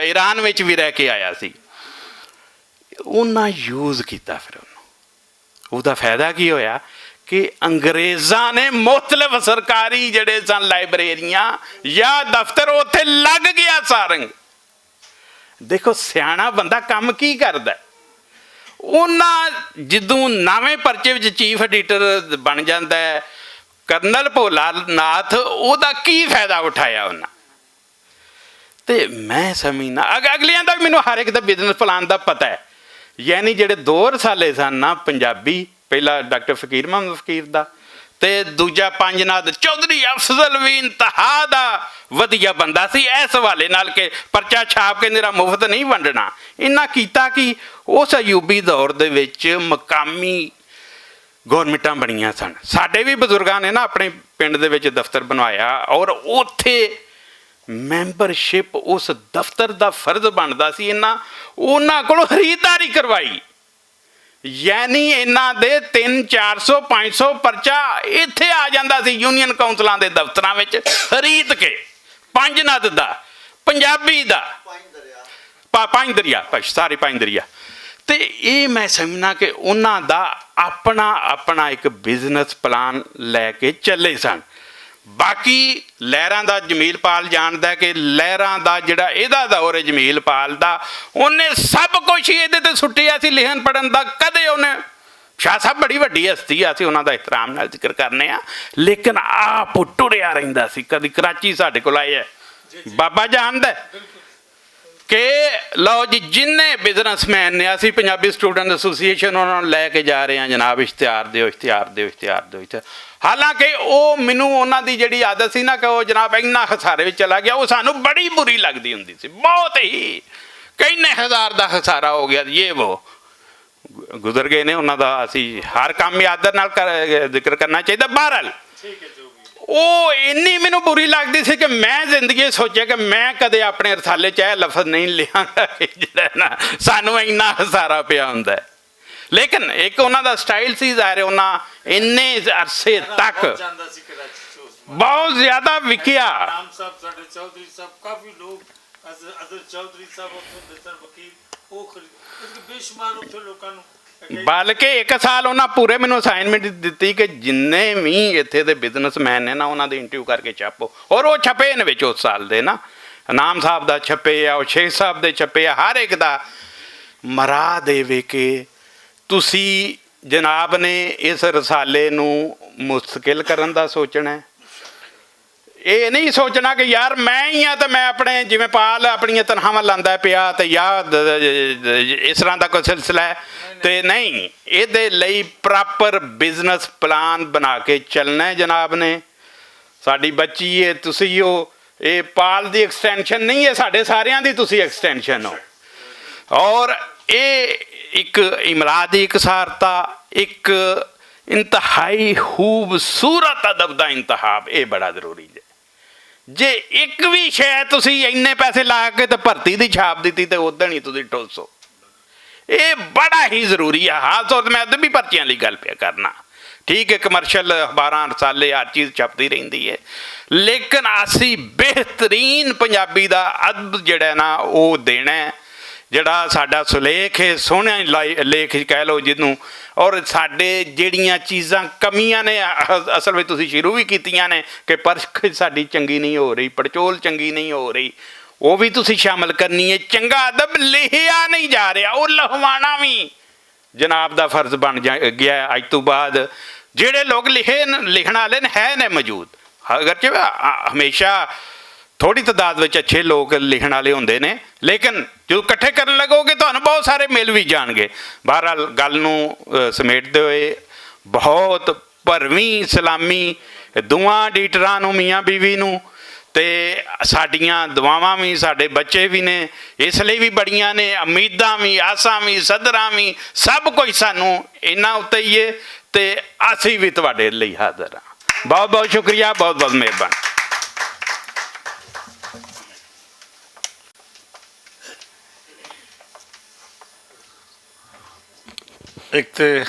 ਈਰਾਨ ਵਿੱਚ ਵੀ ਰਹਿ ਕੇ ਆਇਆ ਸੀ। ਉਹਨਾਂ ਯੂਜ਼ ਕੀਤਾ ਫਿਰ ਉਹਨੂੰ। ਉਹਦਾ ਫਾਇਦਾ ਕੀ ਹੋਇਆ ਕਿ ਅੰਗਰੇਜ਼ਾਂ ਨੇ ਮੁਖਤਲਿਫ ਸਰਕਾਰੀ ਜਿਹੜੇ ਸਨ ਲਾਇਬ੍ਰੇਰੀਆਂ ਜਾਂ ਦਫ਼ਤਰ, ਉੱਥੇ ਲੱਗ ਗਿਆ ਸਾਰੰਗ। ਦੇਖੋ ਸਿਆਣਾ ਬੰਦਾ ਕੰਮ ਕੀ ਕਰਦਾ। ਉਹਨਾਂ ਜਦੋਂ ਨਵੇਂ ਪਰਚੇ ਵਿੱਚ ਚੀਫ ਐਡੀਟਰ ਬਣ ਜਾਂਦਾ ਹੈ ਕਰਨਲ ਭੋਲਾ ਨਾਥ, ਉਹਦਾ ਕੀ ਫਾਇਦਾ ਉਠਾਇਆ ਉਹਨਾਂ। ਤੇ ਮੈਂ ਸਮਝਣਾ ਅਗਲਿਆਂ ਦਾ ਵੀ ਮੈਨੂੰ ਹਰ ਇੱਕ ਦਾ ਬਿਜ਼ਨਸ ਪਲਾਨ ਦਾ ਪਤਾ ਹੈ। ਯਾਨੀ ਜਿਹੜੇ 2 ਰਸਾਲੇ ਸਨ ਨਾ ਪੰਜਾਬੀ, ਪਹਿਲਾ ਡਾਕਟਰ ਫਕੀਰ ਮੁਹੰਮਦ ਫਕੀਰ ਦਾ, ਤੇ ਦੂਜਾ ਪੰਜਨਾਦ ਚੌਧਰੀ ਅਫਜ਼ਲ ਵੀ ਇੰਤਹਾ ਦਾ ਵਧੀਆ ਬੰਦਾ ਸੀ ਇਸ ਹਵਾਲੇ ਨਾਲ ਕਿ ਪਰਚਾ ਛਾਪ ਕੇ ਮੇਰਾ ਮੁਫਤ ਨਹੀਂ ਵੰਡਣਾ। ਇਹਨਾਂ ਕੀਤਾ ਕਿ ਉਸ ਅਯੂਬੀ ਦੌਰ ਦੇ ਵਿੱਚ ਮਕਾਮੀ ਗੌਰਮੈਂਟਾਂ ਬਣੀਆਂ ਸਨ। ਸਾਡੇ ਵੀ ਬਜ਼ੁਰਗਾਂ ਨੇ ਨਾ ਆਪਣੇ ਪਿੰਡ ਦੇ ਵਿੱਚ ਦਫ਼ਤਰ ਬਣਵਾਇਆ ਔਰ ਉੱਥੇ ਮੈਂਬਰਸ਼ਿਪ ਉਸ ਦਫ਼ਤਰ ਦਾ ਫਰਜ਼ ਬਣਦਾ ਸੀ। ਉਹਨਾਂ ਕੋਲੋਂ ਖਰੀਦਦਾਰੀ ਕਰਵਾਈ, ਯਾਨੀ ਇਹਨਾਂ ਦੇ 300, 400, 500 ਪਰਚਾ ਇੱਥੇ ਆ ਜਾਂਦਾ ਸੀ ਯੂਨੀਅਨ ਕਾਉਂਸਲਾਂ ਦੇ ਦਫ਼ਤਰਾਂ ਵਿੱਚ ਖਰੀਦ ਕੇ। ਪੰਜਨਦ ਦਾ, ਪੰਜਾਬੀ ਦਾ, ਪੰਜ ਦਰਿਆ। ਤੇ ਇਹ ਮੈਂ ਸਮਝਣਾ ਕਿ ਉਹਨਾਂ ਦਾ ਆਪਣਾ ਇੱਕ ਬਿਜ਼ਨਸ ਪਲਾਨ ਲੈ ਕੇ ਚੱਲੇ ਸਨ। ਬਾਕੀ ਲਹਿਰਾਂ ਦਾ ਜਮੀਲ ਪਾਲ ਜਾਣਦਾ ਕਿ ਲਹਿਰਾਂ ਦਾ ਜਿਹੜਾ ਇਹਦਾ ਦੌਰ ਹੈ ਜਮੀਲ ਪਾਲ ਦਾ, ਉਹਨੇ ਸਭ ਕੁਛ ਹੀ ਇਹਦੇ ਤੇ ਸੁੱਟਿਆ ਸੀ ਲਿਖਣ ਪੜ੍ਹਨ ਦਾ। ਕਦੇ ਉਹਨੇ ਸ਼ਾਹ ਸਾਹਿਬ ਬੜੀ ਵੱਡੀ ਹਸਤੀ ਆ, ਅਸੀਂ ਉਹਨਾਂ ਦਾ ਇhtਰਾਮ ਨਾਲ ਜ਼ਿਕਰ ਕਰਨੇ ਆ, ਲੇਕਿਨ ਆਪ ਟੁਰਿਆ ਰਹਿੰਦਾ ਸੀ। ਕਦੀ ਕਰਾਚੀ ਸਾਡੇ ਕੋਲ ਆਏ ਹੈ ਬਾਬਾ ਜਾਣਦਾ ਕਿ ਲਓ ਜੀ ਜਿੰਨੇ ਬਿਜ਼ਨਸਮੈਨ ਨੇ, ਅਸੀਂ ਪੰਜਾਬੀ ਸਟੂਡੈਂਟ ਐਸੋਸੀਏਸ਼ਨ ਉਹਨਾਂ ਨੂੰ ਲੈ ਕੇ ਜਾ ਰਹੇ ਹਾਂ ਜਨਾਬ, ਇਸ਼ਤਿਹਾਰ ਦਿਓ। ਹਾਲਾਂਕਿ ਉਹ ਮੈਨੂੰ ਉਹਨਾਂ ਦੀ ਜਿਹੜੀ ਆਦਤ ਸੀ ਨਾ ਕਿ ਉਹ ਜਨਾਬ ਇੰਨਾ ਖਸਾਰੇ ਵਿੱਚ ਚਲਾ ਗਿਆ, ਉਹ ਸਾਨੂੰ ਬੜੀ ਬੁਰੀ ਲੱਗਦੀ ਹੁੰਦੀ ਸੀ, ਬਹੁਤ ਹੀ। ਕਿੰਨੇ ਹਜ਼ਾਰ ਦਾ ਖਸਾਰਾ ਹੋ ਗਿਆ, ਇਹ ਉਹ ਗੁਜ਼ਰ ਗਏ ਨੇ, ਉਹਨਾਂ ਦਾ ਅਸੀਂ ਹਰ ਕੰਮ ਆਦਰ ਨਾਲ ਜ਼ਿਕਰ ਕਰਨਾ ਚਾਹੀਦਾ। ਬਹਰਹਾਲ ਉਹ ਇੰਨੀ ਮੈਨੂੰ ਬੁਰੀ ਲੱਗਦੀ ਸੀ ਕਿ ਮੈਂ ਜ਼ਿੰਦਗੀ ਸੋਚਿਆ ਕਿ ਮੈਂ ਕਦੇ ਆਪਣੇ ਰਸਾਲੇ 'ਚ ਇਹ ਲਫ਼ਜ਼ ਨਹੀਂ ਲਿਆਂਗਾ ਜਿਹੜਾ ਨਾ ਸਾਨੂੰ ਇੰਨਾ ਖਸਾਰਾ ਪਿਆ ਹੁੰਦਾ। ਲੇਕਿਨ ਇੱਕ ਉਹਨਾਂ ਦਾ ਸਟਾਈਲ ਸੀ, ਜ਼ਾਹਿਰ ਉਹਨਾਂ ਇੰਨੇ ਅਰਸੇ ਤੱਕ ਬਹੁਤ ਜ਼ਿਆਦਾ ਵਿਕਿਆ। ਚੌਧਰੀ ਸਾਹਿਬ ਕਾਫੀ ਲੋਕ ਅਦਰ ਚੌਧਰੀ ਸਾਹਿਬ ਉੱਥੋਂ ਦੇ ਸਨ ਵਕੀਲ, ਉਹ ਬੇਸ਼ੁਮਾਰ ਉੱਥੇ ਲੋਕਾਂ ਨੂੰ ਬਲਕਿ 1 ਸਾਲ ਉਹਨਾਂ ਪੂਰੇ ਮੈਨੂੰ ਅਸਾਈਨਮੈਂਟ ਦਿੱਤੀ ਕਿ ਜਿੰਨੇ ਵੀ ਇੱਥੇ ਦੇ ਬਿਜ਼ਨਸਮੈਨ ਨੇ ਨਾ ਉਹਨਾਂ ਦੇ ਇੰਟਰਵਿਊ ਕਰਕੇ ਛਾਪੋ, ਔਰ ਉਹ ਛਪੇ ਨੇ ਵਿੱਚ ਉਸ ਸਾਲ ਦੇ ਨਾ ਇਨਾਮ ਸਾਹਿਬ ਦਾ ਛਪੇ ਆ, ਉਹ ਸ਼ੇਖ ਸਾਹਿਬ ਦੇ ਛਪੇ ਆ, ਹਰ ਇੱਕ ਦਾ ਮਰਾ ਦੇਵੇ ਕਿ ਤੁਸੀਂ ਜਨਾਬ ਨੇ ਇਸ ਰਸਾਲੇ ਨੂੰ ਮੁਸਤਕਿਲ ਕਰਨ ਦਾ ਸੋਚਣਾ ਹੈ। ਇਹ ਨਹੀਂ ਸੋਚਣਾ ਕਿ ਯਾਰ ਮੈਂ ਹੀ ਆ ਤਾਂ ਮੈਂ ਆਪਣੇ ਜਿਵੇਂ ਪਾਲ ਆਪਣੀਆਂ ਤਨਖਾਹਾਂ ਲਾਂਦਾ ਪਿਆ ਤੇ ਯਾਰ ਇਸ ਤਰ੍ਹਾਂ ਦਾ ਕੋਈ ਸਿਲਸਿਲਾ ਹੈ, ਤੇ ਨਹੀਂ, ਇਹਦੇ ਲਈ ਪ੍ਰੋਪਰ ਬਿਜ਼ਨਸ ਪਲਾਨ ਬਣਾ ਕੇ ਚੱਲਣਾ ਹੈ ਜਨਾਬ ਨੇ। ਸਾਡੀ ਬੱਚੀ ਹੈ, ਤੁਸੀਂ ਹੋ, ਇਹ ਪਾਲ ਦੀ ਐਕਸਟੈਂਸ਼ਨ ਨਹੀਂ ਹੈ, ਸਾਡੇ ਸਾਰਿਆਂ ਦੀ ਤੁਸੀਂ ਐਕਸਟੈਂਸ਼ਨ ਹੋ। ਔਰ ਇਹ ਇੱਕ ਇਮਰਾਦ ਦੀ ਇਕਸਾਰਤਾ, ਇੱਕ ਇੰਤਹਾਈ ਖੂਬਸੂਰਤ ਅਦਬ ਦਾ ਇੰਤਖਾਬ, ਇਹ ਬੜਾ ਜ਼ਰੂਰੀ ਹੈ। ਜੇ ਇੱਕ ਵੀ ਸ਼ੈ ਤੁਸੀਂ ਇੰਨੇ ਪੈਸੇ ਲਾ ਕੇ ਤੇ ਭਰਤੀ ਦੀ ਛਾਪ ਦਿੱਤੀ ਤੇ ਉਦੋਂ ਹੀ ਤੁਸੀਂ ਠੋਸੋ, ਇਹ ਬੜਾ ਹੀ ਜ਼ਰੂਰੀ ਹੈ। ਖਾਸ ਤੌਰ 'ਤੇ ਮੈਂ ਅਦਬੀ ਪਰਚੀਆਂ ਲਈ ਗੱਲ ਪਿਆ ਕਰਨਾ, ਠੀਕ ਹੈ ਕਮਰਸ਼ਲ ਅਖਬਾਰਾਂ ਰਸਾਲੇ ਹਰ ਚੀਜ਼ ਛਪਦੀ ਰਹਿੰਦੀ ਹੈ, ਲੇਕਿਨ ਅਸੀਂ ਬਿਹਤਰੀਨ ਪੰਜਾਬੀ ਦਾ ਅਦਬ ਜਿਹੜਾ ਨਾ ਉਹ ਦੇਣਾ, ਜਿਹੜਾ ਸਾਡਾ ਸੁਲੇਖ ਹੈ, ਸੋਹਣਾ ਲੇਖ ਕਹਿ ਲਓ ਜਿਹਨੂੰ, ਔਰ ਸਾਡੇ ਜਿਹੜੀਆਂ ਚੀਜ਼ਾਂ ਕਮੀਆਂ ਨੇ ਅਸਲ ਵਿੱਚ ਤੁਸੀਂ ਸ਼ੁਰੂ ਵੀ ਕੀਤੀਆਂ ਨੇ ਕਿ ਪਰਖ ਸਾਡੀ ਚੰਗੀ ਨਹੀਂ ਹੋ ਰਹੀ, ਪੜਚੋਲ ਚੰਗੀ ਨਹੀਂ ਹੋ ਰਹੀ, ਉਹ ਵੀ ਤੁਸੀਂ ਸ਼ਾਮਲ ਕਰਨੀ ਹੈ। ਚੰਗਾ ਅਦਬ ਲਿਖਿਆ ਨਹੀਂ ਜਾ ਰਿਹਾ, ਉਹ ਲਿਖਵਾਉਣਾ ਵੀ ਜਨਾਬ ਦਾ ਫਰਜ਼ ਬਣ ਗਿਆ ਅੱਜ ਤੋਂ ਬਾਅਦ। ਜਿਹੜੇ ਲੋਕ ਲਿਖਣ ਵਾਲੇ ਨੇ ਹੈ ਨੇ ਮੌਜੂਦ, ਅਗਰਚੇ ਹਮੇਸ਼ਾ ਥੋੜ੍ਹੀ ਤਾਦਾਦ ਵਿੱਚ ਅੱਛੇ ਲੋਕ ਲਿਖਣ ਵਾਲੇ ਹੁੰਦੇ ਨੇ, ਲੇਕਿਨ ਜਦੋਂ ਇਕੱਠੇ ਕਰਨ ਲੱਗੋਗੇ ਤੁਹਾਨੂੰ ਬਹੁਤ ਸਾਰੇ ਮਿਲ ਵੀ ਜਾਣਗੇ। ਬਹਰਹਾਲ ਗੱਲ ਨੂੰ ਸਮੇਟਦੇ ਹੋਏ ਬਹੁਤ ਭਰਵੀਂ ਸਲਾਮੀ ਦੋਵਾਂ ਐਡੀਟਰਾਂ ਨੂੰ, ਮੀਆਂ ਬੀਵੀ ਨੂੰ, ਤੇ ਸਾਡੀਆਂ ਦੁਆਵਾਂ ਵੀ ਸਾਡੇ ਬੱਚੇ ਵੀ ਨੇ ਇਸ ਲਈ ਵੀ ਬੜੀਆਂ ਨੇ, ਉਮੀਦਾਂ ਵੀ, ਆਸਾਂ ਵੀ, ਸਦਰਾਂ ਵੀ, ਸਭ ਕੁਝ ਸਾਨੂੰ ਇਹਨਾਂ ਉੱਤੇ ਹੀ ਹੈ, ਤੇ ਅਸੀਂ ਵੀ ਤੁਹਾਡੇ ਲਈ ਹਾਜ਼ਰ ਹਾਂ। ਬਹੁਤ ਬਹੁਤ ਸ਼ੁਕਰੀਆ, ਬਹੁਤ ਬਹੁਤ ਮਿਹਰਬਾਨੀ। ਇੱਕ ਤਾਂ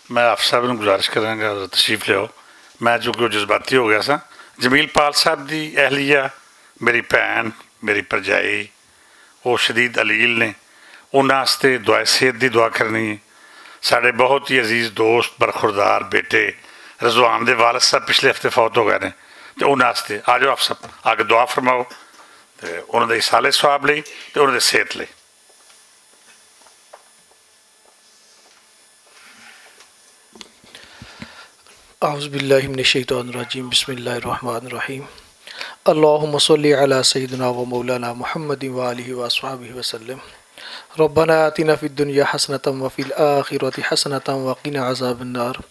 ਮੈਂ ਆਪ ਸਾਹਿਬ ਨੂੰ ਗੁਜ਼ਾਰਿਸ਼ ਕਰਾਂਗਾ ਤਸ਼ਰੀਫ ਲਿਆਓ। ਮੈਂ ਜੋ ਕਿ ਜਜ਼ਬਾਤੀ ਹੋ ਗਿਆ ਸਾਂ, ਜਮੀਲ-ਪਾਲ ਸਾਹਿਬ ਦੀ ਅਹਿਲੀਆ ਮੇਰੀ ਭੈਣ, ਮੇਰੀ ਭਰਜਾਈ, ਉਹ ਸ਼ਦੀਦ ਅਲੀਲ ਨੇ, ਉਹਨਾਂ ਵਾਸਤੇ ਦੁਆ ਸਿਹਤ ਦੀ ਦੁਆ ਕਰਨੀ ਹੈ। ਸਾਡੇ ਬਹੁਤ ਹੀ ਅਜ਼ੀਜ਼ ਦੋਸਤ ਬਰਖੁਰਦਾਰ ਬੇਟੇ ਰਜ਼ਵਾਨ ਦੇ ਵਾਲਦ ਸਾਹਿਬ ਪਿਛਲੇ ਹਫ਼ਤੇ ਫੌਤ ਹੋ ਗਏ ਨੇ, ਅਤੇ ਉਹਨਾਂ ਵਾਸਤੇ ਆ ਜਾਓ ਆਪ ਸਭ ਆ ਕੇ ਦੁਆ ਫਰਮਾਓ, ਅਤੇ ਉਹਨਾਂ ਦੇ ਇਸਾਲੇ ਸਵਾਬ ਲਈ ਅਤੇ ਉਹਨਾਂ ਦੀ ਸਿਹਤ ਲਈ। أعوذ باللہ من الشیطان الرجیم، بسم اللہ الرحمن الرحیم۔ اللہم صلی علی سیدنا و مولانا محمد وآلہ وصحبہ وسلم۔ ربنا آتنا فی الدنیا حسنۃ وفی الآخرۃ حسنۃ وقنا عذاب النار،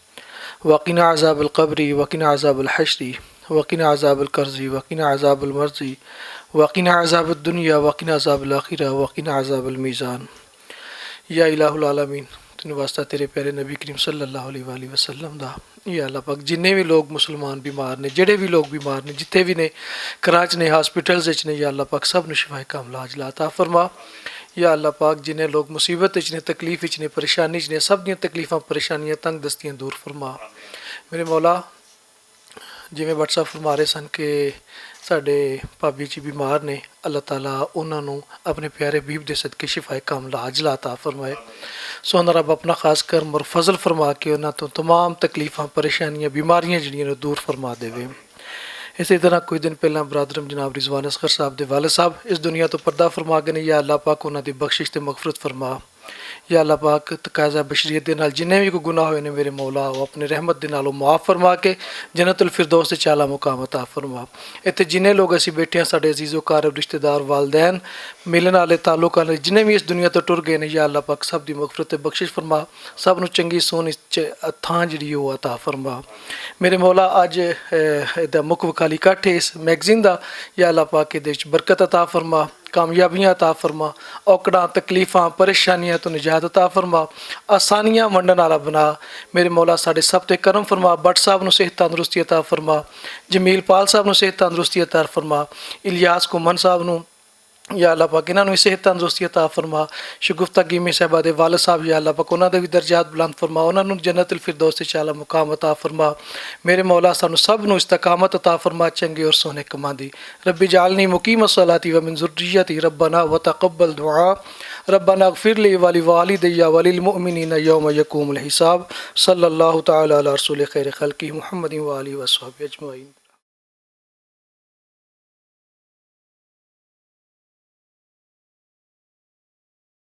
وقنا عذاب القبر، وقنا عذاب الحشر، وقنا عذاب القرض، وقنا عذاب المرض، وقنا عذاب الدنیا، وقنا عذاب الآخرہ، وقنا عذاب المیزان۔ یا الہ العالمین، تینوں واسطہ تیرے پیارے نبی کریم صلی اللہ علیہ وآلہ وسلم دا۔ یا اللہ پاک جننے بھی لوگ مسلمان بیمار نے، جڑے بھی لوگ بیمار نے، جتنے بھی نے کراچ نے، ہاسپٹلز نے، یا اللہ پاک سب نے شفا کاملہ عاجلہ عطا فرما۔ یا اللہ پاک جنہیں لوگ مصیبت نے، تکلیف نے، پریشانی نے، سب دیا تکلیفاں پریشانیاں تنگ دستیاں دور فرما۔ میرے مولا جویں بٹ صاحب فرما رہے سن کہ ساڈے بھابی جی بیمار نے، اللہ تعالیٰ انہوں نے اپنے پیارے حبیب دے صدقے شفا کاملہ عاجلہ عطا فرمائے۔ سونا رب اپنا خاص کرم اور فضل فرما کے انہوں تو تمام تکلیفاں پریشانیاں بیماریاں جڑیاں نے دور فرما دے۔ اسی طرح کوئی دن پہلا برادرم جناب رضوان اصغر صاحب دے والد صاحب اس دنیا تو پردہ فرما گئے نے، یا اللہ پاک انہوں دی بخشش تے مغفرت فرما۔ یا اللہ پاک تقاضا بشریت دے نال جنہیں بھی کوئی گناہ ہوئے نے میرے مولا وہ اپنے رحمت دے نالوں معاف فرما کے جنت الفردوس سے چالا مقام عطا فرما۔ اتنے جنہیں لوگ اسی بیٹھے ہیں ساڈے عزیز و قارب رشتہ دار والدین ملن والے تعلق والے جنہیں بھی اس دنیا تو ٹر گئے نے، یا اللہ پاک سب دی مغفرت تے بخشش فرما، سب نو چنگی سونی تھان جڑی وہ عطا فرما۔ میرے مولا اج دا مک وکالی کٹ ہے اس میگزین دا، یا اللہ پاک دے وچ برکت عطا فرما، کامیابیاں عطا فرما، اوکڑاں تکلیفاں پریشانیاں تو نجات عطا فرما، آسانیاں ونڈن والا بنا۔ میرے مولا ساڈے سب تے کرم فرما، بٹ صاحب نو صحت تندرستی عطا فرما، جمیل پال صاحب نو صحت تندرستی عطا فرما، الیاس کمن صاحب نو یا اللہ پاک انہوں نے صحت تندرستی عطا فرما. شگفتہ گیمی صاحبہ دے والد صاحب یا اللہ پاک انہوں نے بھی درجات بلند فرما, انہوں نے جنت الفردوس تے اعلیٰ مقام عطا فرما. میرے مولا سانو سب نو استقامت عطا فرما چنگے اور سونے کماں دی. ربی جعلنی مقیم الصلاۃ ومن ذریتی ربنا وتقبل دعا. ربنا اغفر لی ولوالدی وللمؤمنین یوم یقوم الحساب. صلی اللہ تعالی علی رسول خیر خلقہ محمد و آلہ و صحبہ اجمعین.